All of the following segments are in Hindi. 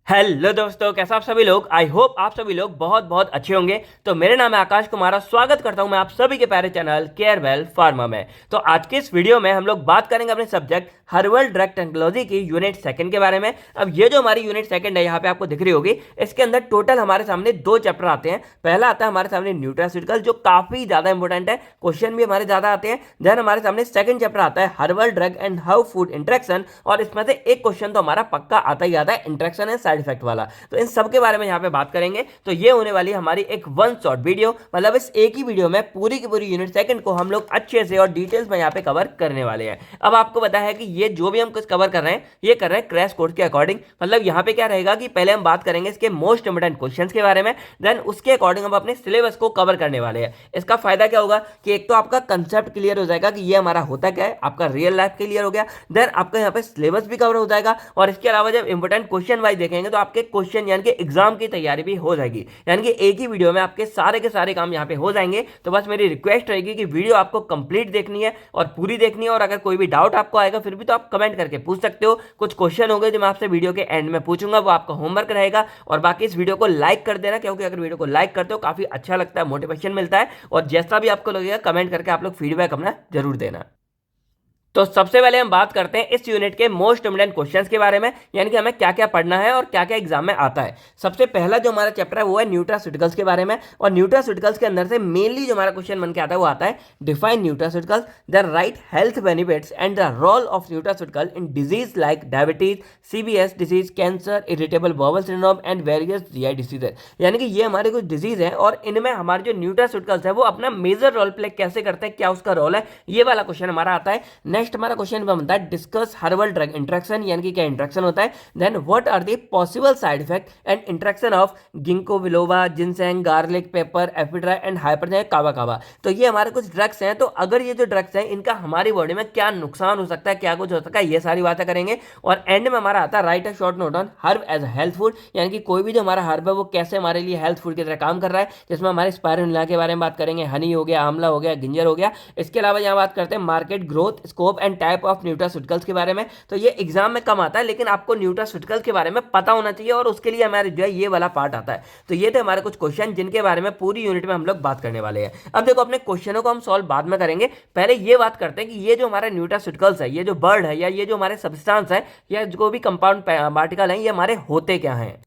हेलो दोस्तों, कैसा आप सभी लोग। आई होप आप सभी लोग बहुत बहुत अच्छे होंगे। तो मेरे नाम है आकाश कुमार और स्वागत करता हूं मैं आप सभी के प्यारे चैनल केयर वेल फार्मा में। तो आज के इस वीडियो में हम लोग बात करेंगे अपने सब्जेक्ट हर्बल ड्रग टेक्नोलॉजी की यूनिट सेकंड के बारे में। अब ये जो हमारी यूनिट सेकंड है यहाँ पे आपको दिख रही होगी, इसके अंदर टोटल हमारे सामने दो चैप्टर आते हैं। पहला आता है हमारे सामने न्यूट्रास्यूटिकल, जो काफी ज्यादा इंपॉर्टेंट है, क्वेश्चन भी हमारे ज्यादा आते हैं। देन हमारे सामने सेकंड चैप्टर आता है herbal drug and how food interaction, और इसमें से एक क्वेश्चन तो हमारा पक्का आता ही आता है इंटरेक्शन एंड साइड इफेक्ट वाला। तो इन सब के बारे में यहाँ पे बात करेंगे। तो ये होने वाली हमारी एक वन शॉट वीडियो, मतलब इस एक ही वीडियो में पूरी की पूरी यूनिट सेकंड को हम लोग अच्छे से और डिटेल्स में यहाँ पे कवर करने वाले हैं। अब आपको पता है कि ये जो भी हम कुछ कवर कर रहे हैं, ये कर रहे हैं क्रैश कोर्स के अकॉर्डिंग। मतलब यहाँ पे क्या रहेगा कि पहले हम बात करेंगे इसके मोस्ट इंपोर्टेंट क्वेश्चंस के बारे में, देन उसके अकॉर्डिंग हम अपने सिलेबस को कवर करने वाले हैं। इसका फायदा क्या होगा कि एक तो आपका कंसेप्ट क्लियर हो जाएगा कि ये हमारा होता क्या है, आपका रियल लाइफ क्लियर हो गया, देन आपका यहाँ पे सिलेबस भी कवर हो जाएगा। और इसके अलावा जब इंपोर्टेंट क्वेश्चन वाइज देखेंगे तो आपके क्वेश्चन यानी कि एग्जाम की तैयारी भी हो जाएगी। यानी कि एक ही वीडियो में आपके सारे के सारे काम यहाँ पे हो जाएंगे। तो बस मेरी रिक्वेस्ट रहेगी कि वीडियो आपको कंप्लीट देखनी है और पूरी देखनी है। और अगर कोई भी डाउट आपको आएगा फिर भी तो आप कमेंट करके पूछ सकते हो। कुछ क्वेश्चन हो गए जो मैं आपसे वीडियो के एंड में पूछूंगा, वो आपका होमवर्क रहेगा। और बाकी इस वीडियो को लाइक कर देना, क्योंकि अगर वीडियो को लाइक करते हो काफी अच्छा लगता है, मोटिवेशन मिलता है। और जैसा भी आपको लगेगा कमेंट करके आप लोग फीडबैक अपना जरूर देना। तो सबसे पहले हम बात करते हैं इस यूनिट के मोस्ट इंपोर्टेंट क्वेश्चंस के बारे में, यानी कि हमें क्या क्या पढ़ना है और क्या क्या एग्जाम में आता है। सबसे पहला जो हमारा चैप्टर है वो है न्यूट्रास्यूटिकल्स के बारे में। और न्यूट्रास्यूटिकल्स के अंदर से मेनली जो हमारा क्वेश्चन बन के आता है वो आता है define nutraceuticals, the right health benefits and the role of nutraceutical in disease like diabetes, CBS disease, cancer, irritable bowel syndrome and various GI diseases. यानी कि ये हमारे कुछ डिजीज है और इनमें हमारे जो न्यूट्रास्यूटिकल्स है वो अपना मेजर रोल प्ले कैसे करते हैं, क्या उसका रोल है, ये वाला क्वेश्चन हमारा आता है। नेक्स्ट हमारा क्वेश्चन बनता है डिस्कस हर्बल ड्रग इंटरेक्शन, यानी कि क्या इंटरेक्शन होता है। Then what are the possible side effect and interaction of ginkgo biloba, ginseng, garlic, pepper, ephedra and hypertension kava kava. तो ये हमारे कुछ ड्रग्स हैं। तो अगर ये जो ड्रग्स हैं इनका हमारी बॉडी में क्या नुकसान हो सकता है, क्या कुछ हो सकता है, ये सारी बातें करेंगे। और एंड में हमारा आता है write a short note on herb as health food, यानी कि कोई भी जो हमारा हर्ब है वो कैसे हमारे लिए हेल्थ फूड की तरह काम कर रहा है, जिसमें हमारे स्पायरुलिना के बारे में बात करेंगे, हनी हो गया, आंवला हो गया, गिंजर हो गया। इसके अलावा यहाँ बात करते हैं market growth, scope and type of nutraceuticals के बारे में। तो ये एग्जाम में कम आता है, लेकिन आपको न्यूट्रास्यूटिकल्स के बारे में पता होना चाहिए और उसके लिए हमारे जो है ये वाला पार्ट आता है। तो ये थे हमारे कुछ क्वेश्चन जिनके बारे में पूरी यूनिट में हम लोग बात करने वाले हैं। अब देखो अपने क्वेश्चनों को हम सॉल्व बाद में करेंगे, पहले ये बात करते हैं कि ये जो हमारा न्यूट्रास्यूटिकल्स है, ये जो वर्ड है या ये जो हमारे सब्सटेंस है या जो भी कंपाउंड पार्टिकल है, ये हमारे होते क्या हैं।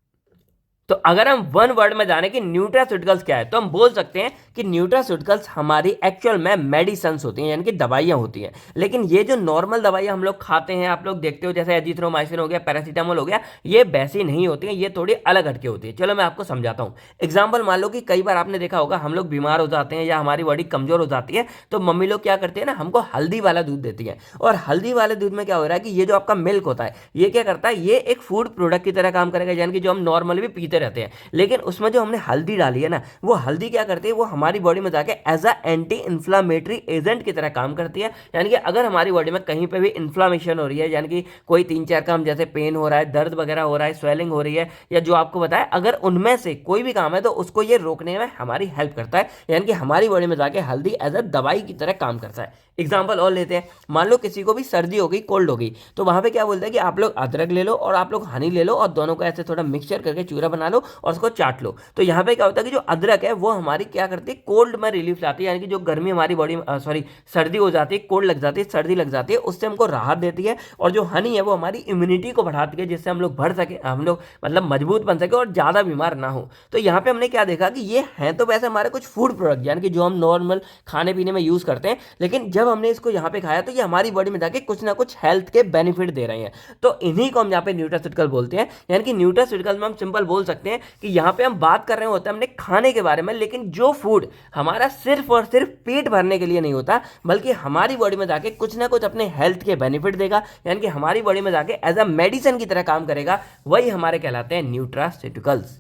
तो अगर हम वन वर्ड में जाने कि न्यूट्रास्यूटिकल्स क्या है, तो हम बोल सकते हैं कि न्यूट्रास्यूटिकल्स हमारी एक्चुअल में मेडिसिन्स होती हैं, यानी कि दवाइयाँ होती हैं। लेकिन ये जो नॉर्मल दवाइयाँ हम लोग खाते हैं, आप लोग देखते हो जैसे एजिथ्रोमाइसिन हो गया, पैरासीटामोल हो गया, ये वैसी नहीं होती हैं, ये थोड़ी अलग हटके होती है। चलो मैं आपको समझाता हूँ। एग्जाम्पल मान लो कि कई बार आपने देखा होगा हम लोग बीमार हो जाते हैं या हमारी बॉडी कमजोर हो जाती है, तो मम्मी लोग क्या करते हैं ना, हमको हल्दी वाला दूध देती है। और हल्दी वाले दूध में क्या हो रहा है कि ये जो आपका मिल्क होता है, ये क्या करता है, ये एक फूड प्रोडक्ट की तरह काम करेगा, यानी कि जो हम नॉर्मली भी पीते रहते हैं। लेकिन उसमें जो हमने हल्दी डाली है ना, वो हल्दी क्या करती है, वो हमारी बॉडी में जाके as a anti inflammatory agent की तरह काम करती है। यानी कि अगर हमारी बॉडी में कहीं पे भी इन्फ्लामेशन हो रही है, यानी कि कोई 3-4 काम जैसे पेन हो रहा है, दर्द वगैरह हो रहा है, स्वेलिंग हो रही है, या जो आपको बताया, अगर उनमें से कोई भी काम है तो उसको ये रोकने में हमारी हेल्प करता है। यानी कि हमारी बॉडी में जाके हल्दी एज अ दवाई की तरह काम करता है। एग्जाम्पल और लेते हैं, मान लो किसी को भी सर्दी हो गई, कोल्ड हो गई, तो वहां पे क्या बोलते हैं कि आप लोग अदरक ले लो और आप लोग हनी ले लो और दोनों को ऐसे थोड़ा मिक्सचर करके चूरा बना लो और उसको चाट लो। तो यहाँ पे क्या होता है कि जो अदरक है वो हमारी क्या करती है, कोल्ड में रिलीफ लाती है, यानी कि जो गर्मी हमारी बॉडी में सॉरी सर्दी हो जाती है, कोल्ड लग जाती है, सर्दी लग जाती है, उससे हमको राहत देती है। और जो हनी है वो हमारी इम्यूनिटी को बढ़ाती है, जिससे हम लोग बढ़ सके, हम लोग मतलब मजबूत बन सके और ज्यादा बीमार ना हो। तो यहाँ पे हमने क्या देखा कि ये हैं तो वैसे हमारे कुछ फूड प्रोडक्ट, यानी कि जो हम नॉर्मल खाने पीने में यूज करते हैं, लेकिन जब हमने इसको यहाँ पे खाया तो ये हमारी बॉडी में जाके कुछ ना कुछ हेल्थ के बेनिफिट दे रहे हैं। तो इन्हीं को हम यहाँ पे न्यूट्रास्यूटिकल बोलते हैं। यानी कि न्यूट्रास्यूटिकल में हम सिंपल बोल सकते हैं कि यहाँ पे हम बात कर रहे होते हैं हमने खाने के बारे में, लेकिन जो फूड हमारा सिर्फ और सिर्फ पेट भरने के लिए नहीं होता, बल्कि हमारी बॉडी में जाके कुछ ना कुछ अपने हेल्थ के बेनिफिट देगा, यानी कि हमारी बॉडी में जाके एज अ मेडिसिन की तरह काम करेगा, वही हमारे कहलाते हैं न्यूट्रास्यूटिकल्स।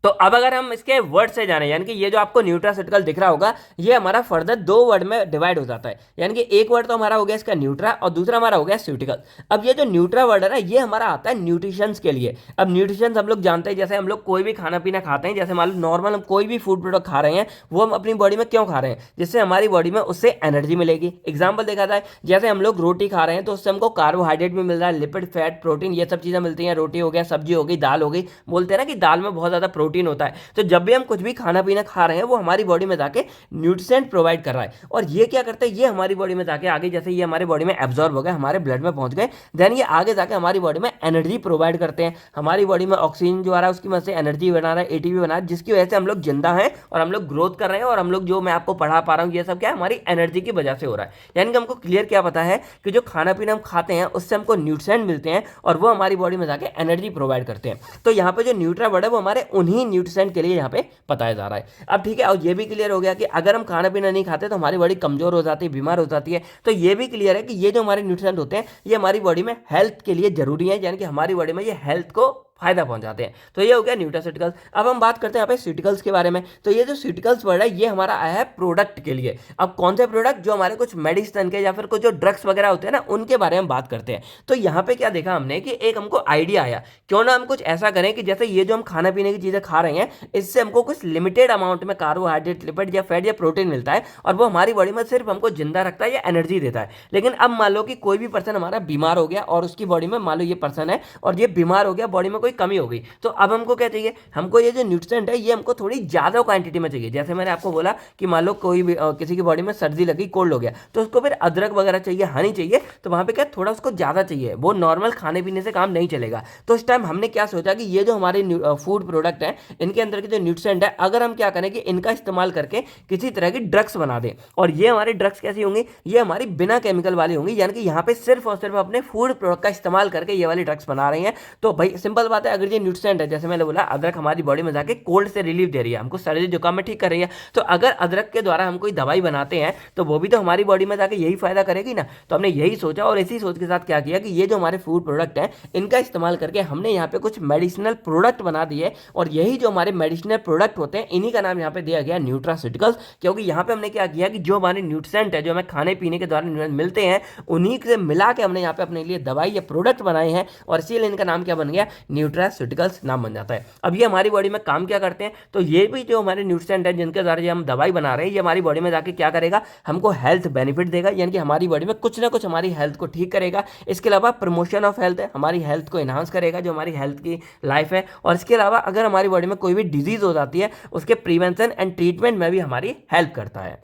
तो अब अगर हम इसके वर्ड से जाने, यानी कि ये जो आपको न्यूट्रास्यूटिकल दिख रहा होगा, ये हमारा फर्दर दो वर्ड में डिवाइड हो जाता है। यानी कि एक वर्ड तो हमारा हो गया इसका न्यूट्रा और दूसरा हमारा हो गया स्यूटिकल। अब ये जो न्यूट्रा वर्ड है ना, ये हमारा आता है न्यूट्रिशंस के लिए। अब न्यूट्रिशंस हम लोग जानते हैं, जैसे हम लोग कोई भी खाना पीना खाते हैं, जैसे मान लो नॉर्मल हम कोई भी फूड प्रोडक्ट खा रहे हैं, वो हम अपनी बॉडी में क्यों खा रहे हैं? जिससे हमारी बॉडी में उससे एनर्जी मिलेगी। एग्जाम्पल देखा जाए, जैसे हम लोग रोटी खा रहे हैं तो उससे हमको कार्बोहाइड्रेट भी मिल रहा है, लिपिड, फैट, प्रोटीन, ये सब चीज़ें मिलती हैं। रोटी हो गया, सब्जी हो गई, दाल हो गई, बोलते हैं ना कि दाल में बहुत ज़्यादा प्रोटीन होता है। तो जब भी हम कुछ भी खाना पीना खा रहे हैं, वो हमारी बॉडी में जाके न्यूट्रिएंट प्रोवाइड कर रहा है। और ये क्या करता है, ये हमारी बॉडी में जाके आगे, जैसे ये हमारे बॉडी में एब्जॉर्ब हो गए, हमारे ब्लड में पहुंच गए, देन ये आगे जाके हमारी बॉडी में एनर्जी प्रोवाइड करते हैं। हमारी बॉडी में ऑक्सीजन जो आ रहा है उसकी वजह से एनर्जी बना रहा है, एटीपी बना रहा है, जिसकी वजह से हम लोग जिंदा हैं और हम लोग ग्रोथ कर रहे हैं। और हम लोग जो मैं आपको पढ़ा पा रहा हूँ, ये सब क्या है, हमारी एनर्जी की वजह से हो रहा है। यानी कि हमको क्लियर क्या पता है कि जो खाना पीना हम खाते हैं उससे हमको न्यूट्रिएंट मिलते हैं और वो हमारी बॉडी में जाके एनर्जी प्रोवाइड करते हैं। तो यहाँ पे जो न्यूट्रा वर्ड है वो हमारे उन्हीं न्यूट्रिएंट के लिए यहाँ पे बताया जा रहा है। अब ठीक है, और ये भी क्लियर हो गया कि अगर हम खाना पीना नहीं खाते तो हमारी बॉडी कमजोर हो जाती है, बीमार हो जाती है। तो ये भी क्लियर है कि ये जो हमारे न्यूट्रिएंट होते हैं, ये हमारी बॉडी में हेल्थ के लिए जरूरी है, यानी कि हमारी बॉडी में ये हेल्थ को फायदा पहुंचाते हैं। तो ये हो गया न्यूट्रास्यूटिकल्स। अब हम बात करते हैं यहाँ पे स्यूटिकल्स के बारे में। तो ये जो स्यूटिकल्स वर्ड है, ये हमारा आया है प्रोडक्ट के लिए। अब कौन से प्रोडक्ट? जो हमारे कुछ मेडिसिन के या फिर कुछ जो ड्रग्स वगैरह होते हैं ना, उनके बारे में बात करते हैं। तो यहाँ पे क्या देखा हमने कि एक हमको आइडिया आया, क्यों ना हम कुछ ऐसा करें कि जैसे ये जो हम खाना पीने की चीजें खा रहे हैं, इससे हमको कुछ लिमिटेड अमाउंट में कार्बोहाइड्रेट, लिपिड या फैट या प्रोटीन मिलता है, और वो हमारी बॉडी में सिर्फ हमको जिंदा रखता है या एनर्जी देता है। लेकिन अब मान लो कि कोई भी पर्सन हमारा बीमार हो गया और उसकी बॉडी में, मान लो ये पर्सन है और ये बीमार हो गया, बॉडी में कोई कमी हो गई, तो अब हमको क्या चाहिए? हमको ये जो न्यूट्रिएंट है, ये हमको थोड़ी ज्यादा क्वांटिटी में चाहिए। जैसे मैंने आपको बोला कि मान लो कोई भी किसी की बॉडी में सर्दी लगी, कोल्ड हो गया, तो उसको फिर अदरक वगैरह चाहिए, हनी चाहिए, तो वहां पे क्या थोड़ा उसको ज्यादा चाहिए, वो नॉर्मल खाने पीने से काम नहीं चलेगा। तो इस टाइम हमने क्या सोचा कि ये जो हमारे फूड प्रोडक्ट है, इनके अंदर के जो न्यूट्रिएंट है, अगर हम क्या करें कि इनका इस्तेमाल करके किसी तरह की ड्रग्स बना दें। और ये हमारी ड्रग्स कैसी होंगी? ये हमारी बिना केमिकल वाली होंगी, यानी कि यहाँ पे सिर्फ और सिर्फ अपने फूड प्रोडक्ट का इस्तेमाल करके ये वाली ड्रग्स बना रही हैं। तो भाई सिंपल बात है, अगर ये न्यूट्रिएंट है, जैसे मैंने बोला अदरक हमारी बॉडी में जाके कोल्ड से रिलीफ दे रही है, हमको सर्दी जुकाम में ठीक कर रही है, तो अगर अदरक के द्वारा हम कोई दवाई बनाते हैं तो वो भी तो हमारी बॉडी में जाके यही फायदा करेगी ना। तो हमने यही सोचा और इसी सोच के साथ क्या किया कि ये जो हमारे फूड प्रोडक्ट हैं, इनका इस्तेमाल करके हमने यहाँ पे कुछ मेडिसिनल प्रोडक्ट बना दिए। और यही जो हमारे मेडिसिनल प्रोडक्ट होते हैं, इन्हीं का नाम यहाँ पे दिया गया न्यूट्रास्यूटिकल्स। क्योंकि यहाँ पे हमने क्या किया कि जो हमारे न्यूट्रिएंट है, जो हमें खाने पीने के द्वारा मिलते हैं, उन्हीं से मिला के हमने यहाँ पे अपने लिए दवाई या प्रोडक्ट बनाए हैं, और इसीलिए इनका नाम क्या बन गया? न्यूट्रास्यूटिकल्स नाम बन जाता है। अब ये हमारी बॉडी में काम क्या करते हैं? तो ये भी जो हमारे न्यूट्रिएंट है, जिनके द्वारा ये हम दवाई बना रहे हैं, ये हमारी बॉडी में जाके क्या करेगा? हमको हेल्थ बेनिफिट देगा, यानी कि हमारी बॉडी में कुछ ना कुछ हमारी हेल्थ को ठीक करेगा। इसके अलावा प्रमोशन ऑफ हेल्थ है, हमारी हेल्थ को एनहांस करेगा, जो हमारी हेल्थ की लाइफ है। और इसके अलावा अगर हमारी बॉडी में कोई भी डिजीज हो जाती है, उसके प्रिवेंशन एंड ट्रीटमेंट में भी हमारी हेल्प करता है।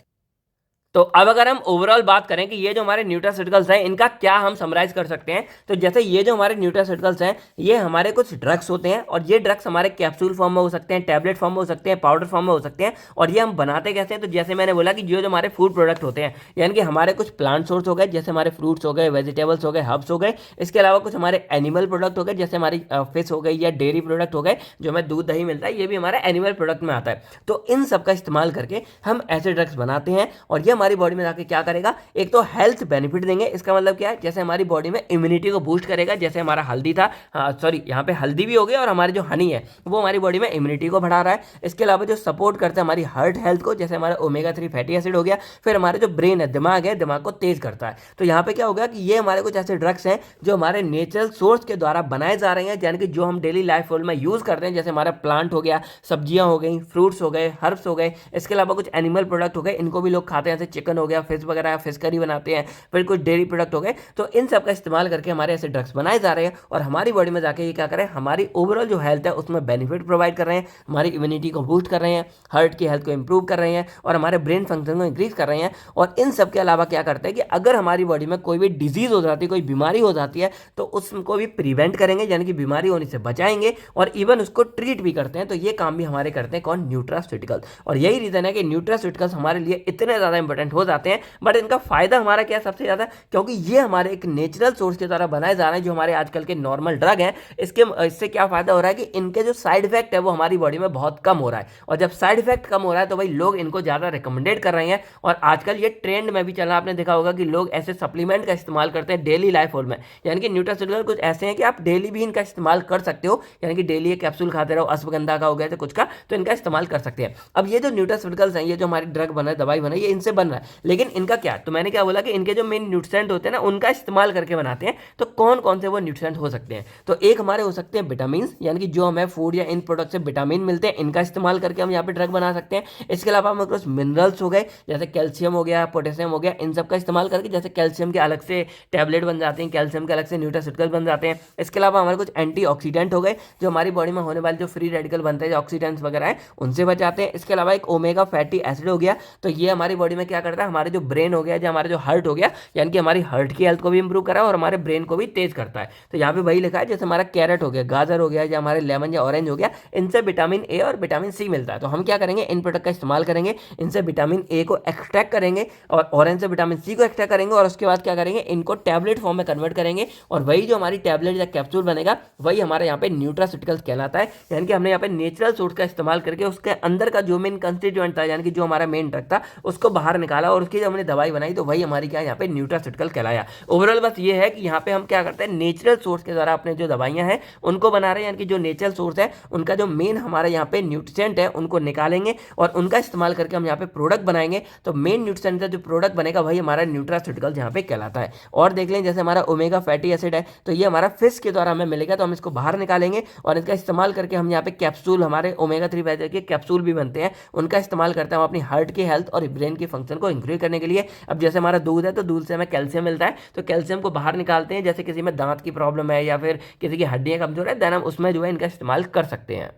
तो अब अगर हम ओवरऑल बात करें कि ये जो हमारे न्यूट्रास्यूटिकल्स हैं, इनका क्या हम समराइज कर सकते हैं, तो जैसे ये जो हमारे न्यूट्रास्यूटिकल्स हैं, ये हमारे कुछ ड्रग्स होते हैं, और ये ड्रग्स हमारे कैप्सूल फॉर्म में हो सकते हैं, टैबलेट फॉर्म में हो सकते हैं, पाउडर फॉर्म में हो सकते हैं। और ये हम बनाते कैसे हैं? तो जैसे मैंने बोला कि जो हमारे फूड प्रोडक्ट होते हैं, यानी कि हमारे कुछ प्लांट सोर्स हो गए, जैसे हमारे फ्रूट्स हो गए, वेजिटेबल्स हो गए, हर्ब्स हो गए। इसके अलावा कुछ हमारे एनिमल प्रोडक्ट हो गए, जैसे हमारी फिश हो गई या डेयरी प्रोडक्ट हो गए, जो हमें दूध दही मिलता है, ये भी हमारे एनिमल प्रोडक्ट में आता है। तो इन सब का इस्तेमाल करके हम ऐसे ड्रग्स बनाते हैं, और ये हमारी बॉडी में जाके क्या करेगा? एक तो हेल्थ बेनिफिट देंगे। इसका मतलब क्या है? जैसे हमारी बॉडी में इम्यूनिटी को बूस्ट करेगा, जैसे हमारा हल्दी था, सॉरी यहाँ पे हल्दी भी हो गया, और हमारी जो हनी है वो हमारी बॉडी में इम्यूनिटी को बढ़ा रहा है। इसके अलावा जो सपोर्ट करता है हमारी हार्ट हेल्थ को, जैसे हमारा ओमेगा 3 फैटी एसिड हो गया। फिर हमारे जो ब्रेन है, दिमाग है, दिमाग को तेज करता है। तो यहाँ पे क्या होगा कि ये हमारे कुछ ऐसे ड्रग्स हैं जो हमारे नेचुरल सोर्स के द्वारा बनाए जा रहे हैं, यानी कि जो हम डेली लाइफ में यूज करते हैं, जैसे हमारा प्लांट हो गया, सब्जियां हो गई, फ्रूट्स हो गए, हर्ब्स हो गए। इसके अलावा कुछ एनिमल प्रोडक्ट हो गए, इनको भी लोग खाते हैं, जैसे चिकन हो गया, फिश वगैरह, फिश करी बनाते हैं, फिर कुछ डेयरी प्रोडक्ट हो गए। तो इन सब का इस्तेमाल करके हमारे ऐसे ड्रग्स बनाए जा रहे हैं, और हमारी बॉडी में जाके ये क्या करें? हमारी ओवरऑल जो हेल्थ है उसमें बेनिफिट प्रोवाइड कर रहे हैं, हमारी इम्यूनिटी को बूस्ट कर रहे हैं, हार्ट की हेल्थ को इंप्रूव कर रहे हैं, और हमारे ब्रेन फंक्शन को इंक्रीज कर रहे हैं। और इन सब के अलावा क्या करते हैं कि अगर हमारी बॉडी में कोई भी डिजीज हो जाती है, कोई बीमारी हो जाती है, तो उसको भी प्रिवेंट करेंगे, यानी कि बीमारी होने से बचाएंगे, और इवन उसको ट्रीट भी करते हैं। तो ये काम भी हमारे करते हैं कौन? न्यूट्रास्यूटिकल। और यही रीजन है कि न्यूट्रास्यूटिकल्स हमारे लिए इतने ज्यादा इंपॉर्टेंट इंपॉर्टेंट हो जाते हैं, बट इनका फायदा हमारा क्या है सबसे ज़्यादा, क्योंकि ये हमारे एक नेचुरल सोर्स के द्वारा बनाए जा रहे हैं जो हमारे आजकल के नॉर्मल ड्रग हैं। इससे क्या फायदा हो रहा है कि इनके जो साइड इफेक्ट है वो हमारी बॉडी में बहुत कम हो रहा है, और जब साइड इफेक्ट कम हो रहा है तो भाई लोग इनको ज़्यादा रिकमेंडेड कर रहे हैं। और आजकल ये ट्रेंड में भी चला, आपने देखा होगा कि लोग ऐसे सप्लीमेंट का इस्तेमाल करते हैं डेली लाइफ में, यानी कि न्यूट्रास्यूटिकल कुछ ऐसे हैं कि आप डेली भी इनका इस्तेमाल कर सकते हो, यानी कि डेली एक कैप्सूल खाते रहो, अश्वगंधा का हो गया तो कुछ का, तो इनका इस्तेमाल कर सकते हैं। अब ये जो न्यूट्रास्यूटिकल्स हैं, ये जो हमारी ड्रग बना है, दवाई बना है, ये इनसे बन रहा है, लेकिन इनका क्या, तो मैंने क्या बोला कि इनके जो मेन न्यूट्रिएंट होते हैं ना उनका इस्तेमाल करके बनाते हैं। तो कौन कौन से वो न्यूट्रिएंट हो सकते हैं, तो एक हमारे हो सकते हैं विटामिन, यानी कि जो हमें फूड या इन प्रोडक्ट से विटामिन मिलते हैं, इनका इस्तेमाल करके हम यहाँ पे ड्रग बना सकते हैं। इसके अलावा हमारे कुछ मिनरल्स हो गए, जैसे कैल्शियम हो गया, पोटेशियम हो गया, इन सब का इस्तेमाल करके, जैसे कैल्शियम के अलग से टैबलेट बन जाते हैं, कैल्शियम के अलग से न्यूट्रास्यूटिकल बन जाते हैं। इसके अलावा हमारे कुछ एंटीऑक्सीडेंट हो गए, जो हमारी बॉडी में होने वाले जो फ्री रेडिकल बनते हैं, जो ऑक्सीडेंट्स वगैरह हैं, उनसे बचाते हैं। इसके अलावा एक ओमेगा फैटी एसिड हो गया, तो ये हमारी बॉडी में क्या करता है, हमारे जो ब्रेन हो गया, जो हमारे जो हार्ट हो गया, यानी कि हमारी हार्ट की हेल्थ को भी इंप्रूव करा है और हमारे ब्रेन को भी तेज करता है। तो यहाँ पे वही लिखा है, जैसे हमारा कैरेट हो गया, गाजर हो गया, या हमारे लेमन या ऑरेंज हो गया, इनसे विटामिन ए और विटामिन सी मिलता है। तो हम क्या करेंगे, इन प्रोडक्ट का इस्तेमाल करेंगे, इनसे विटामिन ए को एक्सट्रैक्ट करेंगे और ऑरेंज से विटामिन सी को एक्सट्रैक्ट करेंगे, और उसके बाद क्या करेंगे, इनको टैबलेट फॉर्म में कन्वर्ट करेंगे, और वही जो हमारी टैबलेट या कैप्सूल बनेगा वही हमारे यहाँ पे न्यूट्रास्यूटिकल्स कहलाता है। यानी कि हमने यहाँ पे नेचुरल सोर्स का इस्तेमाल करके उसके अंदर का जो मेन कंस्टिट्यूएंट था, यानी कि जो हमारा मेन ड्रग था, उसको बाहर निकाला, और उसकी जब हमने दवाई बनाई तो वही हमारी क्या यहाँ पे न्यूट्रास्यूटिकल कहलाया। ओवरऑल बस ये है कि यहाँ पे हम क्या करते हैं, नेचुरल सोर्स के द्वारा अपने जो दवाइयाँ हैं उनको बना रहे हैं, यानी कि जो नेचुरल सोर्स है उनका जो मेन हमारे यहाँ पे न्यूट्रिएंट है उनको निकालेंगे और उनका इस्तेमाल करके हम यहाँ पे प्रोडक्ट बनाएंगे। तो मेन न्यूट्रिएंट का जो प्रोडक्ट बनेगा वही हमारा न्यूट्रास्यूटिकल यहाँ पे कहलाता है। और देख लें, जैसे हमारा ओमेगा फैटी एसिड है, तो ये हमारा फिश के द्वारा हमें मिलेगा, तो हम इसको बाहर निकालेंगे और इसका इस्तेमाल करके हम यहाँ पे कैप्सूल, हमारे ओमेगा 3 फैटी के कैप्सूल भी बनते हैं, उनका इस्तेमाल करते हैं हम अपनी हार्ट की हेल्थ और ब्रेन की फंक्शन को इंक्रीज करने के लिए। अब जैसे हमारा दूध है, तो दूध से हमें कैल्शियम मिलता है, तो कैल्शियम को बाहर निकालते हैं, जैसे किसी में दांत की प्रॉब्लम है या फिर किसी की हड्डियां कमजोर है, देन हम उसमें जो है इनका इस्तेमाल कर सकते हैं।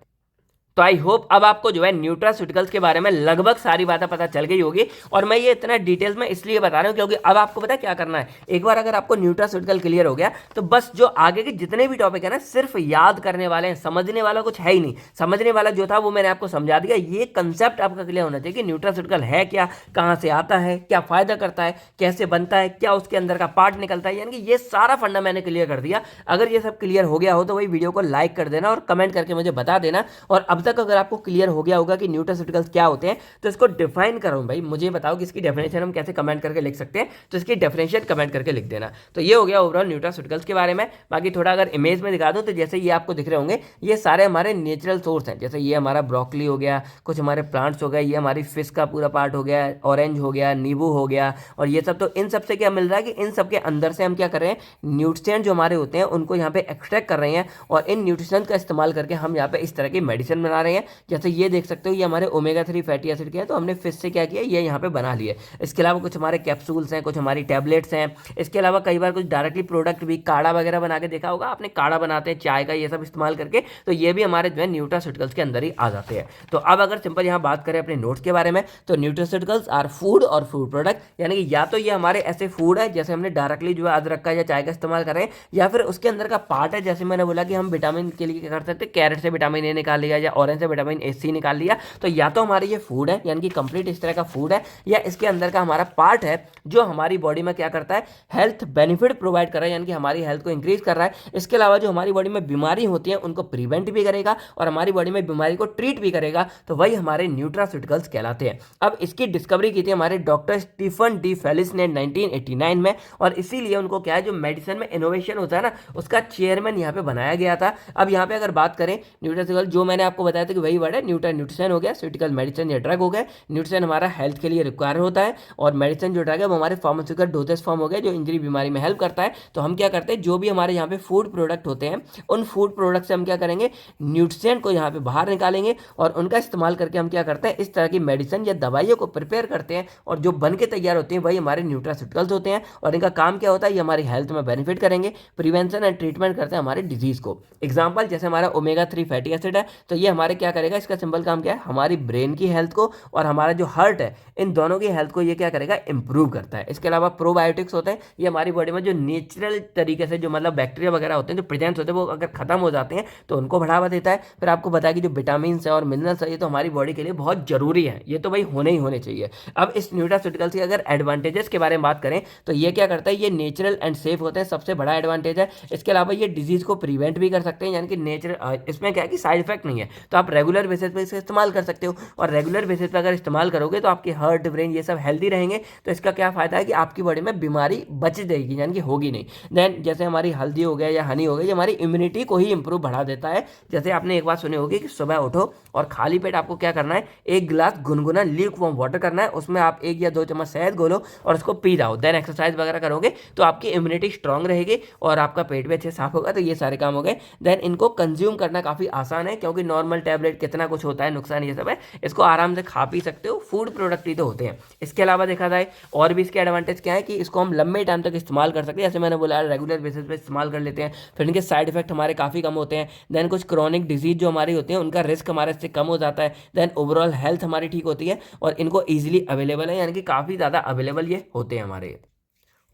तो आई होप अब आपको जो है न्यूट्रास्यूटिकल्स के बारे में लगभग सारी बातें पता चल गई होगी, और मैं ये इतना डिटेल्स में इसलिए बता रहा हूँ क्योंकि अब आपको पता क्या करना है, एक बार अगर आपको न्यूट्रास्यूटिकल क्लियर हो गया तो बस जो आगे के जितने भी टॉपिक है ना सिर्फ याद करने वाले हैं, समझने वाला कुछ है ही नहीं। समझने वाला जो था वो मैंने आपको समझा दिया। ये कंसेप्ट आपका क्लियर होना चाहिए कि न्यूट्रास्यूटिकल है क्या, कहाँ से आता है, क्या फायदा करता है, कैसे बनता है, क्या उसके अंदर का पार्ट निकलता है, यानी कि ये सारा फंडा मैंने क्लियर कर दिया। अगर ये सब क्लियर हो गया हो तो वही वीडियो को लाइक कर देना और कमेंट करके मुझे बता देना। और अब तक अगर आपको क्लियर हो गया होगा कि न्यूट्रास्यूटिकल्स क्या होते हैं, तो इसको डिफाइन करो भाई, मुझे बताओ कि इसकी डेफिनेशन हम कैसे कमेंट करके लिख सकते हैं, तो इसकी डेफिनेशन कमेंट करके लिख देना। तो ये हो गया ओवरऑल न्यूट्रास्यूटिकल्स के बारे में। बाकी थोड़ा अगर इमेज में दिखा दूं तो जैसे ये आपको दिख रहे होंगे, ये सारे हमारे नेचुरल सोर्स हैं। जैसे ये हमारा ब्रोकली हो गया, कुछ हमारे प्लांट्स हो गए, ये हमारी फिश का पूरा पार्ट हो गया, ऑरेंज हो गया, नींबू हो गया, और ये सब। तो इन सब से क्या मिल रहा है कि इन सब के अंदर से हम क्या कर रहे हैं, न्यूट्रिएंट जो हमारे होते हैं उनको यहाँ पे एक्सट्रैक्ट कर रहे हैं, और इन न्यूट्रिएंट का इस्तेमाल करके हम यहाँ पे इस तरह की मेडिसिन बना रहे हैं। जैसे ये देख सकते हो, ये हमारे ओमेगा 3 फैटी एसिड के हैं, तो हमने फिश से क्या किया, ये यहाँ पे बना लिए। इसके अलावा कुछ हमारे कैप्सूल्स हैं, कुछ हमारी टैबलेट्स हैं। इसके अलावा कई बार कुछ डायरेक्टली प्रोडक्ट भी, काढ़ा वगैरह बना के देखा होगा आपने, काढ़ा बनाते हैं चाय का, ये सब इस्तेमाल करके, तो ये भी हमारे जो है न्यूट्रास्यूटिकल्स के अंदर ही आ जाते हैं। तो अब अगर सिंपल यहाँ बात करें अपने नोट्स के बारे में, तो न्यूट्रास्यूटिकल्स आर फूड और फूड प्रोडक्ट, यानी कि या तो ये हमारे ऐसे फूड है जैसे हमने डायरेक्टली जो है अदरक का या चाय का इस्तेमाल कर रहे हैं, या फिर उसके अंदर का पार्ट है। जैसे मैंने बोला कि हम विटामिन के लिए क्या कर सकते हैं, कैरेट से विटामिन ए निकाल लिया या ऑरेंज से विटामिन ए सी निकाल लिया, तो या तो हमारे ये फूड है, यानी कि कंप्लीट इस तरह का फूड है, या इसके अंदर का हमारा पार्ट है जो हमारी बॉडी में क्या करता है, हेल्थ बेनिफिट प्रोवाइड कर रहा है, यानी कि हमारी हेल्थ को इंक्रीज कर रहा है। इसके अलावा जो हमारी बॉडी में बीमारी होती है उनको प्रिवेंट भी करेगा और हमारी बॉडी में बीमारी को ट्रीट भी करेगा, तो वही हमारे न्यूट्रास्यूटिकल्स कहलाते हैं। अब इसकी डिस्कवरी की थी हमारे डॉक्टर स्टीफन डी फेलिस ने 1989 में, और इसीलिए उनको क्या है, जो मेडिसिन में इनोवेशन होता है ना, उसका चेयरमैन यहाँ पे बनाया गया था। अब यहाँ पे अगर बात करें न्यूट्रास्यूटिकल, जो मैंने आपको बताया था कि वही वर्ड है, न्यूट्रिशन हो गया, स्यूटिकल मेडिसिन या ड्रग हो गया। न्यूट्रिशन हमारा हेल्थ के लिए रिक्वायर होता है, और मेडिसिन जो ड्रग है वो हमारे फार्मास्यूटिकल डोजेस फॉर्म हो गया, जो इंजरी बीमारी में हेल्प करता है। तो हम क्या करते हैं, जो भी हमारे यहाँ पे फूड प्रोडक्ट होते हैं, उन फूड प्रोडक्ट से हम क्या करेंगे, न्यूट्रिएंट को यहाँ पे बाहर निकालेंगे, और उनका इस्तेमाल करके हम क्या करते हैं, इस तरह की मेडिसिन या दवाइयों को प्रिपेयर करते हैं, और जो बन के तैयार होते हैं वही हमारे न्यूट्रास्यूटिकल्स होते हैं। और इनका काम क्या होता है, ये हमारी हेल्थ में बेनिफिट करेंगे, प्रिवेंशन एंड ट्रीटमेंट करते हैं हमारे डिजीज को। एग्जाम्पल जैसे हमारा ओमेगा 3 फैटी एसिड है, तो ये हमारे हमारे क्या करेगा, इसका सिंपल काम क्या है, हमारी ब्रेन की हेल्थ को और हमारा जो हार्ट है इन दोनों की हेल्थ को ये क्या करेगा, इंप्रूव करता है। इसके अलावा प्रोबायोटिक्स होते हैं, ये हमारी बॉडी में जो नेचुरल तरीके से जो मतलब बैक्टीरिया वगैरह होते हैं, जो प्रेजेंस होते हैं, वो अगर खत्म हो जाते हैं तो उनको बढ़ावा देता है। फिर आपको बताया कि जो विटामिन है और मिनरल्स है ये तो हमारी बॉडी के लिए बहुत जरूरी है, ये तो भाई होने ही होने चाहिए। अब इस न्यूट्रास्यूटिकल्स के अगर एडवांटेजेस के बारे में बात करें तो ये क्या करता है, ये नेचुरल एंड सेफ होते हैं, सबसे बड़ा एडवांटेज है। इसके अलावा ये डिजीज को प्रिवेंट भी कर सकते हैं, यानी कि नेचुरल, इसमें क्या है कि साइड इफेक्ट नहीं है, तो आप रेगुलर बेसिस पे इसे इस्तेमाल कर सकते हो। और रेगुलर बेसिस पे अगर इस्तेमाल करोगे तो आपके हार्ट, ब्रेन ये सब हेल्दी रहेंगे। तो इसका क्या फायदा है कि आपकी बॉडी में बीमारी बच जाएगी, यानी कि होगी नहीं। देन जैसे हमारी हल्दी हो गया या हनी हो गया, ये हमारी इम्यूनिटी को ही इंप्रूव बढ़ा देता है। जैसे आपने एक बात सुनी होगी कि सुबह उठो और खाली पेट आपको क्या करना है, एक गिलास गुनगुना ल्यूक वार्म वाटर करना है, उसमें आप 1 या 2 चम्मच शहद घोलो और उसको पी जाओ। देन एक्सरसाइज वगैरह करोगे तो आपकी इम्यूनिटी स्ट्रांग रहेगी और आपका पेट भी अच्छे साफ होगा। तो ये सारे काम हो गए। देन इनको कंज्यूम करना काफ़ी आसान है, क्योंकि नॉर्मल टैबलेट कितना कुछ होता है, नुकसान ये सब है, इसको आराम से खा पी सकते हो, फूड प्रोडक्ट ही तो होते हैं। इसके अलावा देखा जाए और भी इसके एडवांटेज क्या है कि इसको हम लंबे टाइम तक इस्तेमाल कर सकते हैं, जैसे मैंने बोला रेगुलर बेसिस पे इस्तेमाल कर लेते हैं। फिर इनके साइड इफेक्ट हमारे काफ़ी कम होते हैं। देन कुछ क्रॉनिक डिजीज जो हमारी होती है उनका रिस्क हमारे से कम हो जाता है। देन ओवरऑल हेल्थ हमारी ठीक होती है और इनको ईजिली अवेलेबल है, यानी कि काफ़ी ज़्यादा अवेलेबल ये होते हैं हमारे।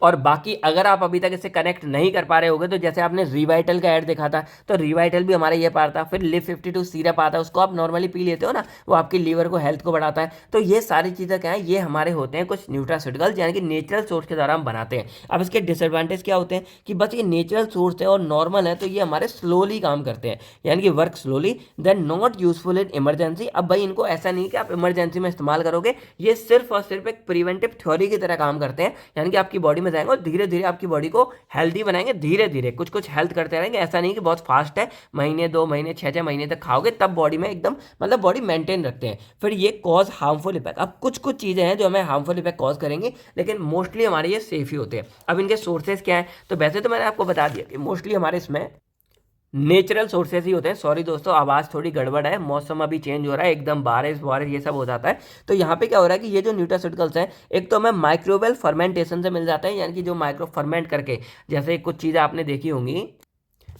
और बाकी अगर आप अभी तक इससे कनेक्ट नहीं कर पा रहे होगे तो जैसे आपने रिवाइटल का ऐड देखा था, तो रिवाइटल भी हमारे ये पार था। फिर लिव 52 सिरप आता है, उसको आप नॉर्मली पी लेते हो ना, वो आपकी लीवर को, हेल्थ को बढ़ाता है। तो ये सारी चीज़ें क्या है, ये हमारे होते हैं कुछ न्यूट्रास्यूटिकल्स, यानी कि नेचुरल सोर्स के द्वारा हम बनाते हैं। अब इसके डिसएडवांटेज क्या होते हैं कि बस ये नेचुरल सोर्स है और नॉर्मल है, तो ये हमारे स्लोली काम करते हैं, यानी कि work slowly. Then not useful in emergency. अब भाई इनको ऐसा नहीं कि आप इमरजेंसी में इस्तेमाल करोगे, ये सिर्फ और सिर्फ एक प्रिवेंटिव थ्योरी की तरह काम करते हैं, यानी कि आपकी बॉडी में जाएंगे और धीरे धीरे आपकी बॉडी को हेल्दी बनाएंगे। धीरे धीरे कुछ कुछ हेल्थ करते रहेंगे, ऐसा नहीं कि बहुत फास्ट है, महीने 2 महीने 6 महीने तक खाओगे तब बॉडी में एकदम मतलब बॉडी मेंटेन रखते हैं। फिर ये कॉज हार्मफुल इफेक्ट। अब कुछ कुछ चीज़ें हैं जो हमें हार्मफुल इफेक्ट कॉज करेंगे, लेकिन मोस्टली हमारे ये सेफ ही होते हैं। अब इनके सोर्सेज क्या है, तो वैसे तो मैंने आपको बता दिया कि मोस्टली हमारे इसमें नेचुरल सोर्सेज ही होते हैं। सॉरी दोस्तों, आवाज़ थोड़ी गड़बड़ है, मौसम अभी चेंज हो रहा है, एकदम बारिश वारिश ये सब हो जाता है। तो यहाँ पे क्या हो रहा है कि ये जो न्यूट्रास्यूटिकल्स हैं, एक तो हमें माइक्रोवेल फर्मेंटेशन से मिल जाता है, यानी कि जो माइक्रो फर्मेंट करके, जैसे कुछ चीज़ें आपने देखी होंगी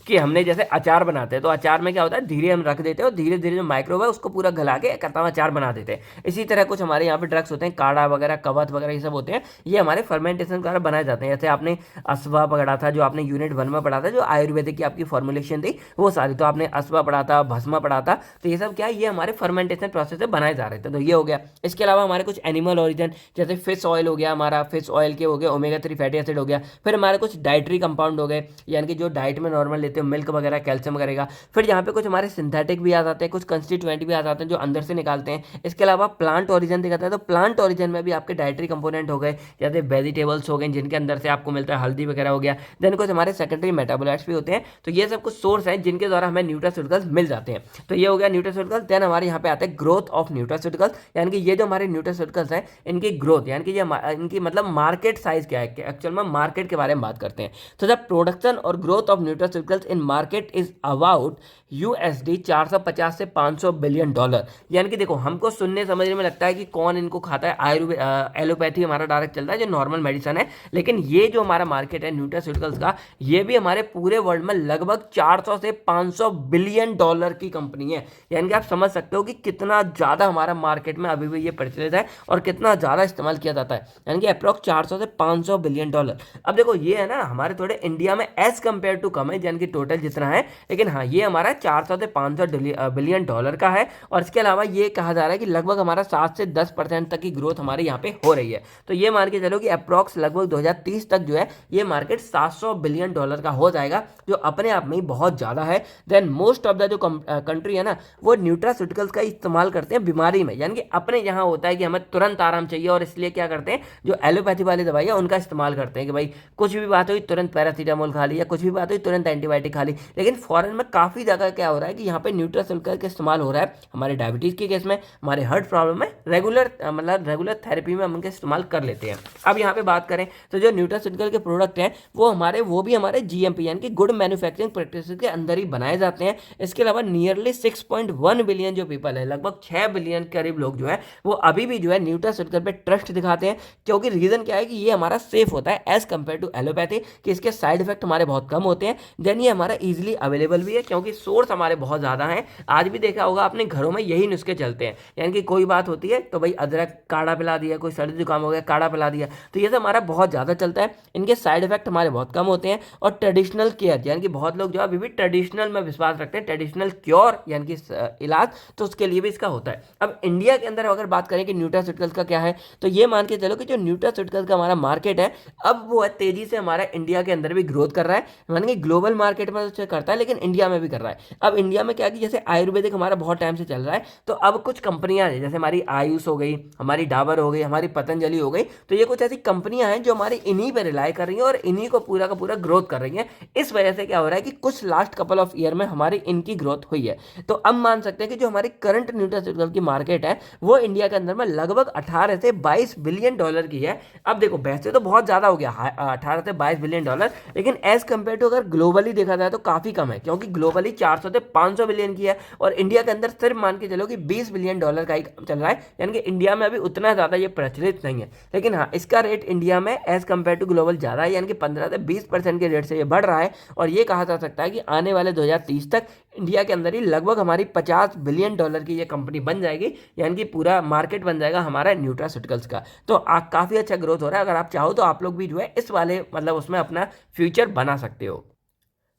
कि हमने जैसे अचार बनाते हैं, तो अचार में क्या होता है, धीरे हम रख देते हैं और धीरे धीरे जो माइक्रोवेव है उसको पूरा गला के करता हुआ अचार बना देते हैं। इसी तरह कुछ हमारे यहाँ पे ड्रग्स होते हैं, काढ़ा वगैरह, कवथ वगैरह, ये सब होते हैं, ये हमारे फर्मेंटेशन द्वारा बनाए जाते हैं। जैसे आपने अस्वा पढ़ा था, जो आपने यूनिट 1 में पढ़ा था, जो आयुर्वेदिक की आपकी फॉर्मुलेशन थी वो सारी, तो आपने अस्वा पढ़ा था, भस्मा पढ़ा था, तो ये सब क्या है, ये हमारे फर्मेंटेशन प्रोसेस से बनाए जा रहे थे। तो ये हो गया। इसके अलावा हमारे कुछ एनिमल ओरिजिन, जैसे फिश ऑयल हो गया, हमारा फिश ऑयल के हो गए, ओमेगा 3 फैटी एसिड हो गया। फिर हमारे कुछ डाइटरी कंपाउंड हो गए, यानी कि जो डाइट में नॉर्मल लेते हो, मिल्क वगैरह, कैल्शियम करेगा। फिर यहाँ पे कुछ हमारे सिंथेटिक भी आ जाते हैं, कुछ कंस्टिट्यूएंट भी आ जाते हैं जो अंदर से निकालते हैं। इसके अलावा प्लांट ओरिजिन दिखाता है, तो प्लांट ओरिजिन में भी आपके डाइटरी कंपोनेंट हो गए, जैसे वेजिटेबल्स हो गए जिनके अंदर से आपको मिलता है, हल्दी वगैरह हो गया। देन कुछ हमारे सेकेंडरी मेटाबोलाइट्स भी होते हैं। तो ये सब कुछ सोर्स हैं जिनके द्वारा हमें न्यूट्रास्यूटिकल्स मिल जाते हैं। तो ये हो गया न्यूट्रास्यूटिकल्स। देन हमारे यहाँ पे आते हैं ग्रोथ ऑफ न्यूट्रास्यूटिकल्स, यानी कि ये जो हमारे न्यूट्रास्यूटिकल्स हैं इनकी ग्रोथ, यानी कि ये इनकी मतलब मार्केट साइज क्या है, एक्चुअल में मार्केट के बारे में बात करते हैं। तो जब प्रोडक्शन और growth of nutraceuticals in market is about USD 450 से 500 बिलियन डॉलर। यानी कि देखो, हमको सुनने समझने में लगता है कि कौन इनको खाता है, आयुर्वेद एलोपैथी हमारा डायरेक्ट चलता है जो नॉर्मल मेडिसिन है, लेकिन ये जो हमारा मार्केट है न्यूट्रास्यूटिकल्स का, ये भी हमारे पूरे वर्ल्ड में लगभग 400 से 500 बिलियन डॉलर की कंपनी है। यानी कि आप समझ सकते हो कि कितना ज़्यादा हमारा मार्केट में अभी भी ये प्रचलित है और कितना ज़्यादा इस्तेमाल किया जाता है, यानी कि अप्रॉक्स 400 से 500 बिलियन डॉलर। अब देखो ये है ना, हमारे थोड़े इंडिया में एज कम्पेयर टू कम है, यानी कि टोटल जितना है, लेकिन हाँ ये हमारा 400 से 500 बिलियन डॉलर का है। और इसके अलावा ये कहा जा रहा है कि लगभग हमारा 7 से 10% तक की ग्रोथ हमारे यहाँ पे हो रही है। तो ये मान के चलो कि अप्रॉक्स लगभग 2030 तक जो है ये मार्केट 700 बिलियन डॉलर का हो जाएगा, जो अपने आप में ही बहुत ज़्यादा है। देन मोस्ट ऑफ द जो कंट्री है ना, वो न्यूट्रास्यूटिकल्स का इस्तेमाल करते हैं बीमारी में, यानी कि अपने यहाँ होता है कि हमें तुरंत आराम चाहिए, और इसलिए क्या करते हैं, जो एलोपैथी वाली दवाई है उनका इस्तेमाल करते हैं कि भाई कुछ भी बात हुई तुरंत पैरासीटामोल खा ली, या कुछ भी बात हुई तुरंत एंटीबायोटिक खा ली। लेकिन फॉरेन में काफ़ी जगह क्या हो रहा है कि यहाँ पे न्यूट्रास्यूटिकल का इस्तेमाल हो रहा है। हमारे डायबिटीज़ के केस में, हमारे हार्ट प्रॉब्लम में रेगुलर थेरेपी में हम उनका इस्तेमाल कर लेते हैं। अब यहाँ पे बात करें तो जो न्यूट्रास्यूटिकल के प्रोडक्ट हैं वो भी हमारे GMP यानी कि गुड मैन्युफैक्चरिंग प्रैक्टिसेस के अंदर ही बनाए जाते हैं। इसके अलावा नियरली 6.1 बिलियन जो पीपल है, लगभग 6 बिलियन के करीब लोग जो है वो अभी भी जो है न्यूट्रास्यूटिकल पे ट्रस्ट दिखाते हैं, क्योंकि रीजन क्या है कि ये हमारा सेफ होता है एज कम्पेयर टू एलोपैथी, कि इसके साइड इफेक्ट हमारे बहुत कम होते हैं। देन ये हमारा ईजिली अवेलेबल भी है क्योंकि सोर्स हमारे बहुत ज़्यादा हैं। आज भी देखा होगा आपने घरों में यही नुस्खे चलते हैं, यानी कि कोई बात होती है तो भाई अदरक काढ़ा पिला दिया, कोई सर्दी जुकाम हो गया काढ़ा पिला दिया, तो ये सब हमारा बहुत ज़्यादा चलता है। इनके साइड इफेक्ट हमारे बहुत कम होते हैं। और ट्रेडिशनल केयर यानी कि बहुत लोग जो अभी भी ट्रेडिशनल में विश्वास रखते हैं, ट्रेडिशनल क्योर यानी कि इलाज, तो उसके लिए भी इसका होता है। अब इंडिया के अंदर अगर बात करें कि न्यूट्रास्यूटिकल्स का क्या है, तो ये मान के चलो कि जो न्यूट्रास्यूटिकल्स का हमारा मार्केट है अब वो है तेजी से हमारा इंडिया के अंदर भी ग्रोथ कर रहा है। मान कि ग्लोबल मार्केट में तो करता है लेकिन इंडिया में भी कर रहा है। अब इंडिया में क्या कि जैसे आयुर्वेदिक हमारा बहुत टाइम से चल रहा है, तो अब कुछ कंपनियां हैं जैसे हमारी आयुष हो गई, हमारी डाबर हो गई, हमारी पतंजलि हो गई, तो ये कुछ ऐसी कंपनियां हैं जो हमारी इन्हीं पर रिलाई कर रही हैं और इन्हीं को पूरा का पूरा ग्रोथ कर रही हैं। इस वजह से क्या हो रहा है कि कुछ लास्ट कपल ऑफ ईयर में हमारी इनकी ग्रोथ हुई है। तो अब मान सकते हैं कि जो हमारी करंट न्यूट्रास्यूटिकल की मार्केट है वो इंडिया के अंदर में लगभग 18 से 22 बिलियन डॉलर की है। अब देखो वैसे तो बहुत ज्यादा हो गया 18 से 22 बिलियन डॉलर, लेकिन एज कंपेयर टू अगर ग्लोबली देखा जाए तो काफी कम है, क्योंकि ग्लोबली 400 से 500 बिलियन की है और इंडिया के अंदर सिर्फ मान के चलो कि 20 बिलियन डॉलर का ही चल रहा है, यानी कि इंडिया में अभी उतना ज्यादा ये प्रचलित नहीं है। लेकिन हाँ, इसका रेट इंडिया में एज कंपेयर टू ग्लोबल ज्यादा है, यानी कि 15 से 20% के रेट से ये बढ़ रहा है। और ये कहा जा सकता है कि आने वाले 2030 तक इंडिया के अंदर ही लगभग हमारी 50 बिलियन डॉलर की ये कंपनी बन जाएगी, यानी कि पूरा मार्केट बन जाएगा हमारा न्यूट्रास्यूटिकल्स का। तो काफी अच्छा ग्रोथ हो रहा है। अगर आप चाहो तो आप लोग भी जो है इस वाले मतलब उसमें अपना फ्यूचर बना सकते हो।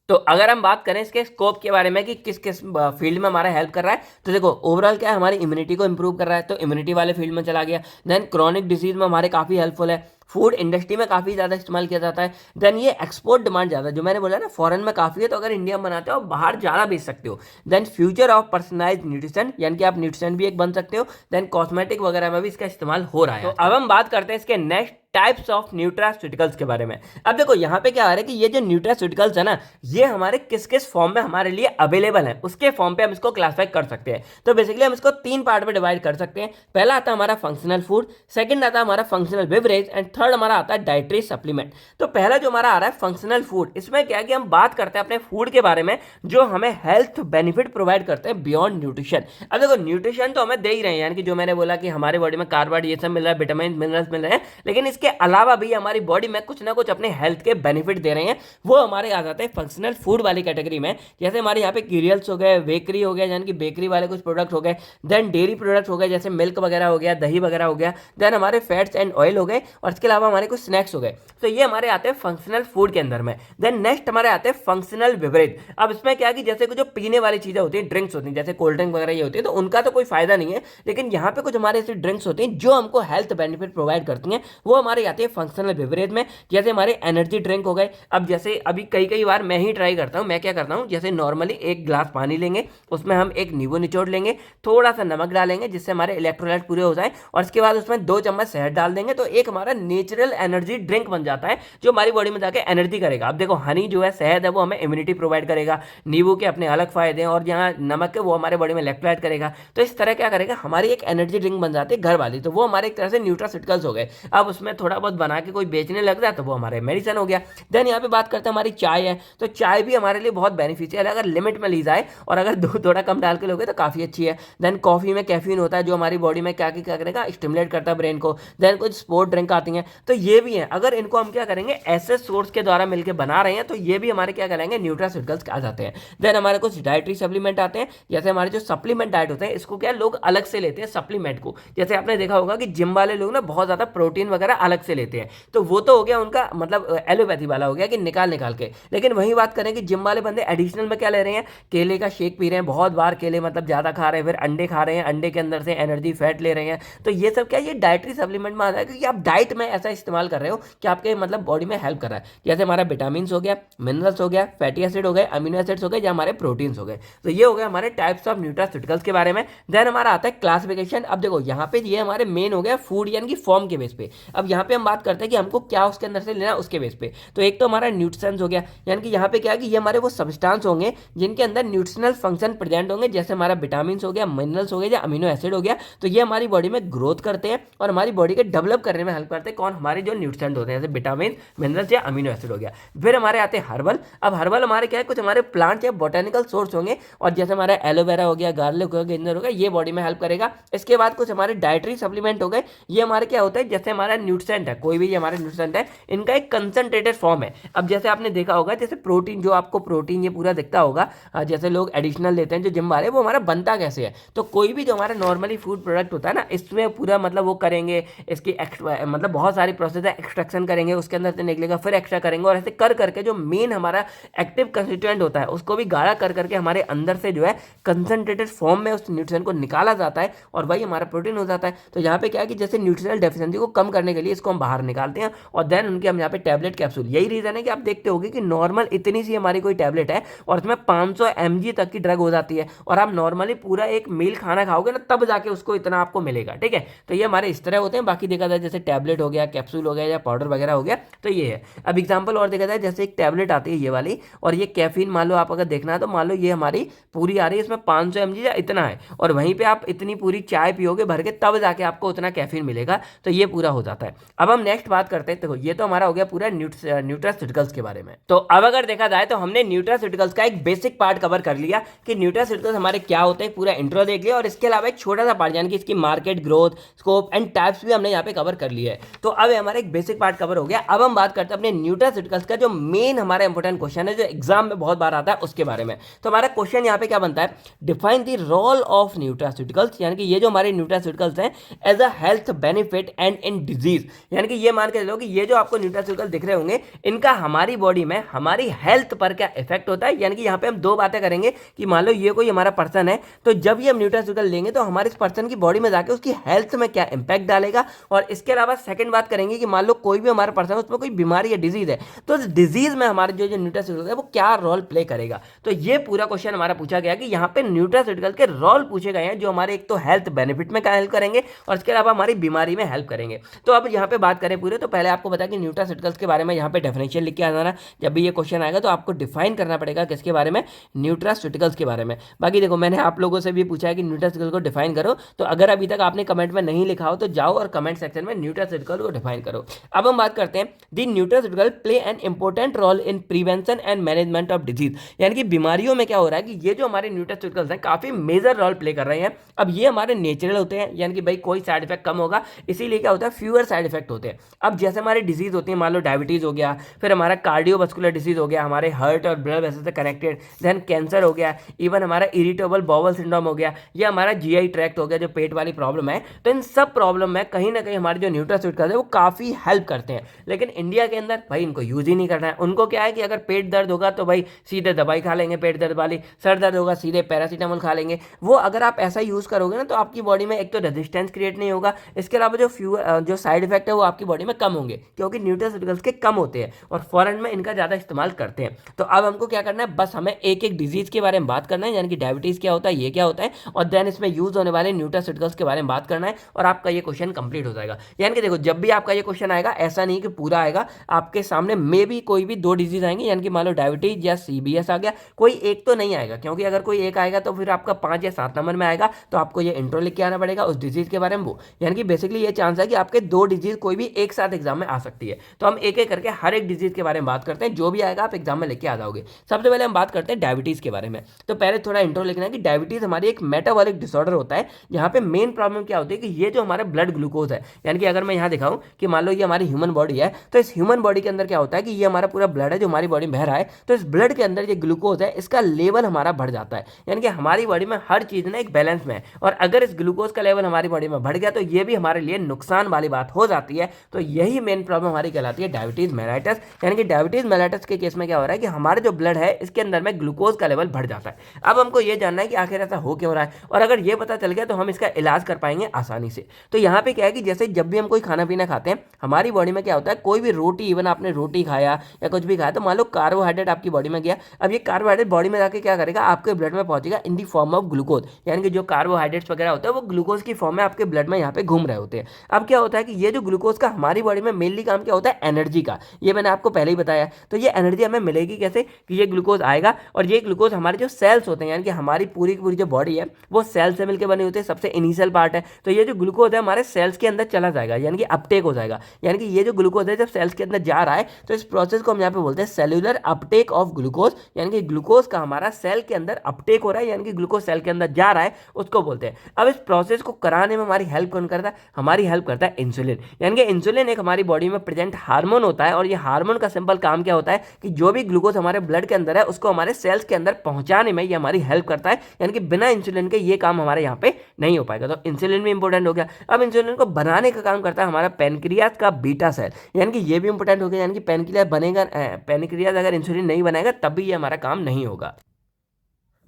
तो अगर हम बात करें इसके स्कोप के बारे में कि किस किस फील्ड में हमारा हेल्प कर रहा है, तो देखो ओवरऑल क्या है, हमारी इम्यूनिटी को इंप्रूव कर रहा है, तो इम्यूनिटी वाले फील्ड में चला गया। देन क्रॉनिक डिजीज में हमारे काफ़ी हेल्पफुल है। फूड इंडस्ट्री में काफ़ी ज़्यादा इस्तेमाल किया जाता है। देन ये एक्सपोर्ट डिमांड ज़्यादा, जो मैंने बोला ना फॉरेन में काफ़ी है, तो अगर इंडिया में बनाते हो बाहर ज़्यादा बेच सकते हो। Then future of personalised nutrition, यानी कि आप न्यूट्रिशन भी एक बन सकते हो। देन कॉस्मेटिक वगैरह में भी इसका इस्तेमाल हो रहा है। तो अब हम बात करते हैं इसके नेक्स्ट टाइप्स ऑफ न्यूट्रास्यूटिकल्स के बारे में। अब देखो यहाँ पे क्या आ रहा है कि ये जो न्यूट्रास्यूटिकल्स है ना, ये हमारे किस किस फॉर्म में हमारे लिए अवेलेबल है, उसके फॉर्म पे हम इसको क्लासिफाई कर सकते हैं। तो बेसिकली हम इसको 3 पार्ट में डिवाइड कर सकते हैं। पहला आता है हमारा फंक्शनल फूड, सेकंड आता है हमारा फंक्शनल बेवरेज, एंड थर्ड हमारा आता है डाइटरी सप्लीमेंट। तो पहला जो हमारा आ रहा है फंक्शनल फूड, इसमें क्या है कि हम बात करते हैं अपने फूड के बारे में जो हमें हेल्थ बेनिफिट प्रोवाइड करते हैं बियॉन्ड न्यूट्रिशन। अब देखो न्यूट्रिशन तो हमें दे ही रहे हैं, यानी कि जो मैंने बोला कि हमारे बॉडी में कार्बोहाइड्रेट ये सब मिल रहा है, विटामिन मिनरल्स मिल रहे हैं, लेकिन इसके अलावा भी हमारी बॉडी में कुछ ना कुछ अपने हेल्थ के बेनिफिट दे रहे हैं, वो हमारे आ जाते हैं फंक्शनल फूड वाली कैटेगरी में। जैसे हमारे यहाँ पे सीरियल्स हो गए, बेकरी हो गया, यानी कि बेकरी वाले कुछ प्रोडक्ट हो गए, देन डेयरी प्रोडक्ट हो गए जैसे मिल्क वगैरह हो गया, दही वगैरह हो गया, देन हमारे फैट्स एंड ऑयल हो गए, और इसके अलावा हमारे कुछ स्नैक्स हो गए। तो ये हमारे आते हैं फंक्शनल फूड के अंदर में। देन नेक्स्ट हमारे आते हैं फंक्शनल बेवरेज। अब इसमें क्या है कि जैसे कुछ जो पीने वाली चीजें होती हैं, ड्रिंक्स होती हैं, जैसे कोल्ड ड्रिंक वगैरह ये होती है, तो उनका तो कोई फायदा नहीं है, लेकिन यहाँ पे कुछ हमारे ऐसी ड्रिंक्स होती हैं जो हमको हेल्थ बेनिफिट प्रोवाइड करती हैं, वो हमारे आते हैं फंक्शनल बेवरेज में। जैसे हमारे एनर्जी ड्रिंक हो गए। अब जैसे अभी कई कई बार मैं ही ट्राई करता हूँ, मैं क्या करता हूँ, जैसे नॉर्मली एक ग्लास पानी लेंगे, उसमें हम एक नींबू निचोड़ लेंगे, थोड़ा सा नमक डालेंगे जिससे हमारे इलेक्ट्रोलाइट पूरे हो जाए, और इसके बाद उसमें 2 चम्मच शहद डाल देंगे, तो एक हमारा नेचुरल एनर्जी ड्रिंक बन जाता है जो हमारी बॉडी में जाके एनर्जी करेगा। अब देखो हनी जो है, शहद है, वो हमें इम्यूनिटी प्रोवाइड करेगा, नींबू के अपने अलग फायदे हैं, और यहाँ नमक है वो हमारे बॉडी में इलेक्ट्रोलाइट करेगा। तो इस तरह क्या करेगा, हमारी एक एनर्जी ड्रिंक बन जाती है घर वाली, तो वो हमारे एक तरह से न्यूट्रास्यूटिकल्स हो गए। अब उसमें थोड़ा बहुत बना के कोई बेचने लग जाए तो वो हमारे मेडिसिन हो गया। देन यहाँ पे बात करते हैं हमारी चाय है, तो चाय भी हमारे लिए बहुत बेनिफिशियल है अगर लिमिट में ली जाए, और अगर दूध थोड़ा कम डाल के लोगे तो काफ़ी अच्छी है। देन कॉफ़ी में कैफीन होता है जो हमारी बॉडी में क्या करेगा, स्टिमुलेट करता है ब्रेन को। देन कुछ स्पोर्ट ड्रिंक आती हैं, तो ये भी हैं, अगर इनको हम क्या करेंगे ऐसे सोर्स के द्वारा मिलकर बना रहे हैं, तो ये भी हमारे क्या करेंगे, न्यूट्रास्यूटिकल्स आ जाते हैं। देन हमारे कुछ डाइटरी सप्लीमेंट आते हैं, जैसे हमारे जो सप्लीमेंट डाइट होते हैं, इसको क्या लोग अलग से लेते हैं सप्लीमेंट को। जैसे आपने देखा होगा कि जिम वाले लोग ना बहुत ज़्यादा प्रोटीन वगैरह अलग से लेते हैं, तो वो तो हो गया उनका मतलब एलोपैथी वाला हो गया कि निकाल के। लेकिन वही बात करें कि जिम वाले बंदे एडिशनल में क्या ले रहे हैं, केले का शेक पी रहे हैं, बहुत बार केले मतलब ज़्यादा खा रहे हैं, फिर अंडे खा रहे हैं, अंडे के अंदर से एनर्जी फैट ले रहे हैं। तो ये सब क्या, ये डाइटरी सप्लीमेंट में आता है क्योंकि आप डाइट में ऐसा इस्तेमाल कर रहे हो कि आपके मतलब बॉडी में हेल्प कर रहा है। जैसे हमारा विटामिन हो गया, मिनरल्स हो गया, फैटी एसिड हो गए, अमीनो एसिड्स हो गए, या हमारे प्रोटीन्स हो गए। तो ये हो गया हमारे टाइप्स ऑफ न्यूट्रास्यूटिकल्स के बारे में। देन हमारा आता है क्लासिफिकेशन। अब देखो यहाँ पे ये हमारे मेन हो गया फूड यानी कि फॉर्म के बेस पे। अब यहाँ पे हम बात करते हैं कि हमको क्या उसके अंदर से लेना उसके बेस पे। तो एक तो हमारा न्यूट्रिशंस हो गया, यानी कि यहाँ पे क्या है कि ये हमारे वो सब्सटेंस होंगे जिनके अंदर न्यूट्रिशनल फंक्शन प्रेजेंट होंगे, जैसे हमारा विटामिन हो गया, मिनरल्स हो गया, या अमीनो एसिड हो गया। तो ये हमारी बॉडी में ग्रोथ करते हैं और हमारी बॉडी के डेवलप करने में हेल्प करते हैं। कौन, हमारे जो न्यूट्रिशंस होते हैं जैसे विटामिन, मिनरल्स या अमीनो एसिड हो गया। फिर हमारे आते हैं हर्बल। अब हर्बल हमारे क्या है, कुछ हमारे प्लांट या बोटेनिकल सोर्स होंगे, और जैसे हमारा एलोवेरा हो गया, गार्लिक हो गया, गिंजर हो गया, ये बॉडी में हेल्प करेगा। इसके बाद कुछ हमारे डाइटरी सप्लीमेंट हो गए, ये हमारे क्या होता है, जैसे हमारा न्यूट्रिएंट है, कोई भी ये हमारे न्यूट्रिएंट है, इनका एक कंसंट्रेटेड फॉर्म है। अब जैसे आपने देखा होगा, जैसे प्रोटीन, जो आपको प्रोटीन ये पूरा दिखता होगा, जैसे लोग एडिशनल लेते हैं जो जिम वाले, वो हमारा बनता कैसे है। तो कोई भी जो हमारा नॉर्मली फूड प्रोडक्ट होता है ना, इसमें पूरा मतलब वो करेंगे, इसकी मतलब बहुत सारी प्रोसेस है, एक्सट्रैक्शन करेंगे, उसके अंदर से निकलेगा, फिर एक्स्ट्रा करेंगे, और ऐसे कर करके जो मेन हमारा एक्टिव कंस्टिट्यूएंट होता है उसको भी गाढ़ा कर करके हमारे अंदर से जो है कंसंट्रेटेड फॉर्म में उस न्यूट्रिएंट को निकाला जाता है, और वही हमारा प्रोटीन हो जाता है। तो यहाँ पे क्या है कि जैसे न्यूट्रिशनल डेफिशिएंसी को कम करने के लिए इसको हम बाहर निकालते हैं, और देन उनके हम यहाँ पे टैबलेट कैप्सूल, यही रीजन है कि आप देखते होगे कि नॉर्मल इतनी सी हमारी कोई टैबलेट है और उसमें 500 mg तक की ड्रग हो जाती है, और आप नॉर्मली पूरा एक मील खाना खाओगे ना, तब जाके उसको इतना आपको मिलेगा। ठीक है, तो ये हमारे इस तरह होते हैं। बाकी देखा जाए जैसे टैबलेट हो गया, कैप्सूल हो गया, या पाउडर वगैरह हो गया, तो ये है। अब एग्जांपल और देखा जाए, जैसे एक टैबलेट आती है ये वाली, और ये कैफीन मान लो आप अगर देखना है तो मान लो ये हमारी पूरी आ रही है, इसमें 500 mg या इतना है, और वहीं पे आप इतनी पूरी चाय पियोगे भर के, तब जाके आपको उतना कैफीन मिलेगा। तो ये पूरा हो जाता है। अब हम नेक्स्ट बात करते हैं। देखो ये तो हमारा हो गया पूरा न्यूट्रास्यूटिकल्स के बारे में। तो अब अगर देखा जाए तो हमने न्यूट्रास्यूटिकल्स का एक बेसिक पार्ट कवर कर लिया कि न्यूट्रास्यूटिकल्स हमारे क्या होते हैं, पूरा इंट्रो देख लिया, और इसके अलावा एक छोटा सा पार्ट यानी कि इसकी market, growth, scope and types भी हमने यहाँ पे कवर कर लिया है। तो अब हमारा एक बेसिक पार्ट कवर हो गया। अब हम बात करते हैं अपने न्यूट्रास्यूटिकल्स का जो मेन हमारा इंपॉर्टेंट क्वेश्चन है, जो एग्जाम में बहुत बार आता है, उसके बारे में। तो हमारा क्वेश्चन यहाँ पे क्या बनता है, define the role of nutraceuticals, यानी कि ये जो हमारे न्यूट्रास्यूटिकल्स हैं as a health benefit and in disease, यानी कि ये मान के चलो कि ये जो आपको न्यूट्रास्यूटिकल दिख रहे होंगे, इनका हमारी बॉडी में हमारी हेल्थ पर क्या इफेक्ट होता है। यानी कि यहाँ पे हम दो बातें करेंगे कि मान लो ये कोई हमारा पर्सन है, तो जब ये हम न्यूट्रास्यूटिकल लेंगे तो हमारे इस पर्सन की बॉडी में जाके उसकी हेल्थ में क्या इंपैक्ट डालेगा, और इसके अलावा सेकंड बात करेंगे कि मान लो कोई भी हमारा पर्सन है, उसमें कोई बीमारी या डिजीज है, तो इस डिजीज में हमारे जो न्यूट्रास्यूटिकल है वो क्या रोल प्ले करेगा। तो ये पूरा क्वेश्चन हमारा पूछा गया कि यहाँ पे न्यूट्रास्यूटिकल के रोल पूछे गए हैं, जो हमारे एक तो हेल्थ बेनिफिट में क्या हेल्प करेंगे, और इसके अलावा हमारी बीमारी में हेल्प करेंगे। तो अब यहाँ पे बात करें पूरे, तो पहले आपको बता कि न्यूट्रास्यूटिकल्स के बारे में यहाँ पे डेफिनेशन लिख के आना है। जब भी ये क्वेश्चन आएगा तो आपको डिफाइन करना पड़ेगा किसके बारे में, न्यूट्रास्यूटिकल्स के बारे में। बाकी देखो मैंने आप लोगों से भी पूछा है कि न्यूट्रास्यूटिकल को डिफाइन करो, तो अगर अभी तक आपने कमेंट में नहीं लिखा हो तो जाओ और कमेंट सेक्शन में न्यूट्रास्यूटिकल को डिफाइन करो। अब हम बात करते हैं, the nutraceutical play an important role in prevention and management of disease, यानी कि बीमारियों में क्या हो रहा है कि ये जो हमारे न्यूट्रास्यूटिकल्स हैं काफी मेजर रोल प्ले कर रहे हैं। अब ये हमारे नेचुरल होते हैं, यानी कि भाई कोई साइड इफेक्ट कम होगा, इसीलिए क्या होता है, फ्यूअर साइड इफेक्ट होते हैं। अब जैसे हमारे डिजीज होती है, मान लो डायबिटीज हो गया, फिर हमारा कार्डियोवास्कुलर डिजीज हो गया, हमारे हार्ट और ब्लड वेसल से कनेक्टेड, देन कैंसर हो गया, इवन हमारा इरिटेबल बाउल सिंड्रोम हो गया, या हमारा जीआई ट्रैक्ट हो गया, जो पेट वाली प्रॉब्लम है। तो इन सब प्रॉब्लम में कहीं ना कहीं हमारे जो न्यूट्रास्यूटिकल्स है वो काफी हेल्प करते हैं। लेकिन इंडिया के अंदर भाई इनको यूज ही नहीं करना है। उनको क्या है कि अगर पेट दर्द होगा तो भाई सीधे दवाई खा लेंगे पेट दर्द वाली, सर दर्द होगा सीधे पैरासीटामोल खा लेंगे। वो अगर आप ऐसा यूज करोगे ना तो आपकी बॉडी में एक तो रेजिस्टेंस क्रिएट नहीं होगा, इसके अलावा जो साइड इफेक्ट है वो आपकी बॉडी में कम होंगे, क्योंकि न्यूट्रास्यूटिकल्स के कम होते हैं और फॉरेन में इनका ज्यादा इस्तेमाल करते हैं। तो अब हमको क्या करना है, बस हमें एक एक डिजीज के बारे में बात करना है, यानी कि डायबिटीज क्या होता है, ये क्या होता है, और देन इसमें यूज होने वाले न्यूट्रास्यूटिकल्स के बारे में बात करना है, और आपका ये क्वेश्चन कंप्लीट हो जाएगा। यानी कि देखो जब भी आपका ये क्वेश्चन आएगा, ऐसा नहीं कि पूरा आएगा, आपके सामने मे भी कोई भी दो डिजीज आएंगे, यानी कि मान लो डायबिटीज या सीबीएस आ गया, कोई एक तो नहीं आएगा, क्योंकि अगर कोई एक आएगा तो फिर आपका 5 या 7 नंबर में आएगा, तो आपको ये इंट्रो लिख के आना पड़ेगा उस डिजीज के बारे में। वो यानी कि बेसिकली ये चांस है कि आपके दो डिजीज कोई भी एक साथ एग्जाम में आ सकती है। तो हम एक एक करके हर एक डिजीज के बारे में बात करते हैं, जो भी आएगा आप एग्जाम में लेके आ जाओगे। सबसे पहले हम बात करते हैं डायबिटीज के बारे में। तो पहले थोड़ा इंट्रो लिखना है कि डायबिटीज हमारी एक मेटाबॉलिक डिसऑर्डर होता है, जहां पे मेन प्रॉब्लम क्या होती है कि ये जो हमारा ब्लड ग्लूकोज है, यानी कि अगर मैं यहाँ दिखाऊं कि मान लो ये हमारी ह्यूमन बॉडी है, तो इस ह्यूमन बॉडी के अंदर क्या होता है कि ये हमारा पूरा ब्लड है जो हमारी बॉडी में बह रहा है, तो इस ब्लड के अंदर ये ग्लूकोज है, इसका लेवल हमारा बढ़ जाता है। यानी कि हमारी बॉडी में हर चीज ना एक बैलेंस में है, और अगर इस ग्लूकोज का लेवल हमारी बॉडी में बढ़ गया तो ये भी हमारे लिए नुकसान वाली बात हो जाती है। तो यही मेन प्रॉब्लम हमारी कहलाती है डायबिटीज मेलाइटस। यानी कि डायबिटीज मेलाइटस के केस में क्या हो रहा है कि हमारे जो ब्लड है इसके अंदर में ग्लूकोज का लेवल बढ़ जाता है। अब हमको ये जानना है कि आखिर ऐसा हो क्यों रहा है, और अगर ये पता चल गया तो हम इसका इलाज कर पाएंगे आसानी से। तो यहाँ पे क्या है कि जैसे जब भी हम कोई खाना पीना खाते हैं, हमारी बॉडी में क्या होता है, कोई भी रोटी, इवन आपने रोटी खाया या कुछ भी खाया, तो मान लो कार्बोहाइड्रेट आपकी बॉडी में गया। अब ये कार्बोहाइड्रेट बॉडी में जाके क्या करेगा, आपके ब्लड में पहुंचेगा इन दी फॉर्म ऑफ ग्लूकोज। यानी कि जो कार्बोहाइड्रेट्स वगैरह होते हैं वो ग्लूकोज की फॉर्म में आपके ब्लड में यहाँ पे घूम रहे होते हैं। अब क्या होता है कि ये जो ग्लूकोज का हमारी बॉडी में मेनली काम क्या होता है, एनर्जी का। ये मैंने आपको पहले ही बताया। तो ये एनर्जी हमें मिलेगी कैसे कि ये ग्लूकोज आएगा, और ये ग्लूकोज हमारे जो सेल्स होते हैं, यानी कि हमारी पूरी की पूरी जो बॉडी है वो सेल से मिलकर बनी होती है, सबसे इनिशियल पार्ट है। तो ये जो ग्लूकोज है हमारे सेल्स के अंदर चला जाएगा, यानी कि अपटेक हो जाएगा। यानी कि ये जो ग्लूकोज है जब सेल्स के अंदर जा रहा है, तो इस प्रोसेस को हम यहाँ पे बोलते हैं सेल्यूलर अपटेक ऑफ ग्लूकोज। यानी कि ग्लूकोज का हमारा सेल के अंदर अपटेक हो रहा है, यानी कि ग्लूकोज सेल के अंदर जा रहा है, उसको बोलते हैं। अब इस प्रोसेस को कराने में हमारी हेल्प कौन करता है, हमारी हेल्प करता है इंसुलिन। यानी कि इंसुलिन एक हमारी बॉडी में प्रेजेंट हार्मोन होता है और ये हार्मोन का सिंपल काम क्या होता है कि जो भी ग्लूकोज हमारे ब्लड के अंदर है उसको हमारे सेल्स के अंदर पहुंचाने में ये हमारी हेल्प करता है, यानी कि बिना इंसुलिन के ये काम हमारे यहाँ पे नहीं हो पाएगा। तो इंसुलिन भी इंपॉर्टेंट हो गया। अब इंसुलिन को बनाने का काम करता है हमारा पेनक्रियाज का बीटा सेल, यानी कि ये भी इंपॉर्टेंट हो गया, यानी कि पेनक्रियाज बनेगा, पेनक्रियाज अगर इंसुलिन नहीं बनाएगा तब भी ये हमारा काम नहीं होगा।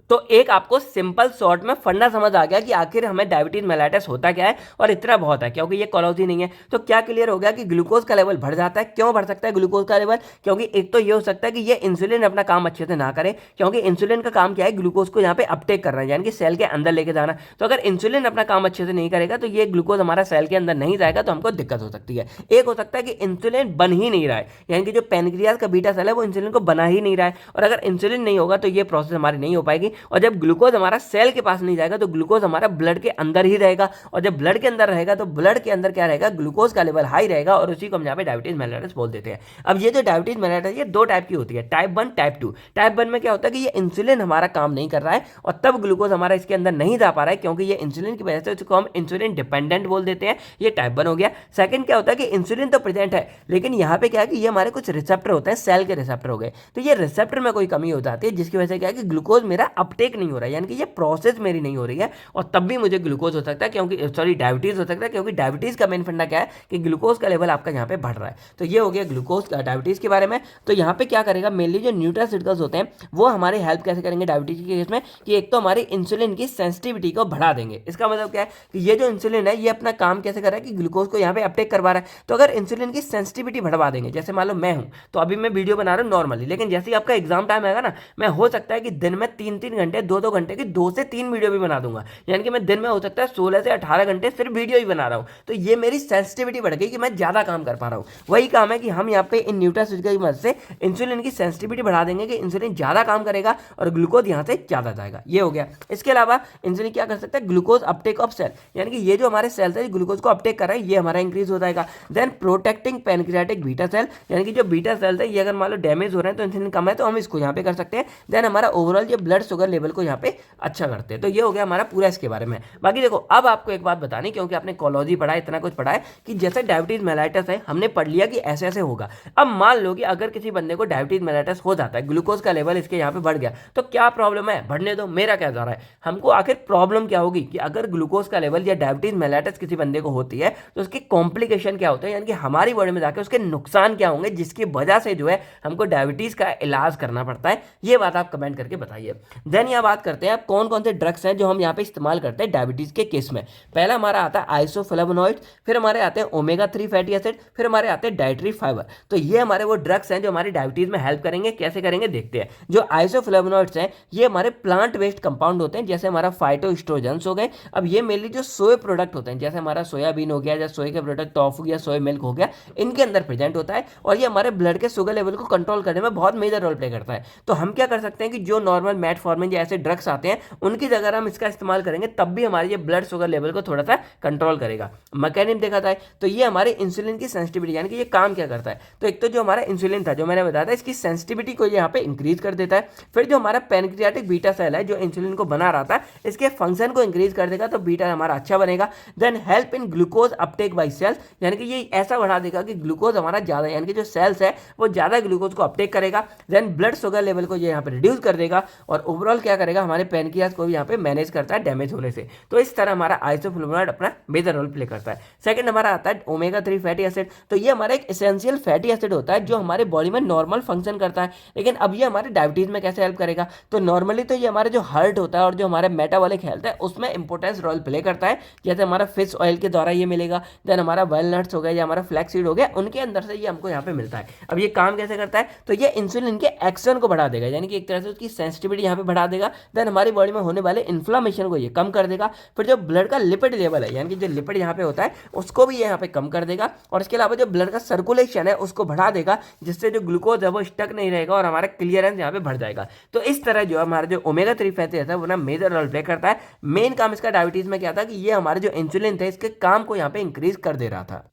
तो एक आपको सिंपल शॉर्ट में फंडा समझ आ गया कि आखिर हमें डायबिटीज मेलाइटिस होता क्या है और इतना बहुत है, क्योंकि ये कॉलोजी नहीं है। तो क्या क्लियर हो गया कि ग्लूकोज का लेवल बढ़ जाता है। क्यों बढ़ सकता है ग्लूकोज का लेवल? क्योंकि एक तो ये हो सकता है कि ये इंसुलिन अपना काम अच्छे से ना करे, क्योंकि इंसुलिन का काम क्या है, ग्लूकोज को यहाँ पे अपटेक करना है, यानी कि सेल के अंदर लेके जाना। तो अगर इंसुलिन अपना काम अच्छे से नहीं करेगा तो ये ग्लूकोज हमारा सेल के अंदर नहीं जाएगा, तो हमको दिक्कत हो सकती है। एक हो सकता है कि इंसुलिन बन ही नहीं रहा है, यानी कि जो पेनक्रियाज का बीटा सेल है वो इंसुलिन को बना ही नहीं रहा है, और अगर इंसुलिन नहीं होगा तो ये प्रोसेस हमारी नहीं हो पाएगी। और जब ग्लूकोज हमारा सेल के पास नहीं जाएगा तो ग्लूकोज हमारा ब्लड के अंदर ही रहेगा, और जब ब्लड के अंदर रहेगा तो ब्लड के अंदर क्या रहेगा, ग्लूकोज का लेवल हाई रहेगा, और उसी को हम यहाँ पे डायबिटीज मेलाइटिस बोल देते हैं। अब ये जो डायबिटीज मेलाइटिस ये दो टाइप की होती है, टाइप 1 टाइप 2। टाइप 1 में क्या होता है कि ये इंसुलिन हमारा काम नहीं कर रहा है और तब ग्लूकोज हमारा इसके अंदर नहीं जा पा रहा है, क्योंकि ये इंसुलिन की वजह से उसको हम इंसुलिन डिपेंडेंट बोल देते हैं। ये टाइप 1 हो गया। सेकंड क्या होता है कि इंसुलिन तो प्रेजेंट है, लेकिन यहाँ पे क्या है कि ये हमारे कुछ रिसेप्टर होते हैं, सेल के रिसेप्टर हो गए, तो ये रिसेप्टर में कोई कमी हो जाती है जिसकी वजह से क्या है कि ग्लूकोज मेरा अपटेक नहीं हो रहा है, यानी कि ये प्रोसेस मेरी नहीं हो रही है, और तब भी मुझे ग्लूकोज हो सकता है, क्योंकि डायबिटीज हो सकता है, क्योंकि डायबिटीज का मेन फंडा क्या है कि ग्लूकोज का लेवल आपका यहाँ पे बढ़ रहा है। तो ये हो गया ग्लूकोज का डायबिटीज के बारे में। तो यहाँ पे क्या करेगा, मेनली जो न्यूट्रास्यूटिकल्स होते हैं वो हमारी हेल्प कैसे करेंगे डायबिटीज के केस में, कि एक तो हमारी इंसुलिन की सेंसिटिविटी को बढ़ा देंगे। इसका मतलब क्या है कि ये जो इंसुलिन है ये अपना काम कैसे कर रहा है कि ग्लूकोज को यहाँ पे अपटेक करवा रहा है। तो अगर इंसुलिन की सेंसिटिविटी बढ़वा देंगे, जैसे मान लो मैं हूँ तो अभी मैं वीडियो बना रहा हूँ नॉर्मली, लेकिन जैसे ही आपका एग्जाम टाइम आएगा ना, मैं हो सकता है कि दिन में 3-3 घंटे 2-2 घंटे की 2 से 3 वीडियो भी बना दूंगा, यानी कि मैं दिन में हो सकता है 16 से 18 घंटे सिर्फ वीडियो ही बना रहा हूँ। तो ये मेरी सेंसिटिविटी बढ़ गई कि मैं ज़्यादा काम कर पा रहा हूँ। वही काम है कि हम यहाँ पे इन न्यूट्रास्यूटिकल की मदद से इंसुलिन की सेंसिटिविटी बढ़ा देंगे कि इंसुलिन ज़्यादा काम करेगा और ग्लूकोज यहाँ से ज़्यादा जाएगा। ये हो गया। इसके अलावा इंसुलिन क्या कर सकता है, ग्लूकोज अपटेक ऑफ सेल, यानी कि ये जो हमारे सेल्स है ग्लूकोज को अपटेक कर रहा है, ये हमारा इंक्रीज हो जाएगा। Then protecting pancreatic beta cell, यानी कि जो बीटा सेल्स है ये अगर मान लो डैमेज हो रहे हैं तो इंसुलिन कम है तो हम इसको यहाँ पे कर सकते हैं। देन हमारा ओवरऑल ये ब्लड शुगर लेवल को यहाँ पे अच्छा करते हैं। तो ये हो गया हमारा पूरा इसके बारे में। बाकी देखो अब आपको एक बात बतानी, क्योंकि आपने कॉलोजी पढ़ा है, इतना कुछ पढ़ा है कि जैसे डायबिटीज मेलाइटिस है हमने पढ़ लिया कि ऐसे ऐसे होगा। अब मान लो कि अगर किसी बंदे को डायबिटीज मेलाइटिस हो जाता है, ग्लूकोज का लेवल इसके यहाँ पे बढ़ गया, तो क्या प्रॉब्लम है, बढ़ने दो, मेरा क्या जा रहा है। हमको आखिर प्रॉब्लम क्या होगी कि अगर ग्लूकोज का लेवल या डायबिटीज मेलाइटिस किसी बंदे को होती है तो उसके कॉम्प्लिकेशन क्या होते हैं, यानी कि हमारी बॉडी में जाकर उसके नुकसान क्या होंगे जिसकी वजह से जो है हमको डायबिटीज का इलाज करना पड़ता है। ये बात आप कमेंट करके बताइए। देन यहाँ बात करते हैं आप कौन कौन से ड्रग्स हैं जो हम यहाँ पे इस्तेमाल करते हैं डायबिटीज के केस में। पहला हमारा आता है आइसोफ्लेवोनॉइड, फिर हमारे आते हैं ओमेगा 3 फैटी एसिड, फिर हमारे आते हैं डाइटरी फाइबर। तो ये हमारे वो ड्रग्स हैं जो हमारी डायबिटीज में हेल्प करेंगे। कैसे करेंगे देखते हैं। जो आइसोफ्लेवोनॉइड्स हैं ये हमारे प्लांट बेस्ड कंपाउंड होते हैं, जैसे हमारा फाइटोस्ट्रोजेंस हो गए। अब ये मेनली जो सोए प्रोडक्ट होते हैं, जैसे हमारा सोयाबीन हो गया या सोए के प्रोडक्ट टोफू या सोए मिल्क हो गया, इनके अंदर प्रेजेंट होता है, और ये हमारे ब्लड के शुगर लेवल को कंट्रोल करने में बहुत मेजर रोल प्ले करता है। तो हम क्या कर सकते हैं कि जो नॉर्मल मेटफॉर्मिन या ऐसे ड्रग्स आते हैं उनकी जगह हम इसका इस्तेमाल करेंगे, तब भी हमारे ये ब्लड शुगर लेवल को थोड़ा सा कंट्रोल करेगा। मैकेनिज्म देखा जाए तो ये हमारे इंसुलिन की सेंसिटिविटी, यानी कि ये काम क्या करता है, तो एक तो जो हमारा इंसुलिन था जो मैंने बताया था, इसकी सेंसिटिविटी को यहाँ पे इंक्रीज कर देता है। फिर जो हमारा पेनक्रियाटिक बीटा सेल है जो इंसुलिन को बना रहा था, इसके फंक्शन को इंक्रीज कर देगा, तो बीटा हमारा अच्छा बनेगा। Then help in glucose uptake by cells, यानी कि ये ऐसा बढ़ा देगा कि ग्लूकोज हमारा ज़्यादा, यानी कि जो सेल्स है वो ज़्यादा ग्लूकोज को अपटेक करेगा। देन ब्लड शुगर लेवल को ये यहाँ पे रिड्यूस कर देगा, और ओवरऑल क्या करेगा, हमारे पेनक्रियाज को भी यहाँ पे मैनेज करता है डैमेज होने से। तो इस तरह हमारा आइसोफ्लेवोनॉइड अपना मेजर रोल प्ले करता है। सेकंड हमारा आता है ओमेगा 3 फैटी एसिड। तो ये हमारा एक एसेंशियल फैटी एसिड होता है जो हमारे बॉडी में नॉर्मल फंक्शन करता है, लेकिन अब ये हमारे डायबिटीज में कैसे हेल्प करेगा, तो नॉर्मली तो ये हमारे जो हार्ट होता है और जो हमारे मेटाबॉलिक हेल्थ है उसमें इंपॉर्टेंस रोल प्ले करता है। जैसे हमारा फिश ऑयल के द्वारा ये मिलेगा, देन हमारा वैलनट्स हो गया या हमारा फ्लैक्स सीड हो गया, उनके अंदर से ये हमको यहाँ पे मिलता है। अब ये काम कैसे करता है, तो ये इंसुलिन के एक्शन को बढ़ा देगा, यानी कि एक तरह से उसकी सेंसिटिविटी यहाँ पे बढ़ा देगा। देन हमारी बॉडी में होने वाले इन्फ्लामेशन को ये कम कर देगा। फिर जो ब्लड का लिपिड लेवल है, यानी कि जो लिपिड यहाँ पे होता है उसको भी यहाँ पे कम कर देगा, और इसके अलावा जो ब्लड का सर्कुलेशन है उसको बढ़ा देगा, जिससे जो ग्लूकोज है वो स्टक नहीं रहेगा और हमारा क्लियरेंस यहाँ पे बढ़ जाएगा। तो इस तरह जो हमारा जो ओमेगा 3 फैटी एसिड है वो ना मेजर रोल प्ले करता है। मेन काम इसका डायबिटीज में क्या था कि ये हमारे जो इंसुलिन थे इसके काम को यहाँ पे इंक्रीज कर दे रहा था।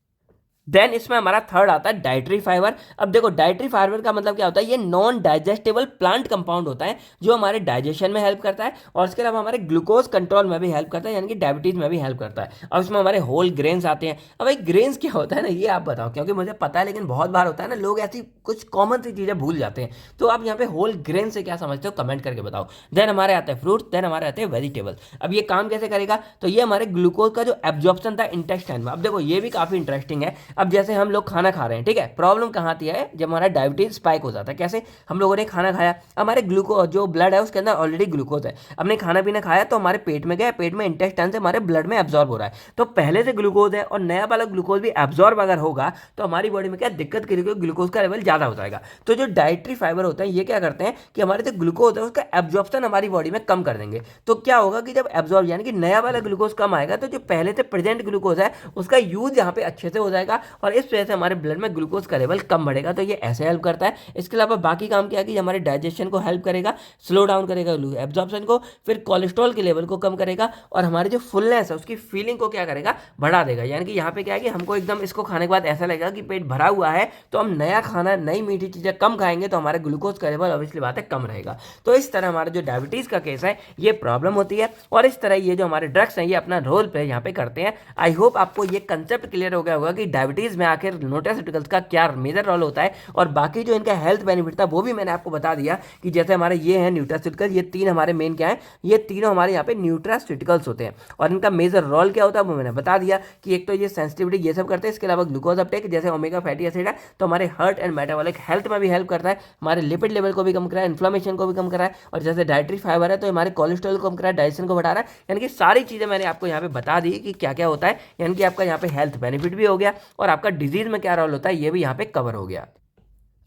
देन इसमें हमारा थर्ड आता है डाइटरी फाइबर। अब देखो डाइटरी फाइबर का मतलब क्या होता है, ये नॉन डाइजेस्टेबल प्लांट कंपाउंड होता है जो हमारे डाइजेशन में हेल्प करता है और इसके अलावा हमारे ग्लूकोज कंट्रोल में भी हेल्प करता है, यानी कि डायबिटीज में भी हेल्प करता है। अब इसमें हमारे होल ग्रेन्स आते हैं। अब भाई ग्रेन्स क्या होता है ना, ये आप बताओ, क्योंकि मुझे पता है लेकिन बहुत बार होता है ना लोग ऐसी कुछ कॉमन सी चीजें भूल जाते हैं। तो आप यहाँ पे होल ग्रेन से क्या समझते हो कमेंट करके बताओ। देन हमारे आते हैं फ्रूट्स, देन हमारे आते हैं वेजिटेबल। अब ये काम कैसे करेगा, तो ये हमारे ग्लूकोज का जो एब्जॉर्प्शन था इंटेस्टाइन में। अब देखो ये भी काफी इंटरेस्टिंग है। अब जैसे हम लोग खाना खा रहे हैं, ठीक है, प्रॉब्लम कहाँ आती है, जब हमारा डायबिटीज स्पाइक हो जाता है। कैसे, हम लोगों ने खाना खाया, हमारे ग्लूकोज जो ब्लड है उसके अंदर ऑलरेडी ग्लूकोज है, हमने खाना पीना खाया तो हमारे पेट में गया, पेट में इंटेस्टाइन से हमारे ब्लड में एब्जॉर्ब हो रहा है। तो पहले से ग्लूकोज है और नया वाला ग्लूकोज भी एब्जॉर्ब अगर होगा तो हमारी बॉडी में क्या दिक्कत करेगी, ग्लूकोज का लेवल ज्यादा हो जाएगा। तो जो डाइटरी फाइबर होता है ये क्या करते हैं कि हमारे जो ग्लूकोज है उसका एब्जॉर्प्शन हमारी बॉडी में कम कर देंगे। तो क्या होगा कि जब एब्जॉर्ब यानी कि नया वाला ग्लूकोज कम आएगा तो जो पहले से प्रेजेंट ग्लूकोज है उसका यूज यहाँ पे अच्छे से हो जाएगा और इस वजह से हमारे ब्लड में ग्लूकोज का लेवल कम बढ़ेगा। तो ये ऐसे हेल्प करता है। इसके अलावा बाकी काम क्या है कि हमारे डाइजेशन को हेल्प करेगा, स्लो डाउन करेगा एब्जॉर्प्शन को, फिर कोलेस्ट्रॉल के लेवल को कम करेगा और हमारी जो फुलनेस है उसकी फीलिंग को क्या करेगा, बढ़ा देगा। यानी कि यहाँ पे क्या है कि हमको एकदम इसको खाने के बाद ऐसा लगेगा कि पेट भरा हुआ है। तो हम नया खाना, नई मीठी चीजें कम खाएंगे तो हमारे ग्लूकोज का लेवल ऑब्वियसली बात है कम रहेगा। तो इस तरह हमारा जो डायबिटीज का केस है ये प्रॉब्लम होती है और इस तरह ये जो हमारे ड्रग्स हैं ये अपना रोल प्ले यहाँ पे करते हैं। आई होप आपको ये कंसेप्ट क्लियर हो गया होगा कि डायबिटीज में आखिर न्यूट्रास्यूटिकल्स का क्या मेजर रोल होता है और बाकी जो इनका हेल्थ बेनिफिट था वो भी मैंने आपको बता दिया कि जैसे हमारे ये है न्यूट्रास्यूटिकल्स, ये तीन हमारे मेन क्या है, ये तीनों हमारे यहाँ पे न्यूट्रास्यूटिकल्स होते हैं और इनका मेजर रोल क्या होता है वो मैंने बता दिया कि एक तो ये सेंसिटिविटी ये सब करते हैं, इसके अलावा ग्लूकोज अपटेक जैसे ओमेगा फैटी एसिड है तो हमारे हार्ट एंड मेटाबॉलिक हेल्थ में भी हेल्प करता है, हमारे लिपिड लेवल को भी कम करा है, इन्फ्लेमेशन को भी कम करा है और जैसे डाइटरी फाइबर है तो हमारे कोलेस्ट्रॉल को कम करा है, डाइजेशन को बढ़ा रहा है। यानी कि सारी चीज़ें मैंने आपको यहाँ पे बता दी कि क्या क्या होता है, यानी कि आपका यहाँ पे हेल्थ बेनिफिट भी हो गया और आपका डिजीज में क्या रोल होता है ये भी यहाँ पे कवर हो गया।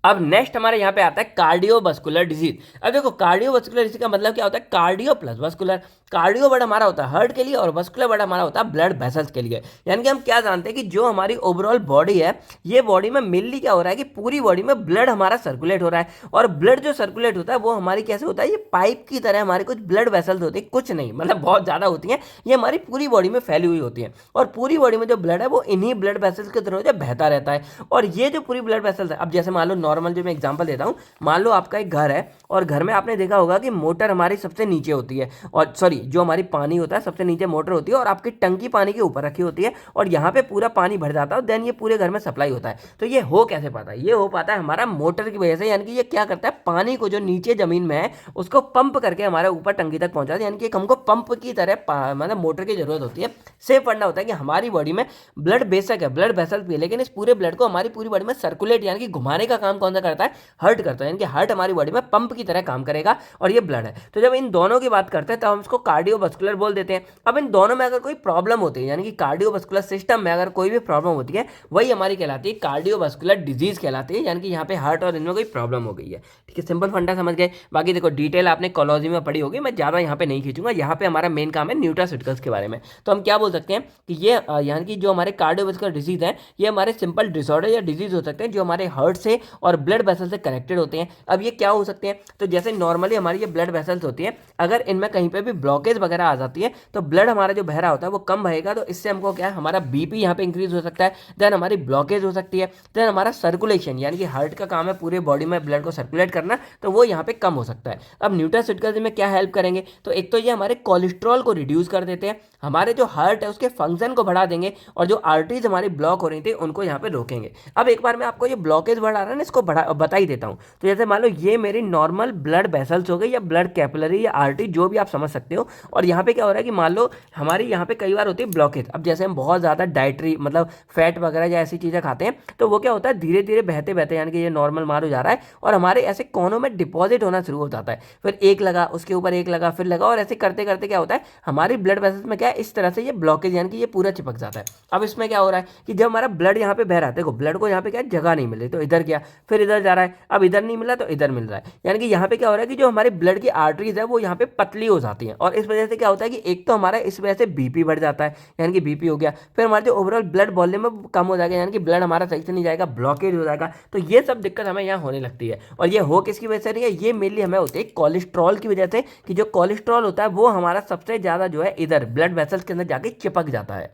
अब नेक्स्ट हमारे यहाँ पे आता है कार्डियोवास्कुलर डिजीज। अब देखो कार्डियोवास्कुलर डिजीज का मतलब क्या होता है, cardio plus vascular. Cardio word हमारा होता है हार्ट के लिए और वास्कुलर वर्ड हमारा होता है ब्लड वेसल्स के लिए। यानी कि हम क्या जानते हैं कि जो हमारी ओवरऑल बॉडी है ये बॉडी में मेनली क्या हो रहा है कि पूरी बॉडी में ब्लड हमारा सर्कुलेट हो रहा है और ब्लड जो सर्कुलेट होता है वो हमारी कैसे होता है, ये पाइप की तरह हमारे कुछ ब्लड वेसल्स होती है, कुछ नहीं मतलब बहुत ज़्यादा होती हैं, ये हमारी पूरी बॉडी में फैली हुई होती है और पूरी बॉडी में जो ब्लड है वो इन्हीं ब्लड वेसल्स के थ्रू बहता रहता है। और ये जो पूरी ब्लड वेसल्स है, अब जैसे मान लो नॉर्मल जो मैं एग्जाम्पल देता हूँ, मान लो आपका एक घर है और घर में आपने देखा होगा कि मोटर हमारी सबसे नीचे होती है और सॉरी जो हमारी पानी होता है सबसे नीचे मोटर होती है और आपकी टंकी पानी के ऊपर रखी होती है और यहाँ पे पूरा पानी भर जाता है देन ये पूरे घर में सप्लाई होता है। तो ये हो कैसे पाता है, ये हो पाता है हमारा मोटर की वजह से। यानी कि ये क्या करता है, पानी को जो नीचे जमीन में है उसको पंप करके हमारे ऊपर टंकी तक पहुंचाता है। यानी कि हमको पंप की तरह मतलब मोटर की जरूरत होती है। सेव पढ़ना होता है कि हमारी बॉडी में ब्लड बेशक है, ब्लड वेसल भी है, लेकिन इस पूरे ब्लड को हमारी पूरी बॉडी में सर्कुलेट यानी कि घुमाने का काम कौन सा करता है, हार्ट करता है। यानी कि हार्ट हमारी बॉडी में पंप की तरह काम करेगा और ये ब्लड है। तो जब इन दोनों की बात करते हैं तो हम इसको कार्डियोवास्कुलर बोल देते हैं। अब इन दोनों में अगर कोई प्रॉब्लम होती है यानी कि कार्डियोवास्कुलर सिस्टम में अगर कोई भी प्रॉब्लम होती है वही हमारी कहलाती है कार्डियोवास्कुलर डिजीज कहलाती है। यानी कि यहाँ पे हार्ट और इनमें कोई प्रॉब्लम हो गई है। ठीक है, सिंपल फंडा समझ गए। बाकी देखो डिटेल आपने कॉलोजी में पढ़ी होगी, मैं ज़्यादा यहाँ पे नहीं खींचूंगा। यहाँ पे हमारा मेन काम है न्यूट्रास्यूटिकल्स के बारे में। तो हम क्या बोल सकते हैं कि ये यानी कि जो हमारे कार्डियोवास्कुलर डिजीज है ये हमारे सिंपल डिसऑर्डर या डिजीज हो सकते हैं जो हमारे हार्ट से और ब्लड वेसल से कनेक्टेड होते हैं। अब ये क्या हो सकते हैं, तो जैसे नॉर्मली हमारी ये ब्लड वेसल्स होती है, अगर इनमें कहीं पे भी ब्लॉकेज वगैरह आ जाती है तो ब्लड हमारा जो बह रहा होता है वो कम बहेगा। तो इससे हमको क्या है, हमारा बीपी यहाँ पे इंक्रीज हो सकता है, देन हमारी ब्लॉकेज हो सकती है, देन हमारा सर्कुलेशन यानी कि हार्ट का काम है पूरे बॉडी में ब्लड को सर्कुलेट करना, तो वो यहाँ पे कम हो सकता है। अब न्यूट्रास्यूटिकल्स में क्या हेल्प करेंगे, तो एक तो ये हमारे कोलेस्ट्रॉल को रिड्यूस कर देते हैं, हमारे जो हार्ट है उसके फंक्शन को बढ़ा देंगे और जो आर्टरीज हमारी ब्लॉक हो रही थी उनको यहाँ पे रोकेंगे। अब एक बार मैं आपको ये ब्लॉकेज बढ़ा रहा है ना इसको बता ही देता हूँ। तो जैसे मान लो ये मेरी नॉर्मल ब्लड वेसल्स हो गई या ब्लड कैपिलरी या आर्टरी जो भी आप समझ सकते हो, और यहाँ पे क्या हो रहा है कि मान लो हमारी यहाँ पे कई बार होती है ब्लॉकेज। अब जैसे हम बहुत ज़्यादा डाइटरी मतलब फैट वगैरह या ऐसी चीज़ें खाते हैं तो वो क्या होता है धीरे धीरे बहते बहते यानी कि ये नॉर्मल मार हो जा रहा है और हमारे ऐसे कोनों में डिपॉजिट होना शुरू हो जाता है। फिर एक लगा उसके ऊपर एक लगा फिर लगा और ऐसे करते करते क्या होता है हमारी ब्लड वेसल्स में क्या है इस तरह से ये ब्लॉकेज यानी कि ये पूरा चिपक जाता है। अब इसमें क्या हो रहा है कि जब हमारा ब्लड यहाँ पे बह रहा है, देखो ब्लड को यहाँ पे क्या जगह नहीं मिल रही तो इधर गया, फिर इधर जा रहा है, अब इधर नहीं मिला तो इधर मिल रहा है। यानी कि यहाँ पे क्या हो रहा है कि जो हमारे ब्लड की आर्टरीज है वो यहाँ पे पतली हो जाती हैं और इस वजह से क्या होता है कि एक तो हमारा इस वजह से बीपी बढ़ जाता है यानी कि बीपी हो गया, फिर हमारे जो ओवरऑल ब्लड वॉल्यूम में कम हो जाएगा यानी कि ब्लड हमारा सही से नहीं जाएगा, ब्लॉकेज हो जाएगा। तो ये सब दिक्कत हमें यहाँ होने लगती है और ये हो किसकी वजह से रही है, ये मेनली हमें होती है कोलेस्ट्रॉल की वजह से कि जो कोलेस्ट्रॉल होता है वो हमारा सबसे ज़्यादा जो है इधर ब्लड वेसल्स के अंदर जाके चिपक जाता है।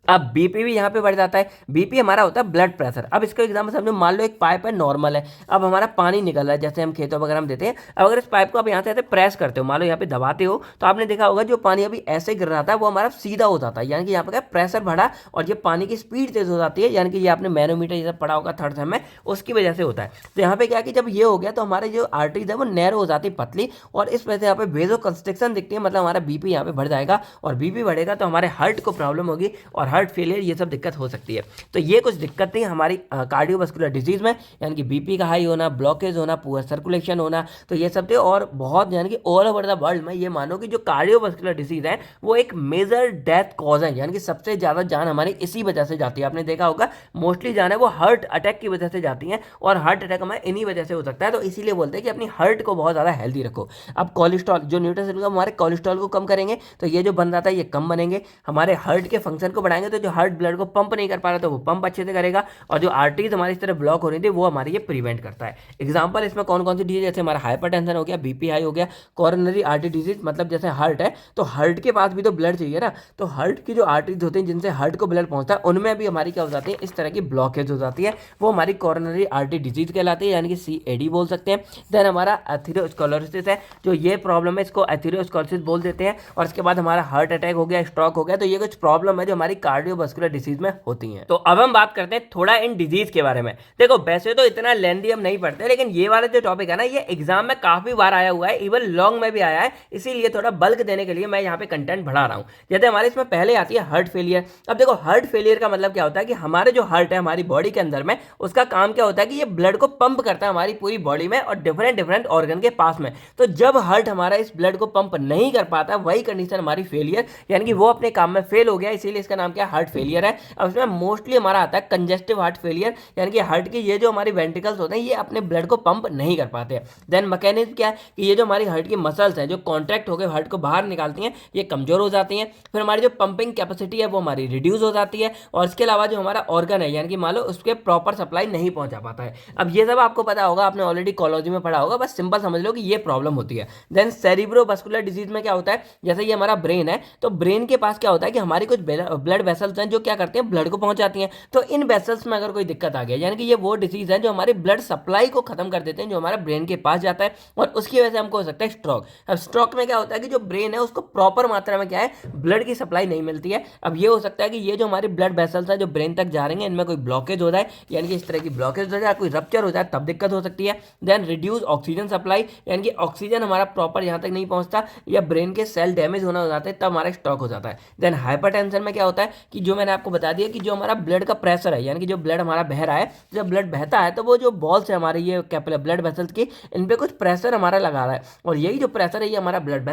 अब बीपी भी यहाँ पे बढ़ जाता है। बीपी हमारा होता है ब्लड प्रेशर। अब इसका एग्जाम्पल समझो, मान लो एक पाइप है, नॉर्मल है, अब हमारा पानी निकल रहा है, जैसे हम खेतों वगैरह में देते हैं। अब अगर इस पाइप को आप यहाँ से ऐसे प्रेस करते हो, मान लो यहाँ पे दबाते हो, तो आपने देखा होगा जो पानी अभी ऐसे गिर रहा था वो हमारा सीधा हो जाता है, यानी कि यहाँ पे क्या प्रेशर बढ़ा और ये पानी की स्पीड तेज हो जाती है, यानी कि ये आपने मैनोमीटर ये सब पढ़ा होगा थर्ड सेम में, उसकी वजह से होता है। तो यहाँ पे क्या कि जब ये हो गया तो हमारे जो आर्टरीज है वो नैरो हो जाती है, पतली, और इस वजह से यहाँ पे वेजो कंस्ट्रिक्शन दिखती है, मतलब हमारा बीपी यहाँ पे बढ़ जाएगा, और बीपी बढ़ेगा तो हमारे हार्ट को प्रॉब्लम होगी और हार्ट फेलियर ये सब दिक्कत हो सकती है। तो ये कुछ दिक्कत थी हमारी कार्डियोवास्कुलर डिजीज में, यानी कि बीपी का हाई होना, ब्लॉकेज होना, पुअर सर्कुलेशन होना, तो ये सब थे। और बहुत यानी कि ऑल ओवर द वर्ल्ड में ये मानो कि जो कार्डियोवास्कुलर डिजीज है वो एक मेजर डेथ कॉज है, यानी कि सबसे ज्यादा जान हमारी इसी वजह से जाती है। आपने देखा होगा मोस्टली जान है वो हार्ट अटैक की वजह से जाती है, और हार्ट अटैक हमें इन्हीं वजह से हो सकता है। तो इसीलिए बोलते हैं कि अपनी हार्ट को बहुत ज्यादा हेल्दी रखो। अब कोलेस्ट्रॉल, जो न्यूट्रास्यूटिकल हमारे कोलेस्ट्रॉल को कम करेंगे, तो ये जो बन रहा था ये कम बनेंगे। हमारे हार्ट के फंक्शन को बढ़ाएंगे, तो जो हार्ट ब्लड को पंप नहीं कर पा रहा तो वो पंप अच्छे से करेगा, और जो आर्टरीज हमारी इस तरह ब्लॉक हो रही थी वो हमारी ये प्रिवेंट करता है। एग्जांपल इसमें कौन कौन सी डिजीज, जैसे हमारा हाइपरटेंशन हो गया, बीपी हाई हो गया, कोरोनरी आर्टरी डिजीज, मतलब जैसे हार्ट है तो हार्ट के पास भी तो ब्लड चाहिए ना, तो हार्ट की जो आर्टरीज होती हैं जिनसे हार्ट को ब्लड पहुंचता है उनमें भी हमारी क्या हो जाती है, इस तरह की ब्लॉकेज हो जाती है, वो हमारी कोरोनरी आर्टरी डिजीज कहलाती है, यानी कि CAD बोल सकते हैं। देन हमारा एथेरोस्क्लेरोसिस है, जो ये प्रॉब्लम है इसको एथेरोस्क्लेरोसिस बोल देते हैं। और इसके बाद हमारा हार्ट अटैक हो गया, स्ट्रोक हो गया, तो ये कुछ प्रॉब्लम है जो हमारी कार्डियोवास्कुलर डिजीज में होती हैं। तो अब हम बात करते हैं थोड़ा इन डिजीज के बारे में। देखो वैसे तो इतना लेंदी हम नहीं पढ़ते, लेकिन ये वाला जो टॉपिक है ना ये एग्जाम में काफी बार आया हुआ है, इवन लॉन्ग में भी आया है, इसीलिए थोड़ा बल्क देने के लिए मैं यहाँ पे कंटेंट बढ़ा रहा हूँ। जैसे हमारे इसमें पहले आती है हार्ट फेलियर। अब देखो हार्ट फेलियर का मतलब क्या होता है कि हमारे जो हार्ट है हमारी बॉडी के अंदर में, उसका काम क्या होता है कि ये ब्लड को पंप करता है हमारी पूरी बॉडी में और डिफरेंट डिफरेंट ऑर्गन के पास में। तो जब हार्ट हमारा इस ब्लड को पंप नहीं कर पाता, वही कंडीशन हमारी फेलियर, यानी कि वो अपने काम में फेल हो गया, इसीलिए इसका नाम क्या हार्ट फेलियर है। अब इसमें मोस्टली हमारा आता है कंजेस्टिव हार्ट फेलियर, यानी कि हार्ट के ये जो हमारी वेंट्रिकल्स होते हैं ये अपने ब्लड को पंप नहीं कर पाते। देन मैकेनिज्म क्या है कि ये जो हमारी हार्ट की मसल्स हैं जो कॉन्ट्रैक्ट होकर हार्ट को बाहर निकालती हैं ये कमजोर हो जाती हैं, फिर हमारी जो पंपिंग कैपेसिटी है वो हमारी रिड्यूस हो जाती है, और इसके अलावा जो हमारा ऑर्गन है यानी कि मान लो उसके प्रॉपर सप्लाई नहीं पहुंचा पाता है। अब ये सब आपको पता होगा, आपने ऑलरेडी कॉलेज में पढ़ा होगा, बस सिंपल समझ लो कि ये प्रॉब्लम होती है। देन सेरिब्रोवास्कुलर डिजीज में क्या होता है, जैसे ये हमारा ब्रेन है तो ब्रेन के पास क्या होता है कि हमारी कुछ ब्लड वेसल्स हैं जो क्या करते हैं ब्लड को पहुंचाती हैं। तो इन वेसल्स में अगर कोई दिक्कत आ गया, यानी कि ये वो डिजीज है जो हमारी ब्लड सप्लाई को खत्म कर देते हैं, जो हमारा ब्रेन के पास जाता है, और उसकी वजह से हमको हो सकता है स्ट्रोक। अब स्ट्रोक में क्या होता है कि जो ब्रेन है उसको प्रॉपर मात्रा में क्या है ब्लड की सप्लाई नहीं मिलती है। अब ये हो सकता है कि ये जो हमारी ब्लड वेसल्स है जो ब्रेन तक जा रही हैं इनमें कोई ब्लॉकेज हो जाए, यानी कि इस तरह की ब्लॉकेज हो जाए, कोई रप्चर हो जाए, तब दिक्कत हो सकती है। देन रिड्यूस ऑक्सीजन सप्लाई, यानी कि ऑक्सीजन हमारा प्रॉपर यहाँ तक नहीं पहुंचता, या ब्रेन के सेल डैमेज होना हो जाता है, तब हमारा स्ट्रोक हो जाता है। देन हाइपरटेंशन में क्या होता है कि जो मैंने आपको बता दिया कि जो हमारा ब्लड का प्रेशर है, यानी कि जो ब्लड हमारा बह रहा है, जब ब्लड बहता है तो वो जो बॉल्स है हमारे ये कैपिलर ब्लड वेसल्स की, इन पे कुछ प्रेशर हमारा लगा रहा है, और यही जो प्रेशर है ये हमारा ब्लड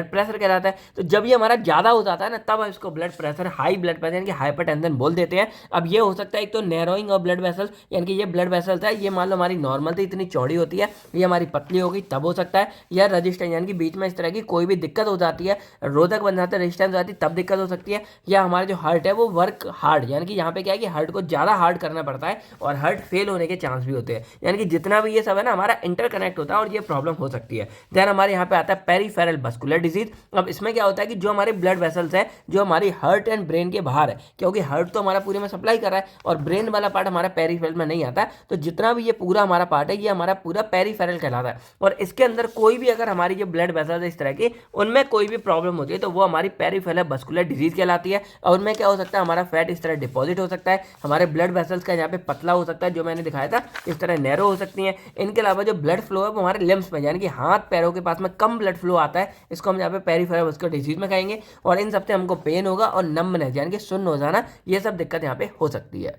प्रेशर कहलाता है। तो जब ये हमारा ज्यादा हो जाता है ना तब इसको blood pressure, high blood pressure यानी कि हाइपरटेंशन बोल देते हैं। अब ये हो सकता है एक तो नैरोइंग ऑफ ब्लड वेसल्स, यानी कि ये ब्लड वेसल्स है ये मान लो हमारी नॉर्मल थी इतनी चौड़ी होती है, ये हमारी पतली होगी तब हो सकता है, या रजिस्टेंस यानी कि बीच में इस तरह की कोई भी दिक्कत हो जाती है, रोधक बन जाता है, रेजिस्टेंस हो जाती है, तब दिक्कत हो सकती है। या हमारा जो हार्ट है वो वर्क हार्ड, यानी कि यहाँ पे क्या है कि हार्ट को ज्यादा हार्ड करना पड़ता है और हार्ट फेल होने के चांस भी होते हैं, यानी कि जितना भी ये सब है ना हमारा इंटरकनेक्ट होता है और ये प्रॉब्लम हो सकती है। देन हमारे यहाँ पे आता है पेरिफेरल मस्कुलर डिजीज। अब इसमें क्या होता है कि जो हमारे ब्लड वेसल्स है जो हमारी हार्ट एंड ब्रेन के बाहर है, क्योंकि हार्ट तो हमारा पूरे में सप्लाई कर रहा है और ब्रेन वाला पार्ट हमारा पेरिफेरल में नहीं आता, तो जितना भी ये पूरा हमारा पार्ट है ये हमारा पूरा पेरिफेरल कहलाता है। और इसके अंदर कोई भी अगर हमारी जो ब्लड वेसल्स है इस तरह की उनमें कोई भी प्रॉब्लम होती है तो वो हमारी पेरिफेरल मस्कुलर डिजीज कहलाती है। और उनमें क्या हो सकता है हमारा फैट इस तरह डिपॉजिट हो सकता है, हमारे ब्लड वेसल्स का यहाँ पे पतला हो सकता है जो मैंने दिखाया था, इस तरह नैरो हो सकती है। इनके अलावा जो ब्लड फ्लो है वो हमारे लिम्स में यानी कि हाथ पैरों के पास में कम ब्लड फ्लो आता है, इसको हम यहाँ पे पेरिफेरल मस्कुलर डिजीज में कहेंगे। और इन सबसे हमको पेन होगा और नम्बनेस यानी कि सुन्न हो जाना, ये सब दिक्कत यहाँ पे हो सकती है।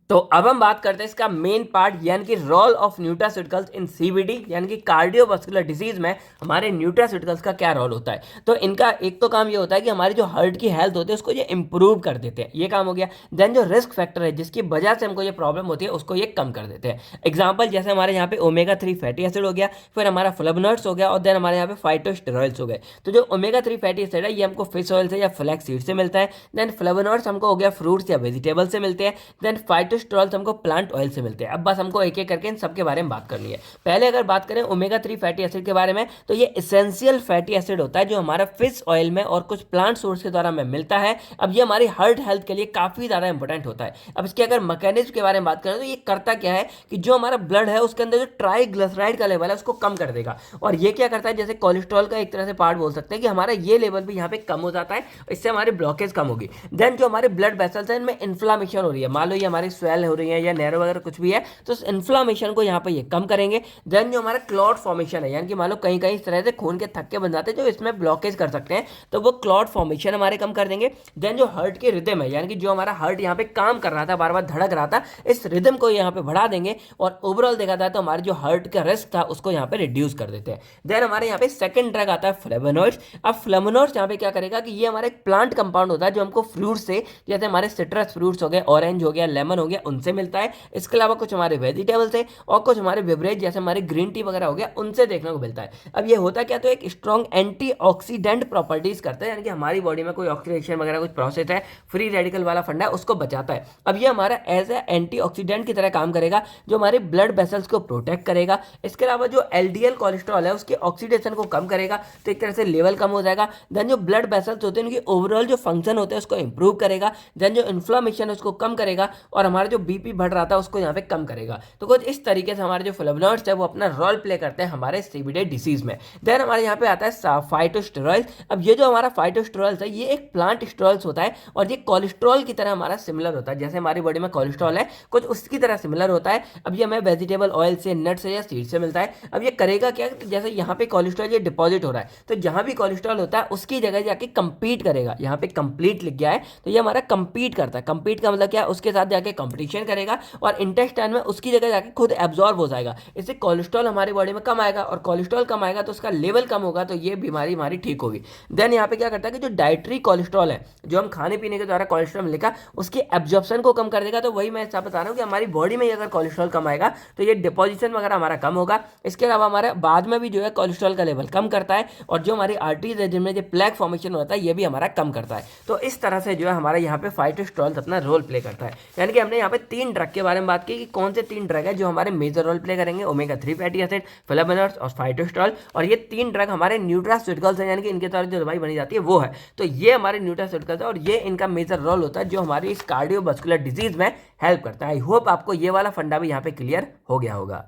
तो अब हम बात करते हैं इसका मेन पार्ट यानी कि role of nutraceuticals in CVD यानी कि कार्डियोवास्कुलर डिजीज में हमारे न्यूट्रास्यूटिकल्स का क्या रोल होता है। तो इनका एक तो काम ये होता है कि हमारी जो हार्ट की हेल्थ होती है उसको ये इंप्रूव कर देते हैं, ये काम हो गया। देन जो रिस्क फैक्टर है जिसकी वजह से हमको ये प्रॉब्लम होती है उसको ये कम कर देते हैं। एग्जाम्पल जैसे हमारे यहाँ पे ओमेगा 3 फैटी एसिड हो गया, फिर हमारा फ्लेवोनॉइड्स हो गया, और देन हमारे यहाँ पे फाइटोस्टेरॉइड्स हो गए। तो जो ओमेगा 3 फैटी एसिड है ये हमको फिश ऑयल से या फ्लैक्स सीड से मिलता है। देन फ्लेवोनॉइड्स हमको हो गया फ्रूट्स या वेजिटेबल से मिलते हैं। देन फाइटोस्टेरॉइड्स कोलेस्ट्रॉल हमको प्लांट ऑयल से मिलते हैं। अब बस हमको एक एक करके इन सब के बारे में बात करनी है। पहले अगर बात करें ओमेगा 3 फैटी एसिड के बारे में, तो ये एसेंशियल फैटी एसिड होता है जो हमारा फिश ऑयल में और कुछ प्लांट सोर्स के द्वारा हमें मिलता है। अब ये हमारी हार्ट हेल्थ के लिए काफी ज्यादा इंपॉर्टेंट होता है। अब इसके अगर मैकेनिज्म के बारे में बात करें तो ये करता क्या है कि जो हमारा ब्लड है उसके अंदर जो ट्राइग्लिसराइड का लेवल है उसको कम कर देगा। और ये क्या करता है, जैसे कोलेस्ट्रॉल का एक तरह से पार्ट बोल सकते हैं कि हमारा ये लेवल भी यहाँ पे कम हो जाता है, इससे हमारी ब्लॉकेज कम होगी। देन जो हमारे ब्लड वेसल्स हैं इनमें इन्फ्लामेशन हो रही है, मान लो ये हमारी स्वेल हो रही है या नैरो वगैरह कुछ भी है, तो इस इन्फ्लामेशन को यहाँ पे ये कम करेंगे। देन जो हमारा क्लॉट फॉर्मेशन है, यानी कि मान लो कहीं कहीं इस तरह से खून के थक्के बन जाते हैं जो इसमें ब्लॉकेज कर सकते हैं, तो वो क्लॉट फॉर्मेशन हमारे कम कर देंगे। देन जो हार्ट की रिदम है, यानी कि जो हमारा हार्ट यहाँ पे काम कर रहा था, बार बार धड़क रहा था, इस रिदम को यहाँ पे बढ़ा देंगे और ओवरऑल देखा जाए तो हमारे जो हार्ट का रिस्क था उसको यहाँ पे रिड्यूस कर देते हैं। देन हमारे यहाँ पे सेकंड ड्रग आता है फ्लेवोनॉइड्स। अब फ्लेवोनॉइड्स यहाँ पे क्या करेगा कि ये हमारा एक प्लांट कंपाउंड होता है जो हमको फ्रूट से, जैसे हमारे सिट्रस फ्रूट्स हो गए, ऑरेंज हो गया, लेमन हो गया, उनसे मिलता है। इसके अलावा कुछ हमारे वेजिटेबल्स है और कुछ हमारे बेवरेज जैसे हमारे ग्रीन टी वगैरह हो गया, उनसे देखने को मिलता है। अब ये होता क्या, तो एक स्ट्रॉन्ग एंटीऑक्सीडेंट प्रॉपर्टीज करता है, यानी कि हमारी बॉडी में कोई ऑक्सीडेशन वगैरह कुछ प्रोसेस है, फ्री रेडिकल वाला फंडा है, उसको बचाता है। अब ये हमारा एज ए एंटीऑक्सीडेंट की तरह काम करेगा जो हमारे ब्लड वेसल्स को प्रोटेक्ट करेगा। इसके अलावा जो एलडीएल कोलेस्ट्रॉल है उसके ऑक्सीडेशन को कम करेगा, तो एक तरह से लेवल कम हो जाएगा। देन जो ब्लड वेसल्स होते हैं उनकी ओवरऑल जो फंक्शन होते हैं उसको इंप्रूव करेगा। देन जो इन्फ्लामेशन है उसको कम करेगा और हमारा जो बीपी बढ़ रहा था उसको यहाँ पे कम करेगा। तो कुछ इस तरीके से हमारे जो फ्लेवोनॉइड्स है वो अपना रोल प्ले करते हैं हमारे सीबीडी डिसीज में। देन हमारे यहाँ पे आता है फाइटोस्टेरॉइड। अब ये जो हमारा फाइटोस्टेरॉइड है ये एक प्लांट स्टेरॉइड होता है और ये कोलेस्ट्रॉल की तरह हमारा सिमिलर होता है, जैसे हमारी बॉडी में कोलेस्ट्रॉल है कुछ उसकी तरह सिमिलर होता है। अब ये हमें वेजिटेबल ऑयल से, नट से या सीड से मिलता है। अब ये करेगा क्या, जैसे यहाँ पे कोलेस्ट्रॉल ये डिपॉजिट हो रहा है, तो जहां भी कोलेस्ट्रॉल होता है उसकी जगह जाके कंपीट करेगा। यहाँ पे कंप्लीट लिख गया है, तो ये हमारा कंपीट करता है। कंपीट का मतलब क्या, उसके साथ जाके कंपटीशन करेगा और इंटेस्टाइन में उसकी जगह जाके खुद एब्जॉर्ब हो जाएगा। इससे कोलेस्ट्रॉल हमारी बॉडी में कम आएगा और कोलेस्ट्रॉल कम आएगा तो उसका लेवल कम होगा, तो ये बीमारी हमारी ठीक होगी। देन यहाँ पे क्या करता है कि जो डाइटरी कोलेस्ट्रॉल है, जो हम खाने पीने के द्वारा कोलेस्ट्रॉल लिखा, उसकी एब्जॉर्प्शन को कम कर देगा। तो वही मैं सब बता रहा हूँ कि हमारी बॉडी में अगर कोलेस्ट्रॉल कम आएगा तो ये डिपोजिशन वगैरह हमारा कम होगा। इसके अलावा हमारा बाद में भी जो है कोलेस्ट्रॉल का लेवल कम करता है और जो हमारी आर्टरीज है जिनमें जो प्लेक फॉर्मेशन होता है ये भी हमारा कम करता है। तो इस तरह से जो है हमारा यहाँ पे फाइटोस्टेरॉल अपना रोल प्ले करता है। यानी कि हमने यहाँ पे 3 ड्रग के बारे में बात की कि कौन से 3 ड्रग है जो हमारे मेजर रोल प्ले करेंगे, ओमेगा 3 फैटी एसिड, फ्लेवोनॉइड्स और फाइटोस्टेरॉल। और ये 3 ड्रग हमारे न्यूट्रास्यूटिकल्स हैं, यानी कि इनके द्वारा जो दवाई बनी जाती है वो है। तो ये हमारे न्यूट्रास्यूटिकल्स है और ये इनका मेजर रोल होता है जो हमारी इस कार्डियोवास्कुलर डिजीज में हेल्प करता है। आई होप आपको ये वाला फंडा भी यहाँ पे क्लियर हो गया होगा।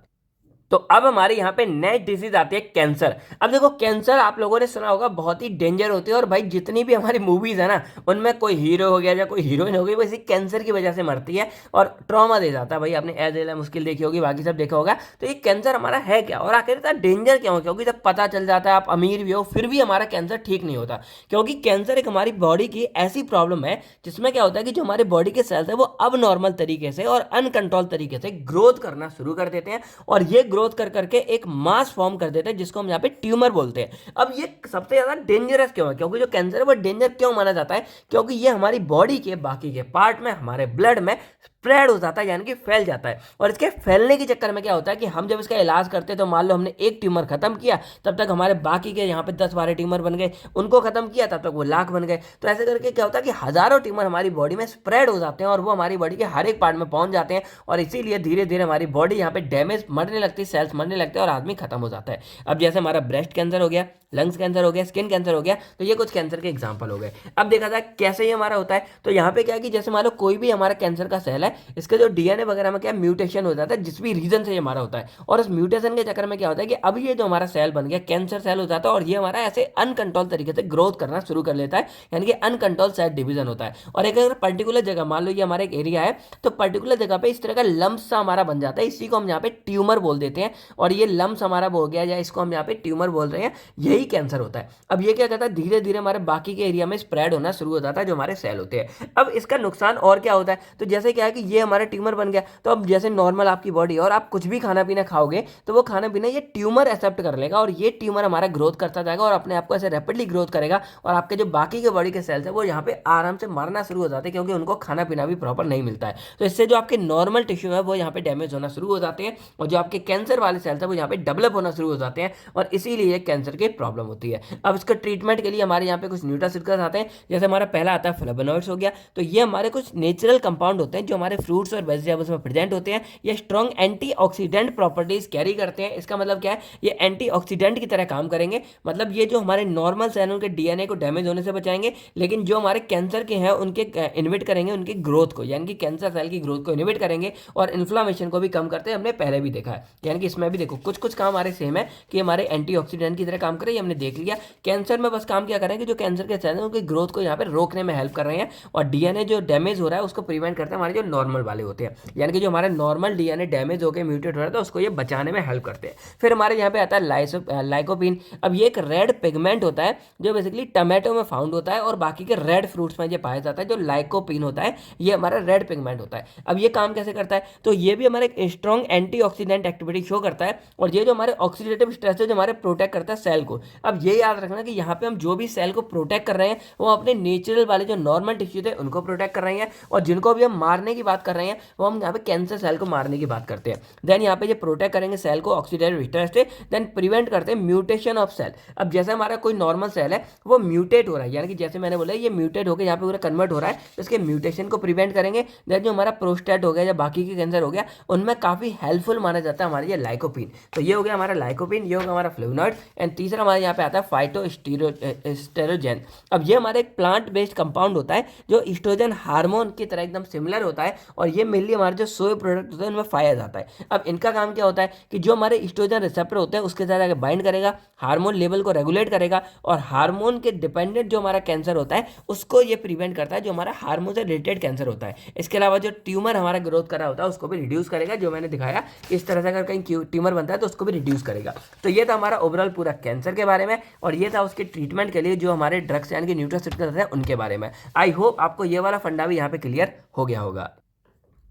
तो अब हमारे यहाँ पे नेक्स्ट डिजीज आती है कैंसर। अब देखो कैंसर आप लोगों ने सुना होगा बहुत ही डेंजर होती है और भाई जितनी भी हमारी मूवीज है ना उनमें कोई हीरो हो गया या कोई हीरोइन हो गई वो इसी कैंसर की वजह से मरती है और ट्रॉमा दे जाता है। भाई आपने एज एल मुश्किल देखी होगी, बाकी सब देखा होगा। तो ये कैंसर हमारा है क्या और आखिर इतना डेंजर क्यों? क्योंकि जब पता चल जाता है आप अमीर भी हो फिर भी हमारा कैंसर ठीक नहीं होता, क्योंकि कैंसर एक हमारी बॉडी की ऐसी प्रॉब्लम है जिसमें क्या होता है कि जो हमारे बॉडी के सेल्स है वो अब नॉर्मल तरीके से और अनकंट्रोल तरीके से ग्रोथ करना शुरू कर देते हैं और ये ग्रोथ कर करके एक मास फॉर्म कर देते हैं जिसको हम यहाँ पे ट्यूमर बोलते हैं। अब ये सबसे ज्यादा डेंजरस क्यों है? क्योंकि जो कैंसर है वो डेंजर क्यों माना जाता है? क्योंकि ये हमारी बॉडी के बाकी के पार्ट में, हमारे ब्लड में स्प्रेड हो जाता है, यानी कि फैल जाता है। और इसके फैलने के चक्कर में क्या होता है कि हम जब इसका इलाज करते हैं तो मान लो हमने एक ट्यूमर खत्म किया, तब तक हमारे बाकी के यहाँ पे 10-12 ट्यूमर बन गए, उनको खत्म किया तब तक वो लाख बन गए। तो ऐसे करके क्या होता है कि हजारों ट्यूमर हमारी बॉडी में स्प्रेड हो जाते हैं और वो हमारी बॉडी के हर एक पार्ट में पहुंच जाते हैं और इसीलिए धीरे धीरे हमारी बॉडी यहाँ पे डैमेज मरने लगती है, सेल्स मरने लगते हैं और आदमी खत्म हो जाता है। अब जैसे हमारा ब्रेस्ट कैंसर हो गया, लंग्स कैंसर हो गया, स्किन कैंसर हो गया, तो ये कुछ कैंसर के एग्जांपल हो गए। अब देखा जाए कैसे ये हमारा होता है, तो यहाँ पे क्या है कि जैसे मान लो कोई भी हमारा कैंसर का सेल है, इसका जो डीएनए वगैरह में क्या म्यूटेशन हो जाता है जिस भी रीजन से ये हमारा होता है, और उस म्यूटेशन के चक्कर में क्या होता है कि अब ये जो हमारा सेल बन गया कैंसर सेल हो जाता है और ये हमारा ऐसे अनकंट्रोल तरीके से ग्रोथ करना शुरू कर लेता है, यानी कि अनकंट्रोल सेल डिवीजन होता है। और एक अगर पर्टिकुलर जगह, मान लो ये हमारा एक एरिया है, तो पर्टिकुलर जगह पे इस तरह का लम्प सा हमारा बन जाता है, इसी को हम यहाँ पे ट्यूमर बोल देते हैं और ये लम्प हमारा हो गया या इसको हम यहाँ पे ट्यूमर बोल रहे हैं, यही कैंसर होता है। अब ये क्या करता है, धीरे धीरे हमारे बाकी के एरिया में स्प्रेड होना शुरू हो जाता है जो हमारे सेल होते हैं। अब इसका नुकसान और क्या होता है, तो जैसे क्या है कि ये हमारा ट्यूमर बन गया, तो अब जैसे नॉर्मल आपकी बॉडी और आप कुछ भी खाना पीना खाओगे तो वो खाना पीना ये ट्यूमर एक्सेप्ट कर लेगा और ये ट्यूमर हमारा ग्रोथ करता जाएगा और अपने आप को ऐसे रैपिडली ग्रोथ करेगा और आपके जो बाकी के बॉडी के सेल्स है वो यहाँ पे आराम से मरना शुरू हो जाते हैं क्योंकि उनको खाना पीना भी प्रॉपर नहीं मिलता है। तो इससे जो आपके नॉर्मल टिश्यू है वो यहाँ पे डैमेज होना शुरू हो जाते हैं और जो आपके कैंसर कैंसर वाले सेल्स है वो यहाँ पे डेवलप होना शुरू हो जाते हैं और इसीलिए कैंसर की प्रॉब्लम होती है। अब इसका ट्रीटमेंट के लिए हमारे यहाँ पे कुछ न्यूट्रास्यूटिकल्स आते हैं। जैसे हमारा पहला आता है फ्लेवोनॉइड्स हो गया, तो ये हमारे कुछ नेचुरल कंपाउंड होते हैं जो हमारे फ्रूट्स और वेजिटेबल्स में प्रेजेंट होते हैं। ये स्ट्रॉन्ग एंटीऑक्सीडेंट प्रॉपर्टीज कैरी करते हैं। इसका मतलब क्या है, ये एंटीऑक्सीडेंट की तरह काम करेंगे। मतलब ये जो हमारे नॉर्मल सेल उनके डीएनए को डैमेज होने से बचाएंगे, लेकिन जो हमारे कैंसर के हैं उनके इनहिबिट करेंगे उनकी ग्रोथ को, यानी कि कैंसर सेल की ग्रोथ को इनहिबिट करेंगे और इन्फ्लामेशन को भी कम करते हैं। हमने पहले भी देखा है, यानी कि इसमें भी देखो कुछ कुछ काम हमारे सेम है कि हमारे एंटीऑक्सीडेंट की तरह काम करें। हमने देख लिया कैंसर में बस काम क्या करेंगे, जो कैंसर के सेल हैं उनकी ग्रोथ को यहाँ पे रोकने में हेल्प कर रहे हैं और डीएनए जो डैमेज हो रहा है उसको प्रिवेंट करते हैं हमारे जो नॉर्मल वाले होते हैं, यानी कि जो हमारे नॉर्मल डीएनए डैमेज होकर म्यूटेट हो रहा था उसको ये बचाने में हेल्प करते हैं। फिर हमारे यहाँ पे आता है लाइकोपीन। अब ये एक रेड पिगमेंट होता है जो बेसिकली टमाटो में फाउंड होता है और बाकी के रेड फ्रूट्स में ये पाया जाता है। जो लाइकोपीन होता है ये हमारा रेड पिगमेंट होता है। अब ये काम कैसे करता है, तो ये भी हमारे एक स्ट्रॉन्ग एंटीऑक्सीडेंट एक्टिविटी शो करता है और ये जो हमारे ऑक्सीडेटिव स्ट्रेस है जो हमारे प्रोटेक्ट करता है सेल को। अब ये याद रखना कि यहाँ पे हम जो भी सेल को प्रोटेक्ट कर रहे हैं वो अपने नेचुरल वाले जो नॉर्मल टिश्यू थे उनको प्रोटेक्ट कर रहे हैं और जिनको भी हम मारने की बात कर रहे हैं वो हम यहाँ पे कैंसर सेल को मारने की बात करते हैं। देन यहाँ पे ये प्रोटेक्ट करेंगे सेल को ऑक्सीडेटिव स्ट्रेस से, देन प्रिवेंट करते हैं म्यूटेशन ऑफ सेल। अब जैसे हमारा कोई नॉर्मल सेल है वो म्यूटेट हो रहा है, यानी कि जैसे मैंने बोला ये म्यूटेट होकर यहाँ पे पूरा कन्वर्ट हो रहा है, तो इसके म्यूटेशन को प्रिवेंट करेंगे। देन जो हमारा प्रोस्टेट हो गया या बाकी के कैंसर हो गया उनमें काफी हेल्पफुल माना जाता है हमारे ये लाइकोपीन। तो ये हो गया हमारा लाइकोपीन, ये होगा हमारा फ्लेवोनॉइड। एंड तीसरा हमारे यहाँ पे आता है फाइटोस्टेरोजेन। अब ये हमारे एक प्लांट बेस्ड कंपाउंड होता है जो ईस्ट्रोजन हार्मोन की तरह एकदम सिमिलर होता है और ये मेनली हमारे जो सोए प्रोडक्ट होते हैं उनमें पाया जाता है। अब इनका काम क्या होता है कि जो हमारे ईस्ट्रोजन रिसेप्टर होते हैं उसके साथ आगे बाइंड करेगा, हार्मोन लेवल को रेगुलेट करेगा और हार्मोन के डिपेंडेंट जो हमारा कैंसर होता है उसको ये प्रिवेंट करता है, जो हमारा हार्मोन से रिलेटेड कैंसर होता है। इसके अलावा जो ट्यूमर हमारा ग्रोथ कर रहा होता है उसको भी रिड्यूस करेगा, जो मैंने दिखाया इस तरह से अगर कहीं ट्यूमर बनता है तो उसको भी रिड्यूस करेगा। तो ये था हमारा ओवरऑल पूरा कैंसर के बारे में और ये था उसके ट्रीटमेंट के लिए जो हमारे ड्रग्स यानी कि न्यूट्रास्यूटिकल्स हैं उनके बारे में। आई होप आपको ये वाला फंडा भी यहाँ पे क्लियर हो गया होगा।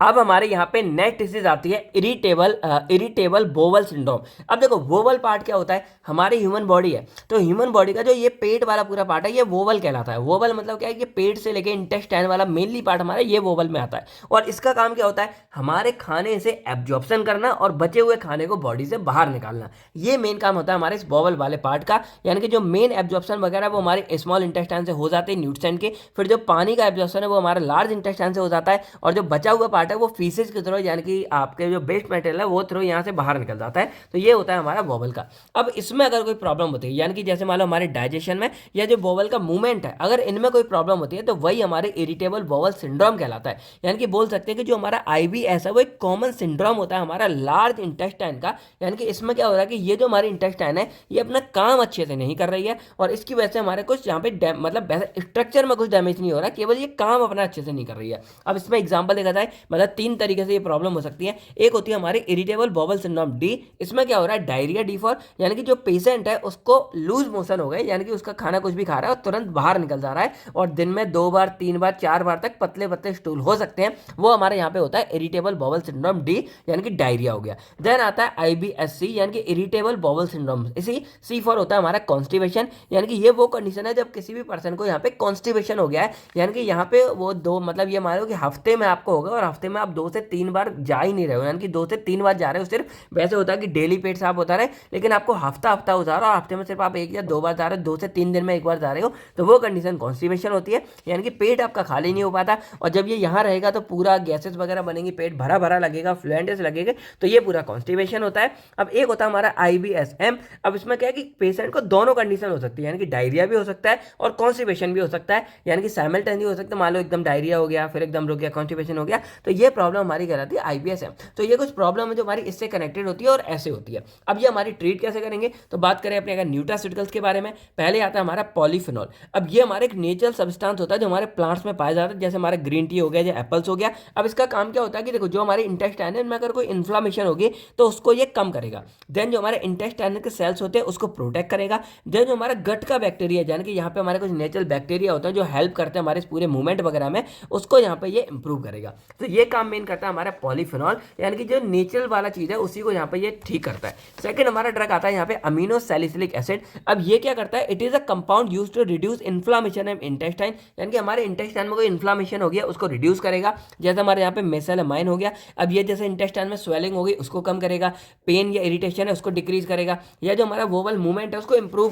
अब हमारे यहाँ पे नेक्स्ट डिसीज आती है इरिटेबल बोवल सिंड्रोम। अब देखो वोवल पार्ट क्या होता है, हमारी ह्यूमन बॉडी है तो ह्यूमन बॉडी का जो ये पेट वाला पूरा पार्ट है ये वोवल कहलाता है। वोवल मतलब क्या है कि पेट से लेके इंटेस्टाइन वाला मेनली पार्ट हमारा ये वोवल में आता है और इसका काम क्या होता है, हमारे खाने से एब्जॉर्प्शन करना और बचे हुए खाने को बॉडी से बाहर निकालना। ये मेन काम होता है हमारे इस वोवल वाले पार्ट का, यानी कि जो मेन एब्जॉर्प्शन वगैरह वो हमारे स्मॉल इंटेस्टाइन से हो जाते हैं न्यूट्रिएंट के, फिर जो पानी का एब्जॉर्प्शन है वो हमारा लार्ज इंटेस्टाइन से हो जाता है और जो बचा हुआ पार्ट है वो फीसेज के थ्रू यानी कि आपके जो वेस्ट मटेरियल है वो थ्रू यहाँ से बाहर निकल जाता है। तो ये होता है हमारा वोवल का। अब इसमें अगर कोई प्रॉब्लम होती है, यानी कि जैसे मान लो हमारे डाइजेशन में या जो वोवल का मूवमेंट है अगर इनमें कोई प्रॉब्लम होती है तो वही हमारे इरिटेबल वोवल सिंड्रोम कहलाता है। यानी कि बोल सकते हैं कि जो हमारा IBS है वो एक कॉमन सिंड्रोम होता है हमारा लार्ज इंटेस्टाइन का। यानी कि इसमें क्या हो रहा है कि ये जो हमारी इंटेस्टाइन है ये अपना काम अच्छे से नहीं कर रही है और इसकी वजह से हमारे कुछ यहाँ पे मतलब स्ट्रक्चर में कुछ डैमेज नहीं हो रहा, केवल ये काम अपना अच्छे से नहीं कर रही है। अब इसमें एग्जाम्पल देखा जाए मतलब 3 तरीके से ये प्रॉब्लम हो सकती है। एक होती है हमारी इरिटेबल बॉवल सिंड्रोम D। इसमें क्या हो रहा है, डायरिया D फॉर, यानी कि जो पेशेंट है उसको लूज मोशन हो गए, यानी कि उसका खाना कुछ भी खा रहा है और तुरंत बाहर निकल जा रहा है और दिन में 2 बार 3 बार 4 बार तक पतले पतले स्टूल हो सकते हैं, वो हमारे यहाँ पे होता है इरिटेबल बॉवल सिंड्रोम D, यानी कि डायरिया हो गया। देन आता है IBS-C यानी कि इरिटेबल बॉवल सिंड्रोम। इसी C फॉर होता है हमारा कॉन्स्टिपेशन, यानी कि ये वो कंडीशन है जब किसी भी पर्सन को यहाँ पे कॉन्स्टिपेशन हो गया है, यानी कि यहाँ पे वो 2 मतलब ये मान लो कि हफ्ते में आपको होगा और हफ्ते में आप 2 से 3 बार जा ही नहीं रहे हो, यानी कि 2 से 3 बार जा रहे हो। सिर्फ वैसे होता है कि डेली पेट साफ होता रहे, लेकिन आपको हफ्ता हफ्ता हो जा रहा है और हफ्ते में सिर्फ आप 1 या 2 बार जा रहे हो, 2 से 3 दिन में 1 बार जा रहे हो, तो वो कंडीशन कॉन्स्टिपेशन होती है। यानी कि पेट आपका खाली नहीं हो पाता और जब ये यहाँ रहेगा तो पूरा गैसेस वगैरह बनेंगी, पेट भरा भरा लगेगा, फ्लुएंटस लगेगा, तो ये पूरा कॉन्स्टिपेशन होता है। अब एक होता है हमारा IBS-M। अब इसमें क्या है कि पेशेंट को दोनों कंडीशन हो सकती है, यानी कि डायरिया भी हो सकता है और कॉन्स्टिपेशन भी हो सकता है, यानी कि साइमल्टेनियसली हो सकता है। मान लो एकदम डायरिया हो गया फिर एकदम रुक गया, कॉन्स्टिपेशन हो गया, तो ये प्रॉब्लम हमारी कहलाती है IBS-M। तो ये कुछ प्रॉब्लम है जो हमारी इससे कनेक्टेड होती है और ऐसे होती है। अब ये हमारी ट्रीट कैसे करेंगे, तो बात करें अपने अगर न्यूट्रास्यूटिकल्स के बारे में, पहले आता है हमारा पॉलीफिनॉल। अब ये हमारे एक नेचुरल सब्सटेंस होता है जो हमारे प्लांट्स में पाया जाता है, जैसे हमारा ग्रीन टी हो गया या एप्पल्स हो गया। अब इसका काम क्या होता है कि देखो जो हमारे इंटेस्टाइन है इनमें अगर कोई इन्फ्लामेशन होगी तो उसको ये कम करेगा। देन जो हमारे इंटेस्टाइन के सेल्स होते हैं उसको प्रोटेक्ट करेगा। देन जो हमारा गट का बैक्टीरिया, यानी कि यहाँ पे हमारे कुछ नेचुरल बैक्टीरिया होता है जो हेल्प करते हैं हमारे पूरे मूवमेंट वगैरह में, उसको यहाँ पे ये इंप्रूव करेगा। तो ये ये काम मेन करता है हमारा पॉलीफिनॉल, यानी कि जो नेचुरल वाला चीज है उसी को यहाँ पे ये ठीक करता है। सेकंड हमारा ड्रग आता है यहाँ पे अमीनो सैलिसिलिक एसिड। अब ये क्या करता है, it is a compound used to reduce inflammation in intestine, यानी कि हमारे इंटेस्टाइन में कोई इन्फ्लामेशन हो गया उसको रिड्यूस करेगा। जैसे हमारे यहाँ पे मेसेलामाइन हो गया, अब ये जैसे इंटेस्टाइन में स्वेलिंग होगी उसको कम करेगा, पेन या इरिटेशन है उसको डिक्रीज करेगा, या जो हमारा वोवल मूवमेंट है उसको इंप्रूव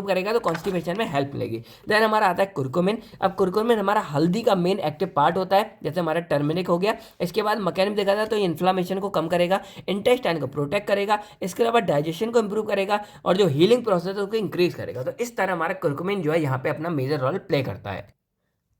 करेगा तो कॉन्स्टिपेशन में हेल्प मिलेगी। देन हमारा आता है कुरकुमिन। अब कुरकुमिन हमारा हल्दी का मेन एक्टिव पार्ट होता है, जैसे हमारा टर्मरिक हो गया। इसके बाद मैकेनिज्म देखा जाए तो ये इन्फ्लामेशन को कम करेगा, इंटेस्टाइन को प्रोटेक्ट करेगा, इसके अलावा डाइजेशन को इंप्रूव करेगा और जो हीलिंग प्रोसेस है उसको इंक्रीज करेगा। तो इस तरह हमारा कुरकुमिन जो है यहाँ पे अपना मेजर रोल प्ले करता है।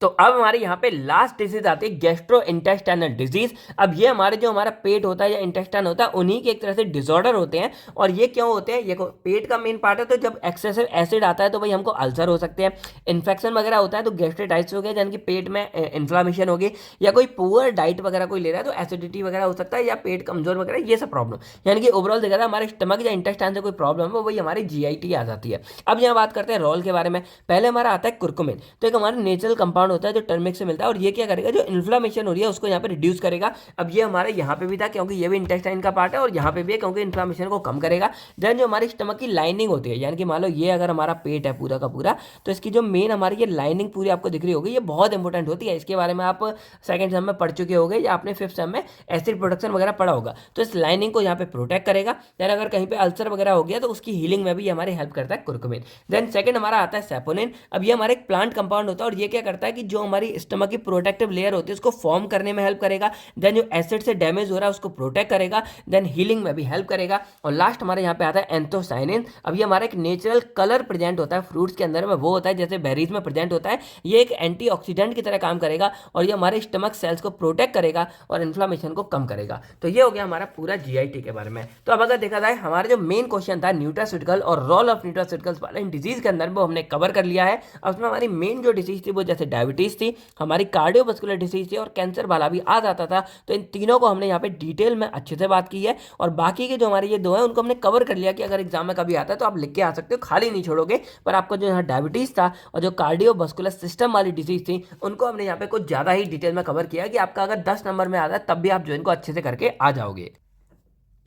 तो अब हमारे यहाँ पे लास्ट डिजीज आती है गैस्ट्रो इंटेस्टाइनल डिजीज। अब ये हमारे जो हमारा पेट होता है या इंटेस्टाइन होता है उन्हीं के एक तरह से डिसऑर्डर होते हैं। और ये क्यों होते हैं, ये पेट का मेन पार्ट है, तो जब एक्सेसिव एसिड आता है तो भाई हमको अल्सर हो सकते हैं, इन्फेक्शन वगैरह होता है तो गैस्ट्राइटिस हो गया यानी कि पेट में इन्फ्लामेशन होगी, या कोई पुअर डाइट वगैरह कोई ले रहा है तो एसिडिटी वगैरह हो सकता है, या पेट कमजोर वगैरह, ये सब प्रॉब्लम। यानी कि ओवरऑल देखा जाए हमारे स्टमक या इंटेस्टाइन से कोई प्रॉब्लम है वही हमारी जीआईटी आ जाती है। अब यहाँ बात करते हैं रोल के बारे में। पहले हमारा आता है कुरकुमिन, तो एक हमारा नेचुरल कंपाउंड होता है जो टर्मिक मिलता है और ये क्या करेगा, जो इन्फ्लामेशन हो रही है उसको यहाँ पे रिड्यूस करेगा। अब ये हमारे यहाँ पे भी था क्योंकि ये भी इंटेस्टाइन का पार्ट है और यहाँ पे भी है क्योंकि इन्फ्लामेशन को कम करेगा। देन जो हमारी स्टमक की लाइनिंग होती है, यानी कि मान लो ये अगर हमारा पेट है पूरा का पूरा, तो इसकी जो मेन हमारी ये लाइनिंग पूरी आपको दिख रही होगी, ये बहुत इंपॉर्टेंट होती है। इसके बारे में आप सेकंड सेम में पढ़ चुके होंगे या आपने फिफ्थ सेम में एसिड प्रोडक्शन वगैरह पढ़ा होगा। तो इस लाइनिंग को यहाँ पे प्रोटेक्ट करेगा। देन अगर कहीं पे अल्सर वगैरह हो गया तो उसकी हीलिंग में भी हमारी हेल्प करता है कुरकुमिन। देन सेकंड हमारा आता है सैपोनिन। अब ये हमारा एक प्लांट कंपाउंड होता है और ये क्या करता है कि जो हमारी स्टमक की प्रोटेक्टिव लेयर होती है उसको फॉर्म करने में हेल्प करेगा। देन जो एसिड से डैमेज हो रहा है उसको प्रोटेक्ट करेगा, देन हीलिंग में भी हेल्प करेगा। और लास्ट हमारे यहाँ पे आता है एंथोसाइनिन। अब ये हमारा एक नेचुरल कलर प्रेजेंट होता है फ्रूट्स के अंदर में, वो होता है जैसे बेरीज में प्रेजेंट होता है। ये एक एंटीऑक्सीडेंट की तरह काम करेगा और ये हमारे स्टमक सेल्स को प्रोटेक्ट करेगा और इन्फ्लामेशन को कम करेगा। तो ये हो गया हमारा पूरा जीआईटी के बारे में। तो अब अगर देखा जाए हमारा जो मेन क्वेश्चन था न्यूट्रास्यूटिकल और रोल ऑफ न्यूट्रास्यूटिकल्स वाले इन डिजीज के अंदर वो हमने कवर कर लिया है। अब उसमें हमारी मेन जो डिजीज थी वो जैसे डायबिटीज थी, हमारी कार्डियोवास्कुलर डिजीज थी और कैंसर वाला भी आ जाता था। तो इन तीनों को हमने यहाँ पे डिटेल में अच्छे से बात की है और बाकी के जो हमारे ये दो हैं उनको हमने कवर कर लिया कि अगर एग्जाम में कभी आता है तो आप लिख के आ सकते हो, खाली नहीं छोड़ोगे। पर आपको जो यहाँ डायबिटीज था और जो कार्डियोवास्कुलर सिस्टम वाली डिजीज थी उनको हमने यहाँ पे कुछ ज्यादा ही डिटेल में कवर किया कि आपका अगर 10 नंबर में आता है तब भी आप जो इनको अच्छे से करके आ जाओगे।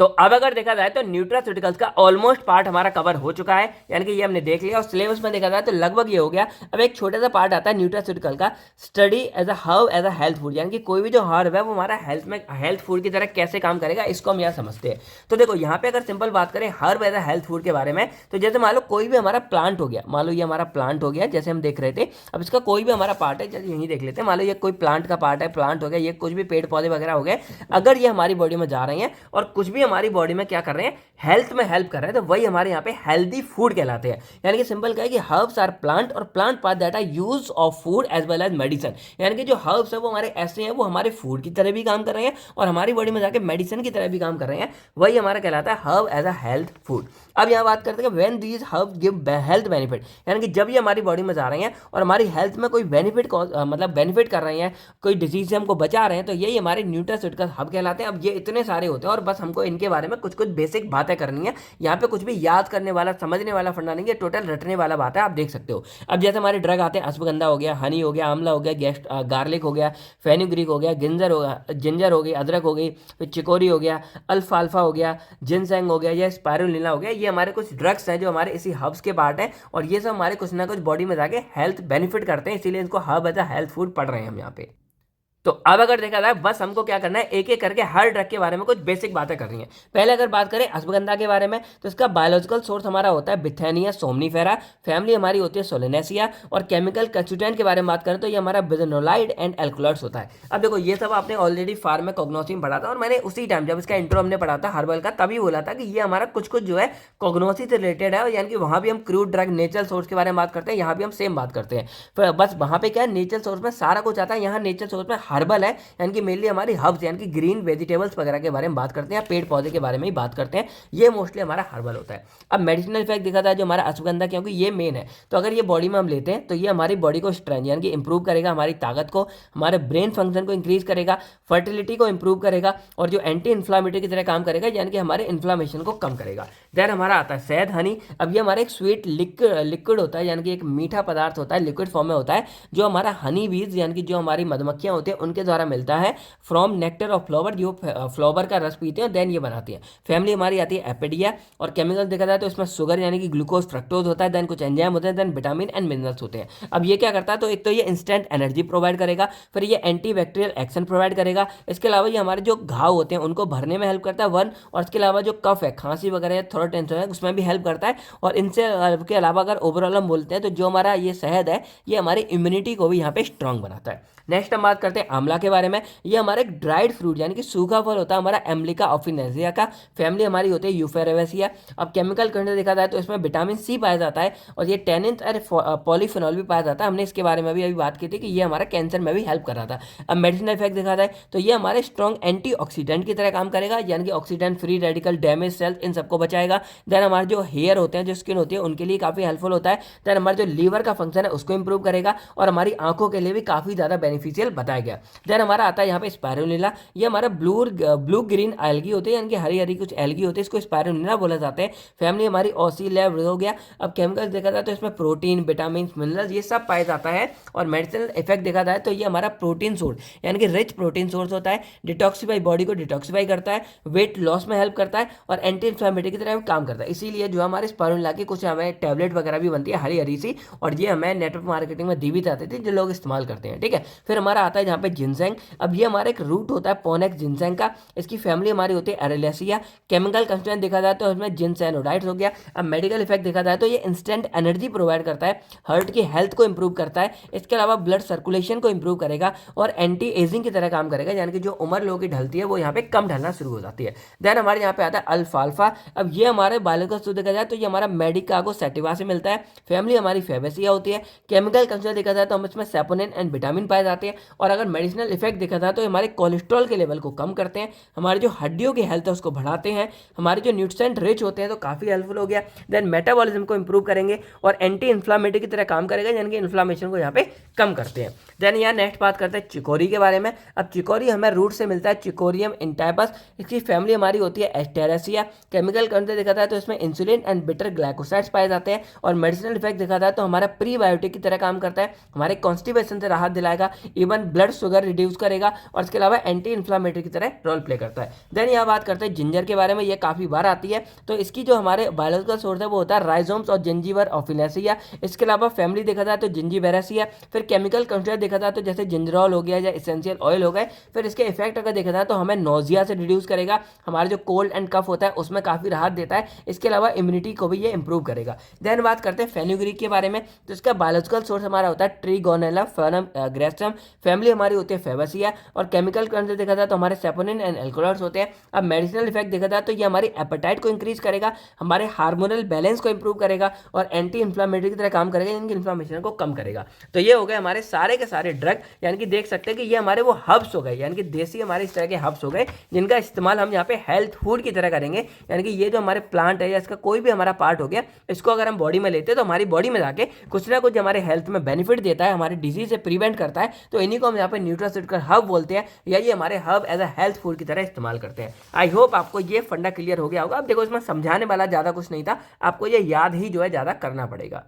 तो अब अगर देखा जाए तो न्यूट्रास्यूटिकल्स का ऑलमोस्ट पार्ट हमारा कवर हो चुका है, यानी कि ये हमने देख लिया और सिलेबस में देखा जाए तो लगभग ये हो गया। अब एक छोटा सा पार्ट आता है न्यूट्रास्यूटिकल का, study as a herb as a health food, यानी कि कोई भी जो हर्ब है वो हमारा हेल्थ फूड की तरह कैसे काम करेगा इसको हम यहाँ समझते हैं। तो देखो यहाँ पे अगर सिंपल बात करें herb as a health food के बारे में, तो जैसे मान लो कोई भी हमारा प्लांट हो गया, मान लो ये हमारा प्लांट हो गया जैसे हम देख रहे थे। अब इसका कोई भी हमारा पार्ट है, जैसे यही देख लेते हैं, मान लो ये कोई प्लांट का पार्ट है, प्लांट हो गया, ये कुछ भी पेड़ पौधे वगैरह हो गए, अगर ये हमारी बॉडी में जा रहे हैं और कुछ भी हमारी बॉडी में क्या कर रहे हैं, हेल्थ में हेल्प कर रहे हैं, तो वही हमारे यहाँ पे हेल्दी फूड कहलाते हैं। यानी कि सिंपल क्या है कि हर्ब्स आर प्लांट और plant part that are use of food as well as medicine. यानी कि जो हर्ब्स है वो हमारे ऐसे हैं, वो हमारे फूड की तरह भी काम कर रहे हैं और हमारी बॉडी में जाके मेडिसिन की तरह भी काम कर रहे हैं, वही हमारा कहलाता है herb as a health food. अब यहाँ बात करते हैं when these herb give health benefit, यानी कि जब ये हमारी बॉडी में जा रहे हैं और हमारी हेल्थ में कोई बेनिफिट मतलब बेनिफिट कर रहे हैं, कोई डिजीज से हमको बचा रहे हैं, तो यही हमारे न्यूट्रास्यूटिकल हब कहलाते हैं। अब ये इतने सारे होते हैं और बस हमको इनके बारे में कुछ कुछ बेसिक बातें करनी है। यहाँ पे कुछ भी याद करने वाला समझने वाला फंडा नहीं है, टोटल रटने वाला बात है, आप देख सकते हो। अब जैसे हमारे ड्रग आते हैं, अश्वगंधा हो गया, हनी हो गया, आंवला हो गया, गार्लिक हो गया, फेनुग्रीक हो गया, जिंजर हो गई, अदरक हो गई, फिर चिकोरी हो गया, अल्फाल्फा हो गया, जिनसेंग हो गया या स्पाइरुलिना हो गया, ये हमारे कुछ ड्रग्स हैं जो हमारे इसी हर्ब्स के पार्ट हैं और ये सब हमारे कुछ ना कुछ बॉडी में जाके हेल्थ बेनिफिट करते हैं, इसीलिए इनको herb as a health food पढ़ रहे हैं हम यहाँ पे। तो अब अगर देखा जाए बस हमको क्या करना है, एक एक करके हर ड्रग के बारे में कुछ बेसिक बातें करनी है। पहले अगर बात करें अश्वगंधा के बारे में, तो इसका बायोलॉजिकल सोर्स हमारा होता है बिथेनिया सोमनीफेरा, फैमिली हमारी होती है सोलेनेसिया, और केमिकल कंस्टिट्यूएंट के बारे में बात करें तो ये हमारा बिजनोलाइड एंड एल्कलॉइड्स होता है। अब देखो ये सब आपने ऑलरेडी फार्माकोग्नोसी में पढ़ा था और मैंने उसी टाइम जब इसका इंट्रो हमने पढ़ा था हर्बल का तभी बोला था कि ये हमारा कुछ कुछ जो है कोग्नोसी से रिलेटेड है, यानी कि वहाँ भी हम क्रूड ड्रग नेचुरल सोर्स के बारे में बात करते हैं, यहाँ भी हम सेम बात करते हैं। फिर बस वहाँ पे क्या है, नेचुरल सोर्स में सारा कुछ आता है, यहाँ नेचुरल सोर्स में हर्बल है, यानी कि मेनली हमारी हर्ब्स यानी कि ग्रीन वेजिटेबल्स वगैरह के बारे में बात करते हैं, पेड़ पौधे के बारे में ही बात करते हैं, ये मोस्टली हमारा हर्बल होता है। अब मेडिसिनल इफेक्ट देखा जाए जो हमारा अश्वगंधा, क्योंकि ये मेन है, तो अगर ये बॉडी में हम लेते हैं तो ये हमारी बॉडी को स्ट्रेंथ यानी कि इंप्रूव करेगा, हमारी ताकत को, हमारे ब्रेन फंक्शन को इंक्रीज करेगा, फर्टिलिटी को इंप्रूव करेगा और जो एंटी इन्फ्लामेटरी की तरह काम करेगा, यानी कि हमारे इन्फ्लामेशन को कम करेगा। देन हमारा आता है शहद हनी। अब ये हमारा एक स्वीट लिक्विड होता है, यानी कि एक मीठा पदार्थ होता है, लिक्विड फॉर्म में होता है, जो हमारा हनी बीज यानी कि जो हमारी मधुमक्खियां होती हैं उनके द्वारा मिलता है फ्रॉम नेक्टर ऑफ फ्लावर, जो फ्लावर का रस पीते हैं देन ये बनाती है। फैमिली हमारी आती है एपिडिया, और केमिकल देखा जाए तो इसमें शुगर यानी कि ग्लूकोज फ्रक्टोज होता है, देन कुछ एंजाइम होते हैं, देन विटामिन एंड मिनरल्स होते हैं। अब ये क्या करता है, तो एक तो ये इंस्टेंट एनर्जी प्रोवाइड करेगा, फिर ये एंटी बैक्टीरियल एक्शन प्रोवाइड करेगा। इसके अलावा ये हमारे जो घाव होते हैं उनको भरने में हेल्प करता है वन, और इसके अलावा जो कफ है, खांसी वगैरह है, थोड़ा टेंशन है, उसमें भी हेल्प करता है। और इनसे के अलावा अगर ओवरऑल हम बोलते हैं तो जो हमारा ये शहद है ये हमारी इम्यूनिटी को भी यहाँ पे स्ट्रांग बनाता है। नेक्स्ट हम बात करते हैं आंवला के बारे में। ये हमारा एक ड्राइड फ्रूट यानी कि सूखा फल होता है हमारा एम्लिका ऑफिनेसिया का। फैमिली हमारी होती है यूफेरेवेसिया। अब केमिकल कंटेंट देखा जाए तो इसमें विटामिन सी पाया जाता है, और ये टेनिन्स और पॉलीफिनॉल भी पाया जाता है। हमने इसके बारे में भी अभी बात की थी कि ये हमारा कैंसर में भी हेल्प कर रहा था। अब मेडिसिनल इफेक्ट देखा जाए तो ये हमारे स्ट्रॉन्ग एंटीऑक्सीडेंट की तरह काम करेगा, यानी कि oxidant free radical damage cells इन सबको बचाएगा। देन हमारे जो हेयर होते हैं, जो स्किन होती है, उनके लिए काफी हेल्पफुल होता है। देन हमारे जो लीवर का फंक्शन है उसको इंप्रूव करेगा, और हमारी आंखों के लिए भी काफी ज्यादा बेनिफिशियल बताया गया। देन हमारा आता है यहाँ पे स्पायरुलिना। ये हमारा ब्लू ग्रीन एल्गी होते हैं, यानी कि हरी हरी कुछ एल्गी होती है, इसको स्पायरुलिना बोला जाता है। फैमिली हमारी ओसीलेब हो गया। अब केमिकल्स देखा जाए तो इसमें प्रोटीन, विटामिन, मिनरल्स ये सब पाया जाता है। और मेडिसिनल इफेक्ट देखा जाए तो ये हमारा प्रोटीन सोर्स यानी कि रिच प्रोटीन सोर्स होता है। डिटॉक्सीफाई बॉडी को डिटॉक्सीफाई करता है, वेट लॉस में हेल्प करता है, और एंटी इंफ्लेमेटरी की तरह काम करता है। इसीलिए जो हमारे स्पायरुलिना की कुछ हमें टैबलेट वगैरह भी बनती है हरी हरी सी, और ये हमें नेटवर्क मार्केटिंग में दी भी जाती थी जो लोग इस्तेमाल करते हैं। ठीक है, फिर हमारा आता है यहाँ पे जिनसेंग। अब ये हमारा एक रूट होता है पोनेक्स जिनसेंग का। इसकी फैमिली हमारी होती है एरेलिसिया। केमिकल कंस्टिट्यूएंट देखा जाए तो इसमें जिनसेनोडाइड्स हो गया। अब मेडिकल इफेक्ट देखा जाए तो ये इंस्टेंट एनर्जी प्रोवाइड करता है, हार्ट की हेल्थ को इंप्रूव करता है, इसके अलावा ब्लड सर्कुलेशन को इंप्रूव करेगा, और एंटी एजिंग की तरह काम करेगा, यानी कि जो उम्र लोगों की ढलती है वो यहाँ पे कम ढलना शुरू हो जाती है। देन हमारे यहाँ पे आता है अल्फाल्फा। अब ये हमारे बायोलॉजिकल देखा जाए तो ये हमारा मेडिकागो सैटिवा से मिलता है। फैमिली हमारी फेबेसिया होती है। केमिकल कंस्टिट्यूएंट देखा जाए तो हम इसमें सेपोनिन एंड विटामिन पाए जाते हैं। और अगर मेडिसिनल इफेक्ट देखा जाए तो हमारे कोलेस्ट्रॉल के लेवल को कम करते हैं, हमारी जो हड्डियों की हेल्थ है उसको बढ़ाते हैं, हमारे जो न्यूट्रिएंट रिच होते हैं तो काफी हेल्पफुल हो गया। देन मेटाबॉलिज्म को इंप्रूव करेंगे, और एंटी इन्फ्लामेटरी की तरह काम करेगा, यानी कि इन्फ्लामेशन को यहाँ पे कम करते हैं। देन यहाँ नेक्स्ट बात करते हैं चिकोरी के बारे में। अब चिकोरी हमें रूट से मिलता है चिकोरियम इंटाइपस। इसकी फैमिली हमारी होती है एस्टेरेसिया। केमिकल कंटेंट देखा जाए तो इसमें इंसुलिन एंड बिटर ग्लाइकोसाइड्स पाए जाते हैं। और मेडिसिनल इफेक्ट देखा जाए तो हमारा प्रीबायोटिक की तरह काम करता है, हमारे कॉन्स्टिपेशन से राहत दिलाएगा, इवन ब्लड शुगर रिड्यूस करेगा, और इसके अलावा एंटी इन्फ्लामेटरी की तरह रोल प्ले करता है। देन यहाँ बात करते हैं जिंजर के बारे में। ये काफी बार आती है, तो इसकी जो हमारे बायोलॉजिकल सोर्स है वो होता है राइजोम्स और जिंजीवर ऑफिनेसिया। इसके अलावा फैमिली देखा जाए तो जिंजीवेरेसिया। फिर केमिकल कंस्टिट्यूएंट देखा जाए तो जैसे जिंजरॉल हो गया या एसेंशियल ऑयल हो गए। फिर इसके इफेक्ट अगर देखा जाए तो हमें नोजिया से रिड्यूस करेगा, हमारा जो कोल्ड एंड कफ होता है उसमें काफी राहत देता है, इसके अलावा इम्यूनिटी को भी ये इंप्रूव करेगा। देन बात करते हैं फेनुग्रीक के बारे में। तो इसका बायोलॉजिकल सोर्स हमारा होता है ट्रिगोनेला ग्रेस्टम। फैमिली हमारी होती है फेबेसिया, और केमिकल कंस्टिट्यूएंट देखा जाए तो हमारे सेपोनिन एंड एल्कोलॉइड्स होते हैं। अब मेडिसिनल इफेक्ट देखा जाए तो ये हमारी एपेटाइट को इंक्रीज करेगा, हमारे हार्मोनल बैलेंस को इंप्रूव करेगा, और एंटी इन्फ्लामेटरी की तरह काम करेगा, यानी कि इन्फ्लामेशन को कम करेगा। तो ये हो गए हमारे सारे के सारे ड्रग, यानी कि देख सकते हैं कि ये हमारे वो हब्स हो गए, यानी कि देसी हमारे इस तरह के हब्स हो गए जिनका इस्तेमाल हम यहाँ पे हेल्थ फूड की तरह करेंगे। यानी कि ये जो हमारे प्लांट है या इसका कोई भी हमारा पार्ट हो गया, इसको अगर हम बॉडी में लेते हैं तो हमारी बॉडी में जाके कुछ ना कुछ हमारे हेल्थ में बेनिफिट देता है, हमारे डिजीज से प्रिवेंट करता है। तो इन्हीं को हम यहाँ पे न्यूट्रास्यूटिकल हब बोलते हैं, या ये हमारे herb as a health food की तरह इस्तेमाल करते हैं। आई होप आपको ये फंडा क्लियर हो गया होगा। अब देखो इसमें समझाने वाला ज्यादा कुछ नहीं था, आपको ये याद ही जो है ज्यादा करना पड़ेगा।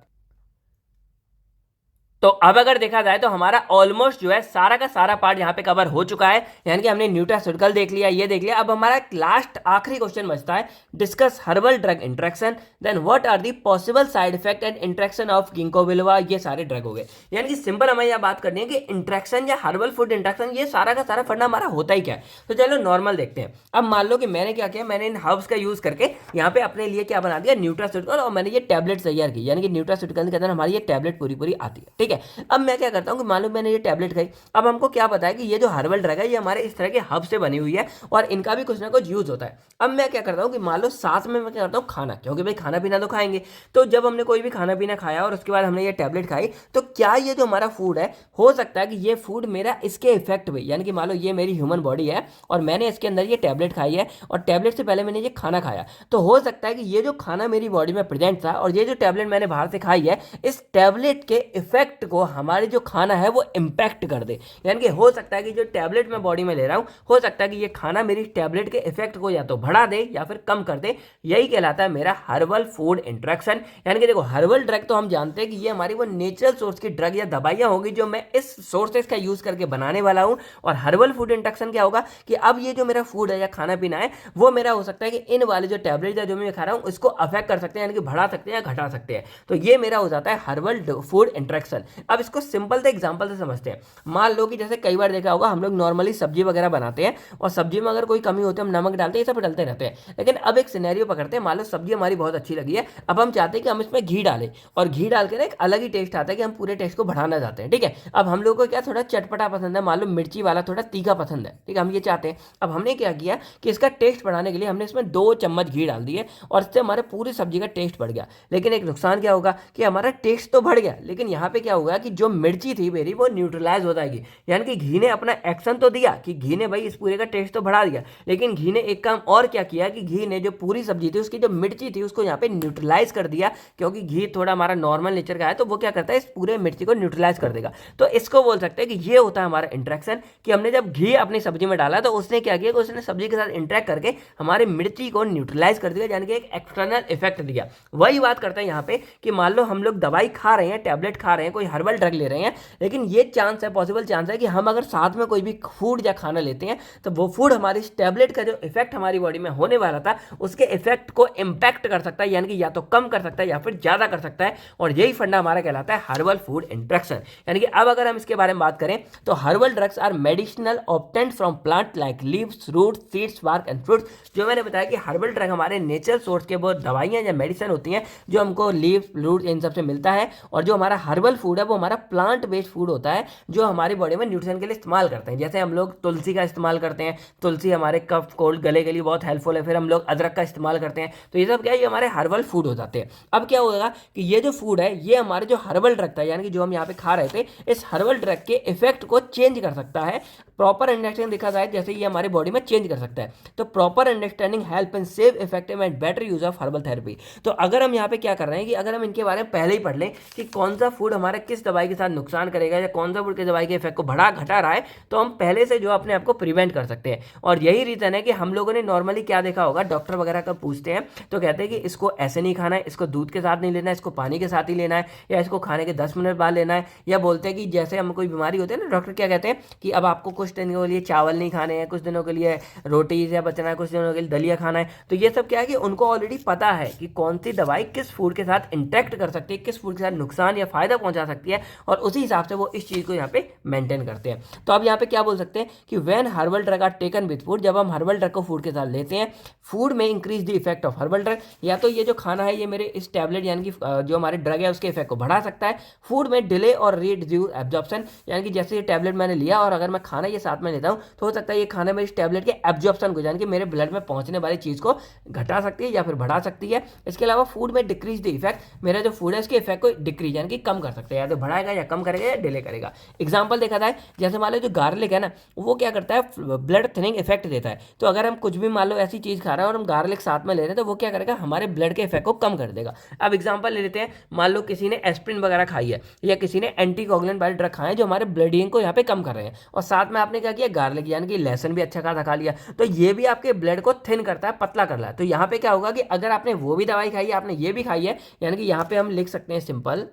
तो अब अगर देखा जाए तो हमारा ऑलमोस्ट जो है सारा का सारा पार्ट यहाँ पे कवर हो चुका है, यानी कि हमने न्यूट्रास्यूटिकल देख लिया, ये देख लिया। अब हमारा लास्ट आखिरी क्वेश्चन बचता है, discuss herbal drug interaction, then what are the possible side effect and interaction of ginkgo biloba. ये सारे ड्रग हो गए, यानी कि सिंपल हमें यहाँ बात करनी है कि इंट्रैक्शन या हर्बल फूड इंट्रैक्शन ये सारा का सारा फंडा हमारा होता ही क्या है। तो चलो नॉर्मल देखते हैं। अब मान लो कि मैंने क्या किया, मैंने इन हर्ब्स का यूज करके यहाँ पे अपने लिए क्या बना दिया, न्यूट्रास्यूटिकल, और मैंने ये टैबलेट तैयार की, यानी कि न्यूट्रास्यूटिकल के अंदर हमारी ये टैबलेट पूरी पूरी आती है। ठीक है, अब मैं करता हूं कि मान लो मैंने ये टैबलेट खाई, अब हमको क्या पता है कि ये जो हर्बल ड्रग है ये हमारे इस तरह के हब से बनी हुई है, और इनका भी कुछ ना कुछ यूज होता है। अब मैं क्या करता हूं कि मान लो साथ में मैं क्या करता हूं, खाना, क्योंकि भाई खाना पीना तो खाएंगे। तो जब हमने कोई भी खाना पीना खाया और उसके बाद हमने ये टैबलेट खाई, तो क्या ये जो हमारा फूड है, हो सकता है कि ये फूड मेरा इसके इफेक्ट हुई, यानी कि मान लो ये मेरी ह्यूमन बॉडी है और मैंने इसके अंदर ये टैबलेट खाई है, और टैबलेट से पहले मैंने ये खाना खाया, तो हो सकता है कि ये जो खाना मेरी बॉडी में प्रेजेंट था और ये जो टैबलेट मैंने बाहर से खाई है, इस टैबलेट के इफेक्ट इफेक्ट को हमारे जो खाना है वो इम्पैक्ट कर दे। यानी कि हो सकता है कि जो टैबलेट मैं बॉडी में ले रहा हूँ, हो सकता है कि ये खाना मेरी टैबलेट के इफेक्ट को या तो बढ़ा दे या फिर कम कर दे। यही कहलाता है मेरा हर्बल फूड इंटरेक्शन। यानी कि देखो, हर्बल ड्रग तो हम जानते हैं कि ये हमारी वो नेचुरल सोर्स की ड्रग या दवाइयाँ होगी जो मैं इस सोर्सेस का यूज करके बनाने वाला हूँ। और हर्बल फूड इंटरेक्शन क्या होगा कि अब ये जो मेरा फूड है या खाना पीना है वो मेरा हो सकता है कि इन वाले जो टैबलेट या जो मैं खा रहा हूँ उसको अफेक्ट कर सकते हैं, यानी कि बढ़ा सकते हैं या घटा सकते हैं। तो ये मेरा हो जाता है हर्बल फूड इंटरेक्शन। अब इसको सिंपल से एग्जांपल से समझते हैं। मान लो कि जैसे कई बार देखा होगा, हम लोग नॉर्मली सब्जी वगैरह बनाते हैं और सब्जी में अगर कोई कमी होती है हम नमक डालते हैं, ये सब डलते रहते हैं। लेकिन अब एक सिनेरियो पकड़ते हैं, मान लो सब्जी हमारी बहुत अच्छी लगी है, अब हम चाहते हैं कि हम इसमें घी डालें, और घी डाल के ना एक अलग ही टेस्ट आता है कि हम पूरे टेस्ट को बढ़ाना चाहते हैं। ठीक है, अब हम लोग को क्या थोड़ा चटपटा पसंद है, मान लो मिर्ची वाला थोड़ा तीखा पसंद है। ठीक है, हम ये चाहते हैं। अब हमने क्या किया कि इसका टेस्ट बढ़ाने के लिए हमने इसमें 2 चम्मच घी डाल दिए और इससे हमारे पूरी सब्जी का टेस्ट बढ़ गया। लेकिन एक नुकसान क्या होगा कि हमारा टेस्ट तो बढ़ गया, लेकिन यहाँ पे क्या होगा कि जो मिर्ची थी मेरी वो न्यूट्रलाइज हो जाएगी। यानी कि घी ने अपना एक्शन तो दिया कि घी ने भाई इस पूरे का टेस्ट तो बढ़ा दिया, लेकिन घी ने एक काम और क्या किया कि घी ने जो पूरी सब्जी थी उसकी जो मिर्ची थी उसको यहाँ पे न्यूट्रलाइज कर दिया। क्योंकि घी थोड़ा हमारा नॉर्मल नेचर का है तो वो क्या करता है, इस पूरे मिर्ची को न्यूट्रलाइज कर देगा। तो इसको बोल सकते हैं कि ये होता है हमारा इंटरेक्शन, कि हमने जब घी अपनी सब्जी में डाला तो उसने क्या किया कि उसने सब्जी के साथ इंटरेक्ट करके हमारी मिर्ची को न्यूट्रलाइज कर दिया, यानी कि एक एक्सटर्नल इफेक्ट दिया। वही बात करते हैं यहाँ पे कि मान लो हम लोग दवाई खा रहे हैं, टैबलेट खा रहे हैं, कोई हर्बल ड्रग ले रहे हैं, लेकिन ये चांस है, पॉसिबल चांस है कि हम अगर साथ में कोई भी फूड या खाना लेते हैं तो वो फूड हमारी टैबलेट का जो इफेक्ट हमारी बॉडी में होने वाला था उसके इफेक्ट को इंपैक्ट कर सकता है, यानी कि या तो कम कर सकता है या फिर ज्यादा कर सकता है। और यही फंडा हमारा कहलाता है हर्बल फूड इंटरेक्शन। यानी कि अब अगर हम इसके बारे में बात करें तो herbal drugs are medicinal obtained from plant like leaves, roots, seeds, bark and fruits. जो मैंने बताया कि हर्बल ड्रग हमारे नेचुरल सोर्स के वो दवाइयां या मेडिसिन होती हैं जो हमको लीव्स, रूट्स इन सब से मिलता है। और जो हमारा हर्बल फूड है वो हमारा प्लांट बेस्ड फूड होता है जो हमारी बॉडी में न्यूट्रिशन के लिए इस्तेमाल करते हैं। जैसे हम लोग तुलसी का इस्तेमाल करते हैं, तुलसी हमारे कफ कोल्ड गले के लिए बहुत हेल्पफुल है। फिर हम लोग अदरक का इस्तेमाल करते हैं। तो ये सब क्या है, ये हमारे हर्बल फूड हो जाते हैं। अब क्या होगा कि ये जो फूड है ये हमारे जो हर्बल ड्रग था, यानी कि जो हम यहाँ पे खा रहे थे, इस हर्बल ड्रग के इफेक्ट को चेंज कर सकता है। प्रॉपर अंडरस्टैंडिंग देखा जाए जैसे ये हमारी बॉडी में चेंज कर सकता है। तो proper understanding help in save effective and better use of herbal therapy. तो अगर हम यहाँ पे क्या कर रहे हैं कि अगर हम इनके बारे में पहले ही पढ़ लें कि कौन सा फूड हमारे किस दवाई के साथ नुकसान करेगा या कौन सा फूड किस दवाई के इफेक्ट को बढ़ा घटा रहा है, तो हम पहले से जो अपने आप को प्रिवेंट कर सकते हैं। और यही रीजन है कि हम लोगों ने नॉर्मली क्या देखा होगा, डॉक्टर वगैरह का पूछते हैं तो कहते हैं कि इसको ऐसे नहीं खाना है, इसको दूध के साथ नहीं लेना है, इसको पानी के साथ ही लेना है, या इसको खाने के 10 मिनट बाद लेना है। या बोलते हैं कि जैसे हम कोई बीमारी होती है ना, डॉक्टर क्या कहते हैं कि अब आपको कुछ दिनों के लिए चावल नहीं खाने हैं, कुछ दिनों के लिए रोटी से बचना है, कुछ दिनों के लिए दलिया खाना है। तो ये सब क्या है कि उनको ऑलरेडी पता है कि कौन सी दवाई किस फूड के साथ इंटरेक्ट कर सकती है, किस फूड के साथ नुकसान या फायदा पहुंचा सकती है, और उसी हिसाब से वो इस चीज को यहाँ पे मेंटेन करते हैं। तो अब यहाँ पे क्या बोल सकते हैं कि when herbal drug are taken with food, जब हम हर्बल ड्रग को फूड के साथ लेते हैं, फूड में increase the effect of herbal drug. या तो ये जो खाना है ये मेरे इस टैबलेट यानी कि जो हमारे ड्रग है उसके इफेक्ट को बढ़ा सकता है। फूड में डिले और रिड्यूस एब्जॉर्प्शन, यानी कि जैसे ये टैबलेट मैंने लिया और अगर मैं खाना ये साथ में लेता हूँ तो हो सकता है ये खाना मेरे इस टैबलेट के एब्जॉर्प्शन को, यानी कि मेरे ब्लड में पहुंचने वाली चीज को घटा सकती है या फिर बढ़ा सकती है। इसके अलावा फूड में डिक्रीज द इफेक्ट, मेरा जो फूड है उसके इफेक्ट को डिक्रीज यानी कि कम कर सकते हैं, या तो बढ़ाएगा या कम करेगा या डिले करेगा। एग्जाम्पल देखा जाए जैसे मान लो जो गार्लिक है ना, वो क्या करता है, ब्लड थिनिंग इफेक्ट देता है। तो अगर हम कुछ भी मान लो ऐसी चीज खा रहे हैं और हम गार्लिक साथ में ले रहे हैं तो वो क्या करेगा, हमारे ब्लड के इफेक्ट को कम कर देगा। अब एग्जाम्पल ले लेते हैं, मान लो किसी ने एस्प्रिन वगैरह खाई है या किसी ने एंटीकोगुलेंट वाले ड्रग खाए जो हमारे ब्लडिंग को यहाँ पे कम कर रहे हैं, और साथ में आपने क्या किया, गार्लिक यानी कि लहसुन भी अच्छा खासा खा लिया, तो ये भी आपके ब्लड को थिन करता है, पतला कर रहा है। तो यहाँ पे क्या होगा कि अगर आपने वो भी दवाई खाई है, आपने ये भी खाई है, यानी कि यहाँ पे हम लिख सकते हैं सिंपल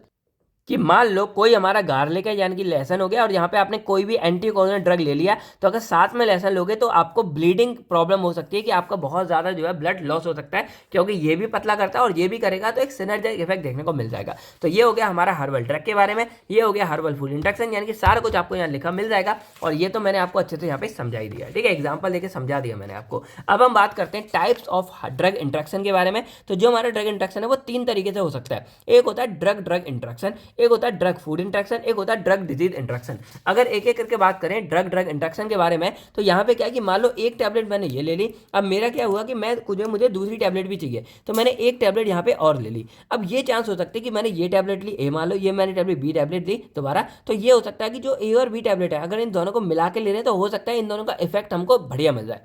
कि मान लो कोई हमारा गार्लिक है यानी कि लहसुन हो गया, और यहाँ पे आपने कोई भी एंटीकोगुलेंट ड्रग ले लिया, तो अगर साथ में लहसुन लोगे तो आपको ब्लीडिंग प्रॉब्लम हो सकती है कि आपका बहुत ज़्यादा जो है ब्लड लॉस हो सकता है, क्योंकि ये भी पतला करता है और ये भी करेगा, तो एक सिनर्जिक इफेक्ट देखने को मिल जाएगा। तो ये हो गया हमारा हर्बल ड्रग के बारे में, ये हो गया हर्बल फूड इंटरेक्शन, यानी कि सारा कुछ आपको यहाँ लिखा मिल जाएगा। और ये तो मैंने आपको अच्छे से यहाँ पे समझा ही दिया, ठीक है, एग्जाम्पल लेके समझा दिया मैंने आपको। अब हम बात करते हैं टाइप्स ऑफ ड्रग इंटरेक्शन के बारे में। तो जो हमारा ड्रग इंटरेक्शन है वो 3 तरीके से हो सकता है। एक होता है ड्रग ड्रग इंटरेक्शन, एक होता है ड्रग फूड इंटरेक्शन, एक होता है ड्रग डिजीज इंटरेक्शन। अगर एक एक करके बात करें ड्रग ड्रग इंटरेक्शन के बारे में, तो यहाँ पे क्या है कि मान लो एक टैबलेट मैंने ये ले ली, अब मेरा क्या हुआ कि मुझे दूसरी टैबलेट भी चाहिए, तो मैंने एक टैबलेट यहाँ पे और ले ली। अब ये चांस हो सकता है कि मैंने ये टैबलेट ली ए, मान लो ये मैंने टैबलेट बी टैबलेट ली दोबारा, तो ये हो सकता है कि जो ए और बी टैबलेट है अगर इन दोनों को मिला के ले रहे हैं तो हो सकता है इन दोनों का इफेक्ट हमको बढ़िया मिल जाए।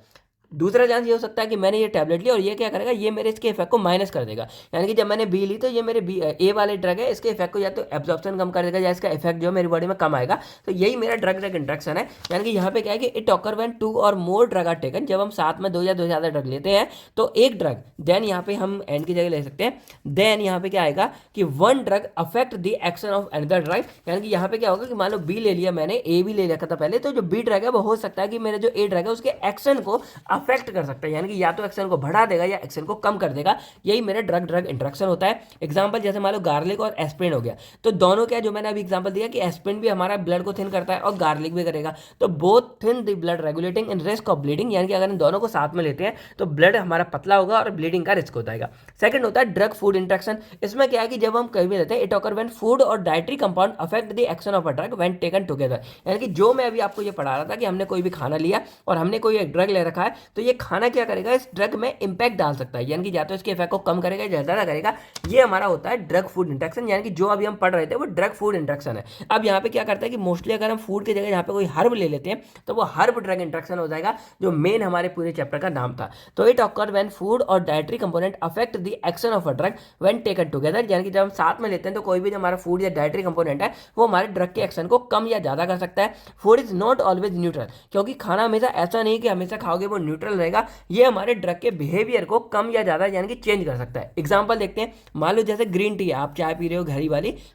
दूसरा चांस ये हो सकता है कि मैंने ये टैबलेट लिया और ये क्या करेगा, ये मेरे इसके इफेक्ट को माइनस कर देगा, यानी कि जब मैंने बी ली तो ये मेरे बी ए वाले ड्रग है, इसके इफेक्ट को या तो एब्जॉर्प्शन कम कर देगा या इसका इफेक्ट जो है मेरी बॉडी में कम आएगा। तो यही मेरा ड्रग ड्रग इंटरेक्शन है। यानी कि यहाँ पे क्या है कि इट ऑकर व्हेन 2 और मोर ड्रग आर टेकन, जब हम साथ में 2 या 2 से ज़्यादा ड्रग लेते हैं तो एक ड्रग, देन यहाँ पे हम एंड की जगह ले सकते हैं, देन यहाँ पे क्या आएगा कि one drug affect the action of another drug. यानी कि यहाँ पे क्या होगा कि मान लो बी ले लिया मैंने, ए भी ले लिया था पहले, तो जो बी ड्रग है वो हो सकता है कि मेरे जो ए ड्रग है उसके एक्शन को अफेक्ट कर सकता है, यानी कि या तो एक्शन को बढ़ा देगा या एक्शन को कम कर देगा। यही मेरे ड्रग ड्रग इंटरेक्शन होता है। एग्जाम्पल जैसे मान लो गार्लिक और एस्पिरिन हो गया, तो दोनों क्या, जो मैंने अभी एग्जाम्पल दिया कि एस्पिरिन भी हमारा ब्लड को थिन करता है और गार्लिक भी करेगा, तो both thin the blood regulating in risk of bleeding, यानी कि अगर इन दोनों को साथ में लेते हैं तो ब्लड हमारा पतला होगा और ब्लीडिंग का रिस्क होता है। सेकंड होता है ड्रग फूड इंटरेक्शन। इसमें क्या है कि जब हम कहीं भी लेते हैं, इट ऑकर व्हेन फूड और dietary compound affect the action of a drug when taken together. यानी कि जो मैं अभी आपको ये पढ़ा रहा था कि हमने कोई भी खाना लिया और हमने कोई एक ड्रग ले रखा है, तो ये खाना क्या करेगा, इस ड्रग में इंपैक्ट डाल सकता है, यानी कि या तो इसके इफेक्ट को कम करेगा या ज़्यादा करेगा। ये हमारा होता है ड्रग फूड इंटरेक्शन, यानी कि जो अभी हम पढ़ रहे थे वो ड्रग फूड इंटरेक्शन है। अब यहाँ पे क्या करता है कि मोस्टली अगर हम फूड की जगह यहाँ पे कोई हर्ब ले लेते हैं तो वो हर्ब ड्रग इंटरेक्शन हो जाएगा, जो मेन हमारे पूरे चैप्टर का नाम था। तो इट ऑकर व्हेन फूड और dietary component affect the action of a drug when taken together, यानी कि जब हम साथ में लेते हैं तो कोई भी जो हमारा फूड या डाइटरी कंपोनेंट है वो हमारे ड्रग के एक्शन को कम या ज़्यादा कर सकता है। Food is not always neutral, क्योंकि खाना हमेशा ऐसा नहीं कि हमेशा खाओगे वो न्यूट्रल रहेगा, ये हमारे ड्रग के बिहेवियर को कम या ज़्यादा यानी कि चेंज कर सकता है। एग्जाम्पल देखते हैं, मान लो जैसे ग्रीन टी है, आप चाय पी रहे हो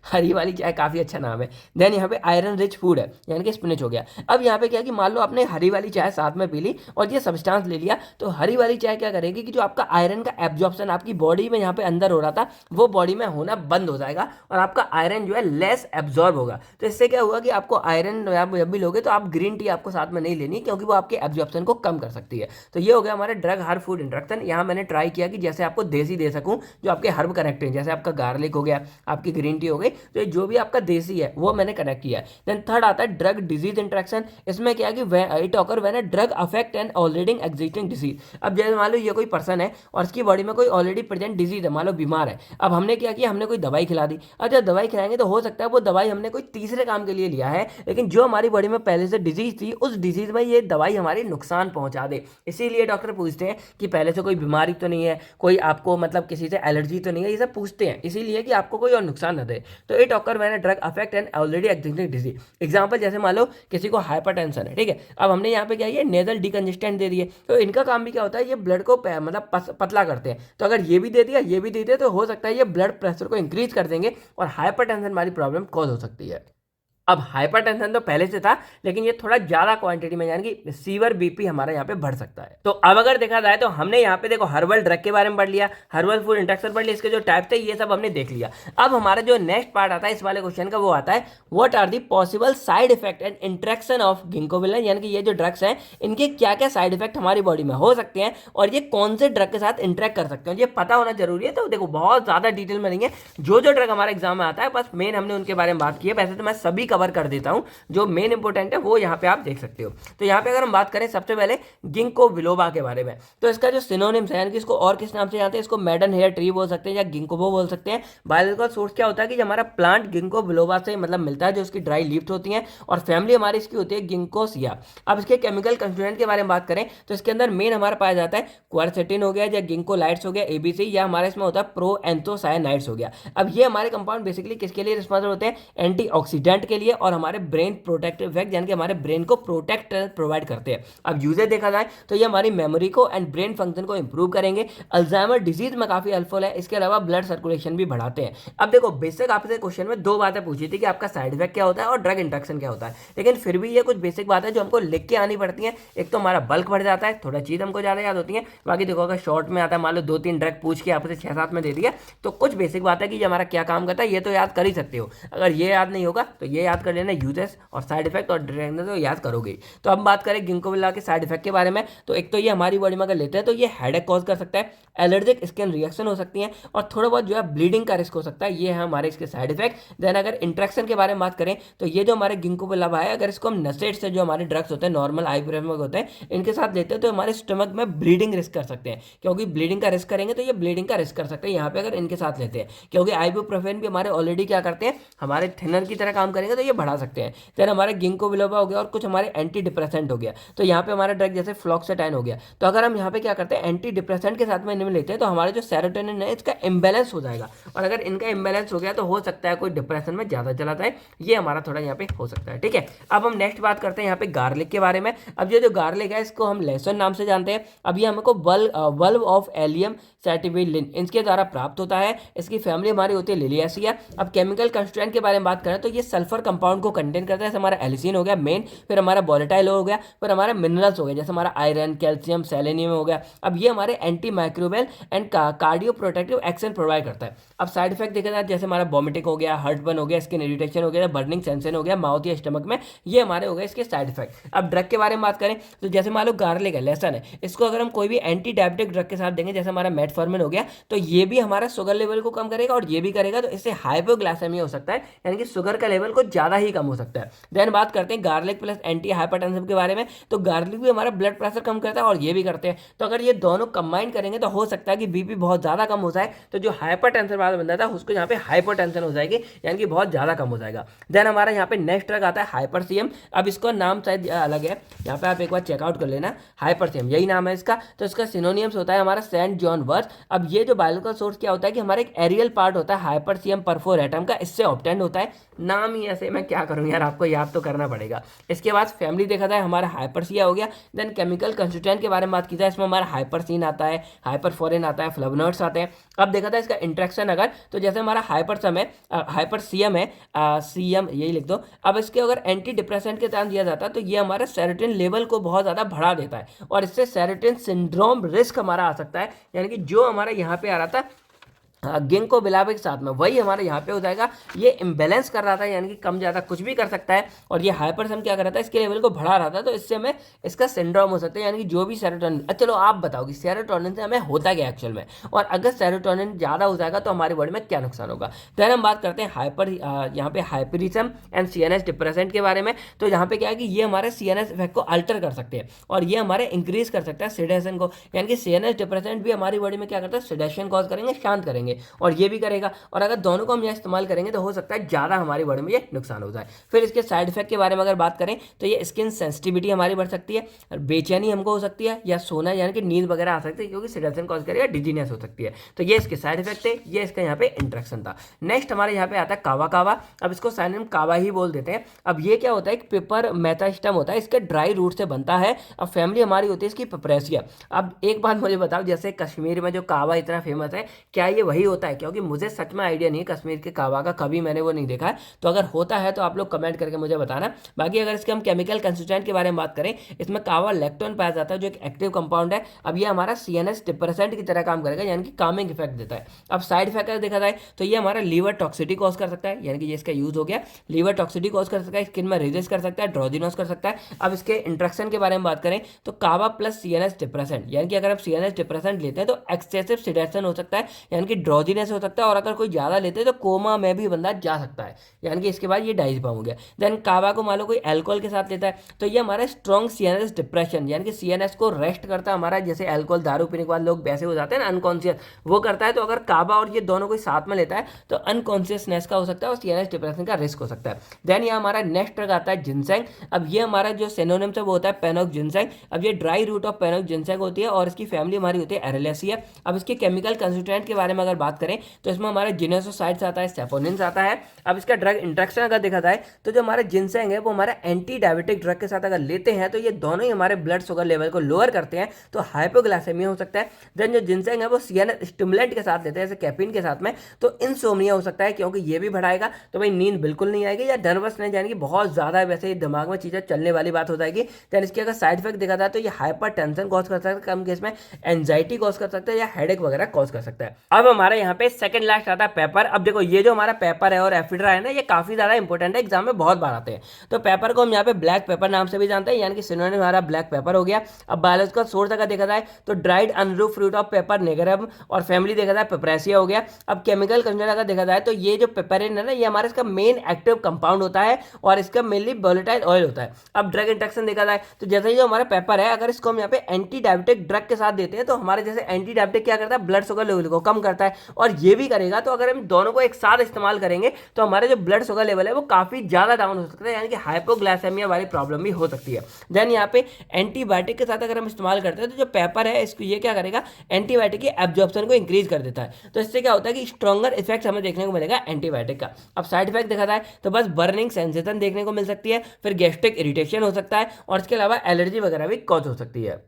हरी वाली चाय, काफ़ी अच्छा नाम है। देन यहाँ पे आयरन रिच फूड है, यानी कि स्पिनच हो गया। अब यहाँ पे क्या है कि मान लो आपने हरी वाली चाय साथ में पी ली और ये सब्सटेंस ले लिया, तो हरी वाली चाय क्या करेगी कि जो आपका आयरन का एब्जॉर्प्शन आपकी बॉडी में यहाँ पे अंदर हो रहा था वो बॉडी में होना बंद हो जाएगा और आपका आयरन जो है लेस एब्जॉर्ब होगा। तो इससे क्या होगा कि आपको आयरन जब भी लोगे तो आप ग्रीन टी आपको साथ में नहीं लेनी, क्योंकि वो आपके एब्जॉर्प्शन को कम कर सकती है। तो ये हो गया हमारे ड्रग हर फूड इंटरेक्शन। यहाँ मैंने ट्राई किया कि जैसे आपको देसी दे सकूँ जो आपके हर्ब कनेक्ट हैं, जैसे आपका गार्लिक हो गया, आपकी ग्रीन टी हो गई, तो जो भी आपका देसी है वो मैंने कनेक्ट किया है। देन थर्ड आता है ड्रग डिजीज इंटरेक्शन। इसमें क्या है कि it occur when a drug affect an already existing disease. अब जैसे मान लो ये कोई पर्सन है और इसकी बॉडी में कोई ऑलरेडी प्रेजेंट डिजीज है, मान लो बीमार है। अब हमने क्या किया, हमने कोई दवाई खिला दी। अब जब दवाई खिलाएंगे तो हो सकता है वो दवाई हमने कोई तीसरे काम के लिए लिया है, लेकिन जो हमारी बॉडी में पहले से डिजीज थी उस डिजीज में ये दवाई हमारी नुकसान पहुंचा दे। इसीलिए डॉक्टर पूछते हैं कि पहले से कोई बीमारी तो नहीं है, कोई आपको मतलब किसी से एलर्जी तो नहीं है, ये सब पूछते हैं इसीलिए कि आपको कोई और नुकसान न दे। तो it occur when a drug affect an already existing disease. Example जैसे मान लो किसी को हाइपरटेंशन है, ठीक है, अब हमने यहाँ पे क्या है नेजल डिकंजेस्टेंट दे दिए, तो इनका काम भी क्या होता है, ये ब्लड को मतलब पतला करते हैं। तो अगर ये भी दे दिया ये भी दे दिया तो हो सकता है ये ब्लड प्रेशर को इंक्रीज कर देंगे और हाइपरटेंशन वाली प्रॉब्लम कॉज हो सकती है। अब हाइपरटेंशन तो पहले से था, लेकिन ये थोड़ा ज्यादा क्वांटिटी में, यानी कि सीवर बीपी हमारा यहाँ पे बढ़ सकता है। तो अब अगर देखा जाए तो हमने यहाँ पे देखो हर्बल ड्रग के बारे में पढ़ लिया, हर्बल फूड इंटरेक्शन पढ़ लिया, इसके जो टाइप थे ये सब हमने देख लिया। अब हमारा जो नेक्स्ट पार्ट आता है इस वाले क्वेश्चन का, वो आता है what are the possible side effect and interaction of ginkgo विलन, यानी कि ये जो ड्रग्स हैं इनके क्या क्या साइड इफेक्ट हमारी बॉडी में हो सकते हैं और ये कौन से ड्रग के साथ इंटरेक्ट कर सकते हैं, ये पता होना जरूरी है। तो देखो बहुत ज्यादा डिटेल में नहीं है, जो ड्रग हमारे एग्जाम में आता है बस मेन हमने उनके बारे में बात की है। वैसे तो मैं सभी कवर कर देता हूँ, जो मेन इंपोर्टेंट है वो यहाँ पे आप देख सकते हो। तो यहाँ पे अगर हम बात करें सबसे पहले गिंको बिलोबा के बारे में, तो इसका जो सिनोनिम्स है, यानी कि इसको और किस नाम से जानते हैं, इसको मैडन हेयर ट्री बोल सकते हैं या गिंकोबो बोल सकते हैं। बायोलॉजिकल सोर्स क्या होता है कि हमारा प्लांट गिंको बिलोबा से मतलब मिलता है, जो इसकी ड्राई लीव्स होती हैं, और फैमिली हमारी इसकी होती है गिंकोसिया। अब इसके केमिकल कंस्टिट्यूएंट के बारे में बात करें तो इसके अंदर मेन हमारा पाया जाता है क्वारसेटिन हो गया या गिंकोलाइट्स हो गया, एबीसी, या हमारा इसमें होता है प्रोएंथोसायनाइड्स हो गया। अब ये हमारे कंपाउंड बेसिकली किसके लिए रिस्पॉन्सिबल होते हैं, एंटीऑक्सीडेंट के लिए और हमारे ब्रेन प्रोटेक्टिव इफेक्ट, यानी कि हमारे ब्रेन को प्रोटेक्ट प्रोवाइड करते हैं। अब यूजेज देखा जाए तो ये हमारी मेमोरी को एंड ब्रेन फंक्शन को इंप्रूव करेंगे, अल्जाइमर डिजीज में काफी हेल्पफुल है, इसके अलावा ब्लड सर्कुलेशन भी बढ़ाते हैं। अब देखो बेसिक आपसे क्वेश्चन में दो बातें पूछी थी कि आपका साइड इफेक्ट क्या होता है और ड्रग इंटरेक्शन क्या होता है, लेकिन फिर भी ये कुछ बेसिक बात है जो हमको लिख के आनी पड़ती है। एक तो हमारा बल्क बढ़ जाता है, थोड़ा चीज हमको ज्यादा याद होती है, बाकी देखो अगर शॉर्ट में आता है, मान लो 2-3 ड्रग पूछ के आपसे 6-7 में दे दिया, तो कुछ बेसिक बात है कि ये हमारा क्या काम करता है ये तो याद कर ही सकते हो। अगर ये याद नहीं होगा तो ये याद कर लेना, यूजेस और साइड इफेक्ट और ड्रग तो याद करोगे। तो अब बात करें गिंको बिलोबा के साइड इफेक्ट के बारे में, तो एक तो ये हमारी बॉडी में अगर लेते हैं तो ये हेडेक कॉज कर सकता है, एलर्जिक स्किन रिएक्शन हो सकती है और थोड़ा बहुत जो है ब्लीडिंग का रिस्क हो सकता है, ये है हमारे इसके साइड इफेक्ट। देन अगर इंट्रैक्शन के बारे में बात करें तो ये जो हमारे गिंको बिलोबा है, अगर इसको हम नसेट से जो हमारे ड्रग्स होते हैं नॉर्मल आइबुप्रोफेन होते हैं इनके साथ लेते हैं तो हमारे स्टमक में ब्लीडिंग रिस्क कर सकते हैं, क्योंकि ब्लीडिंग का रिस्क करेंगे तो ये ब्लीडिंग का रिस्क कर सकते हैं यहाँ पे अगर इनके साथ लेते हैं, क्योंकि आइबुप्रोफेन भी हमारे ऑलरेडी क्या करते हैं, हमारे थिनर की तरह काम करेंगे, तो ये बढ़ा सकते हैं। देन हमारे गिंको बिलोबा हो गया और कुछ हमारे एंटी डिप्रेसेंट हो गया। तो यहाँ पे हमारा ड्रग जैसे फ्लॉक्सेटाइन हो गया। तो अगर हम यहाँ पे क्या करते हैं, एंटी डिप्रेसेंट के साथ में इन्हें लेते हैं तो हमारे जो सेरोटोनिन है इसका इम्बैलेंस हो जाएगा, और अगर इनका इम्बैलेंस हो गया तो हो सकता है कोई डिप्रेशन में ज्यादा चला जाए। ये हमारा थोड़ा यहाँ पे हो सकता है। ठीक है, अब हम नेक्स्ट बात करते हैं यहाँ पे गार्लिक के बारे में। अब ये जो गार्लिक है इसको हम लहसुन नाम से जानते हैं। अब ये हमको बल्ब ऑफ एलियम सैटिविलिन इसके द्वारा प्राप्त होता है। इसकी फैमिली हमारी होती है लिलियासिया। अब केमिकल कंस्टिट्यूएंट के बारे में बात करें तो ये सल्फर कंपाउंड को कंटेन करता है। जैसे हमारा एलिसिन हो गया मेन, फिर हमारा वोलेटाइल हो गया, फिर हमारा मिनरल्स हो गया जैसे हमारा आयरन, कैल्शियम, सेलेनियम हो गया। अब ये हमारे anti microbial and cardio protective action provide करता है। अब साइड इफेक्ट देखा जाए जैसे हमारा वॉमिटिंग हो गया, हर्टबर्न हो गया, स्किन इरिटेशन हो गया, बर्निंग सेंसेशन हो गया माउथ या स्टमक में, ये हमारे हो गए इसके साइड इफेक्ट। अब ड्रग के बारे में बात करें तो जैसे मान लो गार्लिक है, लहसुन है, इसको अगर हम कोई भी एंटी डायबिटिक ड्रग के साथ देंगे जैसे हमारा मेटफॉर्मिन हो गया, तो ये भी हमारा शुगर लेवल को कम करेगा और ये भी करेगा, तो इससे हाइपोग्लाइसेमिया हो सकता है, यानी कि शुगर का लेवल को ज्यादा ही कम हो सकता है। देन बात करते हैं गार्लिक प्लस एंटी हाइपरटेंसिव के बारे में। तो गार्लिक भी हमारा ब्लड प्रेशर कम करता है और ये भी करते हैं। तो अगर ये दोनों कंबाइन करेंगे तो हो सकता है कि बीपी बहुत ज्यादा कम हो जाए, तो जो हाइपरटेंशन वाला बंदा था उसको यहाँ पे हाइपोटेंशन हो जाएगी, यानी कि बहुत ज्यादा कम हो जाएगा। देन हमारा यहाँ पे नेक्स्ट ड्रग आता है हाइपरसीएम। अब इसका नाम शायद अलग है, यहाँ पे आप एक बार चेकआउट कर लेना, हाइपरसीएम यही नाम है इसका। तो इसका सिनोनियम्स होता है हमारा सेंट जॉन वर्स। अब ये जो बायोलॉजिकल सोर्स क्या होता है कि हमारा एक एरियल पार्ट होता है हाइपरसीएम परफोरेटम का, इससे ऑब्टेंड होता है। नाम ही ऐसे, मैं क्या करूँ यार, आपको याद तो करना पड़ेगा। इसके बाद फैमिली देखा जाए हमारा हाइपरसिया हो गया। देन केमिकल कंस्टिट्यूएंट के बारे में बात की जाए, इसमें हमारा हाइपरसीन आता है, हाइपरफोरेन आता है, फ्लेवोनोइड्स आते हैं। अब देखा था इसका इंट्रैक्शन अगर, तो जैसे हमारा हाइपरसम है, हाइपरसीएम है, सीएम यही लिख दो। अब इसके अगर एंटी डिप्रेसेंट के साथ दिया जाता है तो ये हमारे सेरोटोनिन लेवल को बहुत ज़्यादा बढ़ा देता है और इससे सेरोटोनिन सिंड्रोम रिस्क हमारा आ सकता है, यानी कि जो हमारा यहाँ पे आ रहा था गिंको बिलोबा के साथ में वही हमारे यहाँ पे हो जाएगा। ये इम्बैलेंस कर रहा था, यानी कि कम ज़्यादा कुछ भी कर सकता है, और ये हाइपरसम क्या कर रहा था, इसके लेवल को बढ़ा रहा था, तो इससे हमें इसका सिंड्रोम हो सकता है, यानी कि जो भी सेरोटोनिन। चलो आप बताओ कि सेरोटोनिन से हमें होता क्या एक्चुअल में, और अगर सेरोटोनिन ज़्यादा हो जाएगा तो हमारी बॉडी में क्या नुकसान होगा। फिर हम बात करते हैं यहाँ पे हाइपरिज्म एंड सीएनएस डिप्रेसेंट के बारे में। तो यहाँ पे क्या है कि ये हमारे सीएनएस इफेक्ट को अल्टर कर सकते हैं और ये हमारे इंक्रीज कर सकता है सेडेशन को, यानी कि सीएनएस डिप्रेसेंट भी हमारी बॉडी में क्या करता है, सेडेशन कॉज करेंगे, शांत करेंगे, और ये भी करेगा। और अगर दोनों को हम यहाँ इस्तेमाल करेंगे तो हो सकता है ज़्यादा हमारी बॉडी में ये नुकसान हो जाए। फिर इसके साइड इफेक्ट के बारे में अगर बात करें तो ये स्किन सेंसिटिविटी हमारी बढ़ सकती है, बेचैनी हमको हो सकती है, या सोना यानी कि नींद वगैरह आ सकती है, क्योंकि सेडेशन कॉज करेगा, डिजीनेस हो सकती है। तो ये इसके साइड इफेक्ट है, ये इसका यहाँ पे इंट्रैक्शन था। नेक्स्ट हमारे यहाँ पे आता है कावा कावा। अब इसको साइनिम कावा ही बोल देते हैं। अब ये क्या होता है, एक पेपर मेथास्टम होता है, इसके ड्राई रूट से बनता है। अब फैमिली हमारी होती है इसकी पेपरेसिया। अब एक बात मुझे बताओ, जैसे कश्मीर में जो कावा इतना फेमस है, क्या ये वही होता है? क्योंकि मुझे सच में आइडिया नहीं है कश्मीर के कावा का, कभी मैंने वो नहीं देखा है। तो अगर होता है तो आप लोग कमेंट करके मुझे बताना। बाकी अगर इसके हम केमिकल कंस्टिट्यूएंट के बारे में बात करें, इसमें कावा लैक्टोन पाया जाता है जो एक एक्टिव कंपाउंड है। अब ये हमारा सीएनएस डिप्रेसेंट की तरह काम करेगा, यानी कि कामिंग इफेक्ट देता है। अब साइड इफेक्ट देखा जाए तो ये हमारा लीवर टॉक्सिटी कॉज कर सकता है, यानी कि ये इसका यूज हो गया, लीवर टॉक्सिटी कॉज कर सकता है, स्किन में रेजेस कर सकता है, ड्रोजिनोस कर सकता है। अब इसके इंट्रैक्शन के बारे में बात करें तो कावा प्लस सीएनएस डिप्रेसेंट, यानी कि अगर आप सीएनएस डिप्रेसेंट लेते हैं तो एक्सेसिव सेडेशन हो सकता है, यानी कि ड्रोजिनेस हो सकता है, और अगर कोई ज्यादा लेते हैं तो कोमा में भी बंदा जा सकता है, यानी कि इसके बाद ये डायज़ेपियम हो गया। देन कावा को मान लो कोई अल्कोहल के साथ लेता है तो ये हमारा स्ट्रॉन्ग सीएनएस डिप्रेशन, यानी कि सीएनएस को रेस्ट करता है हमारा, जैसे अल्कोहल दारू पीने के बाद लोग वैसे हो जाते हैं ना अनकॉन्शियस, वो करता है। तो अगर कावा और ये दोनों कोई साथ में लेता है तो अनकॉन्शियसनेस का हो सकता है और सीएनएस डिप्रेशन का रिस्क हो सकता है। देन ये हमारा नेक्स्ट ड्रग आता है जिनसेंग। अब ये हमारा जो सिनोनिम से वो होता है पेनोक जिनसेंग। अब ये ड्राई रूट ऑफ पेनोक जिनसेंग होती है और इसकी फैमिली हमारी होती है एरेलियासिया। अब इसके केमिकल कंस्टिट्यूएंट के बारे में अगर बात करें तो इसमें हमारा जिनेसोसाइड्स आता है, सेपोनिन्स आता है। अब इसका ड्रग इंट्रैक्शन अगर देखा जाए तो जो हमारा जिनसेंग है वो हमारा एंटी डायबिटिक ड्रग के साथ अगर लेते हैं तो ये दोनों ही हमारे ब्लड शुगर लेवल को लोअर करते हैं, तो हाइपोग्लाइसेमिया हो सकता है। देन जो जिनसेंग है वो सीएनएस स्टिमुलेंट के साथ लेते हैं, जैसे कैफीन के साथ में, तो इंसोम्निया हो सकता है, क्योंकि ये भी बढ़ाएगा, तो भाई नींद बिल्कुल नहीं आएगी, या नर्वसनेस यानी कि बहुत ज्यादा वैसे दिमाग में चीजें चलने वाली बात हो जाएगी। देन इसके अगर साइड इफेक्ट देखा जाए तो ये हाइपर टेंशन कॉज कर सकता है, कम केस में एंजाइटी कॉज कर सकता है, या हेडेक वगैरह कॉज कर सकता है। अब हमारे यहाँ पे सेकंड लास्ट आता है पेपर। अब देखो ये जो हमारा पेपर है और एफिड्रा है ना, ये काफी ज्यादा इंपॉर्टेंट है, एग्जाम में बहुत बार आते हैं। तो पेपर को हम यहाँ पे ब्लैक पेपर नाम से भी जानते हैं, यानी कि सिनोनिम हमारा ब्लैक पेपर हो गया। अब बायोलॉजिकल सोर्स अगर देखा जाए तो ड्राइड अनरूफ फ्रूट ऑफ पेपर नेगरम, और फैमिली देखा जाए पेपरेसिया हो गया। अब केमिकल कंस्टिट्यूएंट अगर देखा जाए तो ये जो पेपरिन है ना, ये हमारे इसका मेन एक्टिव कंपाउंड होता है और इसका मेनली वोलेटाइल ऑयल होता है। अब ड्रग इंट्रैक्शन देखा जाए तो जैसे जो हमारा पेपर है, अगर इसको हम यहाँ पे एंटी डायबिटिक ड्रग के साथ देते हैं तो हमारे जैसे एंटी डायबिटिक क्या करता है, ब्लड शुगर लेवल को कम करता है, और ये भी करेगा। तो अगर हम दोनों को एक साथ इस्तेमाल करेंगे तो हमारे जो ब्लड शुगर लेवल है वो काफ़ी ज़्यादा डाउन हो सकता है, यानी कि हाइपोग्लाइसेमिया वाली प्रॉब्लम भी हो सकती है। देन यहाँ पे एंटीबायोटिक के साथ अगर हम इस्तेमाल करते हैं तो जो पेपर है इसको ये क्या करेगा, एंटीबायोटिक की एब्जॉर्प्शन को इंक्रीज कर देता है। तो इससे क्या होता है कि स्ट्रॉन्गर इफेक्ट हमें देखने को मिलेगा एंटीबायोटिक का। अब साइड इफेक्ट देखा जाए तो बस बर्निंग सेंसेशन देखने को मिल सकती है, फिर गैस्ट्रिक इरिटेशन हो सकता है, और इसके अलावा एलर्जी वगैरह भी कॉज हो सकती है।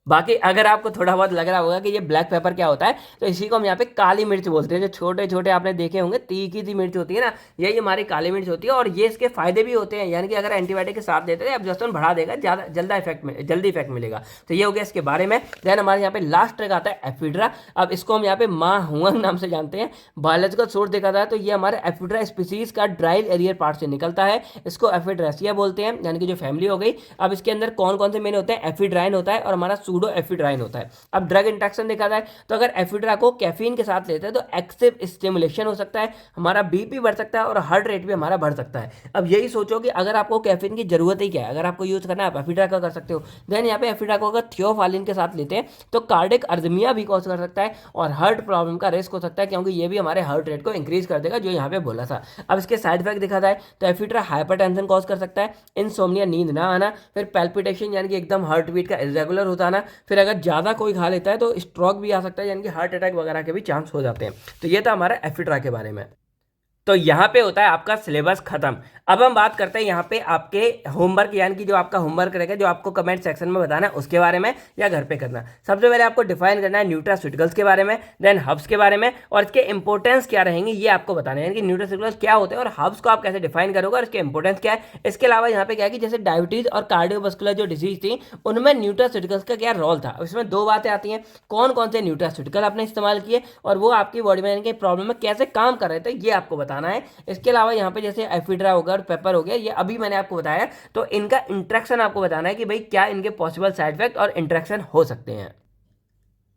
बाकी अगर आपको थोड़ा बहुत लग रहा होगा कि ये ब्लैक पेपर क्या होता है, तो इसी को हम यहाँ पे काली मिर्च बोलते हैं। जो छोटे छोटे आपने देखे होंगे तीखी सी मिर्च होती है ना, यही हमारी काली मिर्च होती है। और ये इसके फायदे भी होते हैं, यानी कि अगर एंटीबायोटिक के साथ देते हैं एब्जॉर्प्शन बढ़ा देगा, ज़्यादा जल्दी इफेक्ट मिलेगा। तो ये हो गया इसके बारे में। देन हमारे यहाँ पे लास्ट ट्रिक आता है एफिड्रा। अब इसको हम यहाँ पे माँ हुआंग नाम से जानते हैं। बायोलॉजिकल सोर्स देखा जाए तो ये हमारे एफिड्रा स्पीसीज का ड्राइल एरियर पार्ट से निकलता है। इसको एफिड्रेसिया बोलते हैं, यानी कि जो फैमिली हो गई। अब इसके अंदर कौन कौन से मेन होते हैं, एफिड्राइन होता है और हमारा सूडो एफिड्राइन होता है। अब ड्रग इंटरेक्शन देखा जाए तो अगर एफिड्रा को कैफीन के साथ लेते हैं तो एक्सिव स्टिमुलेशन हो सकता है, हमारा बीपी बढ़ सकता है और हार्ट रेट भी हमारा बढ़ सकता है। अब यही सोचो कि अगर आपको कैफीन की जरूरत ही क्या है, अगर आपको यूज करना है आप एफिड्रा का कर सकते हो। देन यहाँ पे एफिड्रा को अगर थियोफालिन के साथ लेते हैं तो कार्डिक अर्दमिया भी कॉज कर सकता है और हार्ट प्रॉब्लम का रिस्क हो सकता है, क्योंकि ये भी हमारे हार्ट रेट को इंक्रीज कर देगा, जो यहाँ पे बोला था। अब इसके साइड इफेक्ट देखा जाए तो एफिड्रा हाइपरटेंशन कॉज कर सकता है, इंसोम्निया नींद ना आना, फिर पैल्पिटेशन यानी कि एकदम हार्ट बीट का इरेगुलर होता आना, फिर अगर ज़्यादा कोई खा लेता है तो स्ट्रोक भी आ सकता है, यानी कि हार्ट अटैक वगैरह के भी चांस हो जाते हैं। तो ये था हमारा एफिड्रा के बारे में। तो यहाँ पे होता है आपका सिलेबस खत्म। अब हम बात करते हैं यहाँ पे आपके होमवर्क, यानी कि जो आपका होमवर्क रहेगा, जो आपको कमेंट सेक्शन में बताना है उसके बारे में या घर पे करना। सबसे पहले आपको डिफाइन करना है न्यूट्रास्यूटिकल्स के बारे में, देन हब्स के बारे में, और इसके इंपॉर्टेंस क्या रहेंगी ये आपको बताना है, यानी कि न्यूट्रास्यूटिकल्स क्या होते हैं और हब्स को आप कैसे डिफाइन करोगे और इसके इंपॉर्टेंस क्या है। इसके अलावा यहाँ पे क्या है कि जैसे डायबिटीज और कार्डियोवास्कुलर जो डिजीज थी उनमें न्यूट्रास्यूटिकल्स का क्या रोल था। इसमें दो बातें आती हैं, कौन कौन से न्यूट्रास्यूटिकल आपने इस्तेमाल किए और वो आपकी बॉडी में यानी कि प्रॉब्लम में कैसे काम कर रहे थे, ये आपको बताना है। इसके अलावा यहाँ पे जैसे एफिड्रा होगा और पेपर हो गया, ये अभी मैंने आपको बताया, तो इनका इंट्रैक्शन आपको बताना है कि भाई क्या इनके पॉसिबल साइड इफेक्ट और इंट्रैक्शन हो सकते हैं।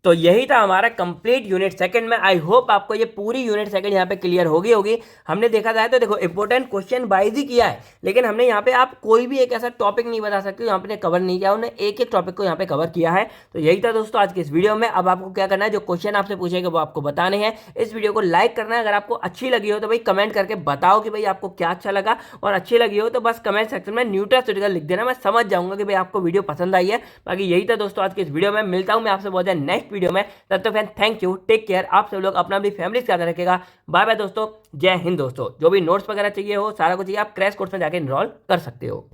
तो यही था हमारा कंप्लीट यूनिट सेकंड में। आई होप आपको ये पूरी यूनिट सेकंड यहाँ पे क्लियर होगी। हमने देखा जाए तो देखो इंपॉर्टेंट क्वेश्चन वाइज ही किया है, लेकिन हमने यहाँ पे आप कोई भी एक ऐसा टॉपिक नहीं बता सकते यहाँ पे कवर नहीं किया, उन्होंने एक एक टॉपिक को यहाँ पे कवर किया है। तो यही था दोस्तों आज की इस वीडियो में। अब आपको क्या करना है, जो क्वेश्चन आपसे पूछेगा वो आपको बताने हैं। इस वीडियो को लाइक करना है, अगर आपको अच्छी लगी हो तो भाई कमेंट करके बताओ कि भाई आपको क्या अच्छा लगा, और अच्छी लगी हो तो बस कमेंट सेक्शन में न्यूट्रास्यूटिकल लिख देना, मैं समझ जाऊंगा कि भाई आपको वीडियो पसंद आई है। बाकी यही था दोस्तों आज की इस वीडियो में। मिलता हूं मैं आपसे बहुत नेक्स्ट वीडियो में, तब तक थैंक यू, टेक केयर। आप सब लोग अपना भी फैमिली का ख्याल रखेगा। बाय बाय दोस्तों, जय हिंद दोस्तों। जो भी नोट्स वगैरह चाहिए हो, सारा कुछ चाहिए, आप क्रैश कोर्स में जाकर इनरोल कर सकते हो।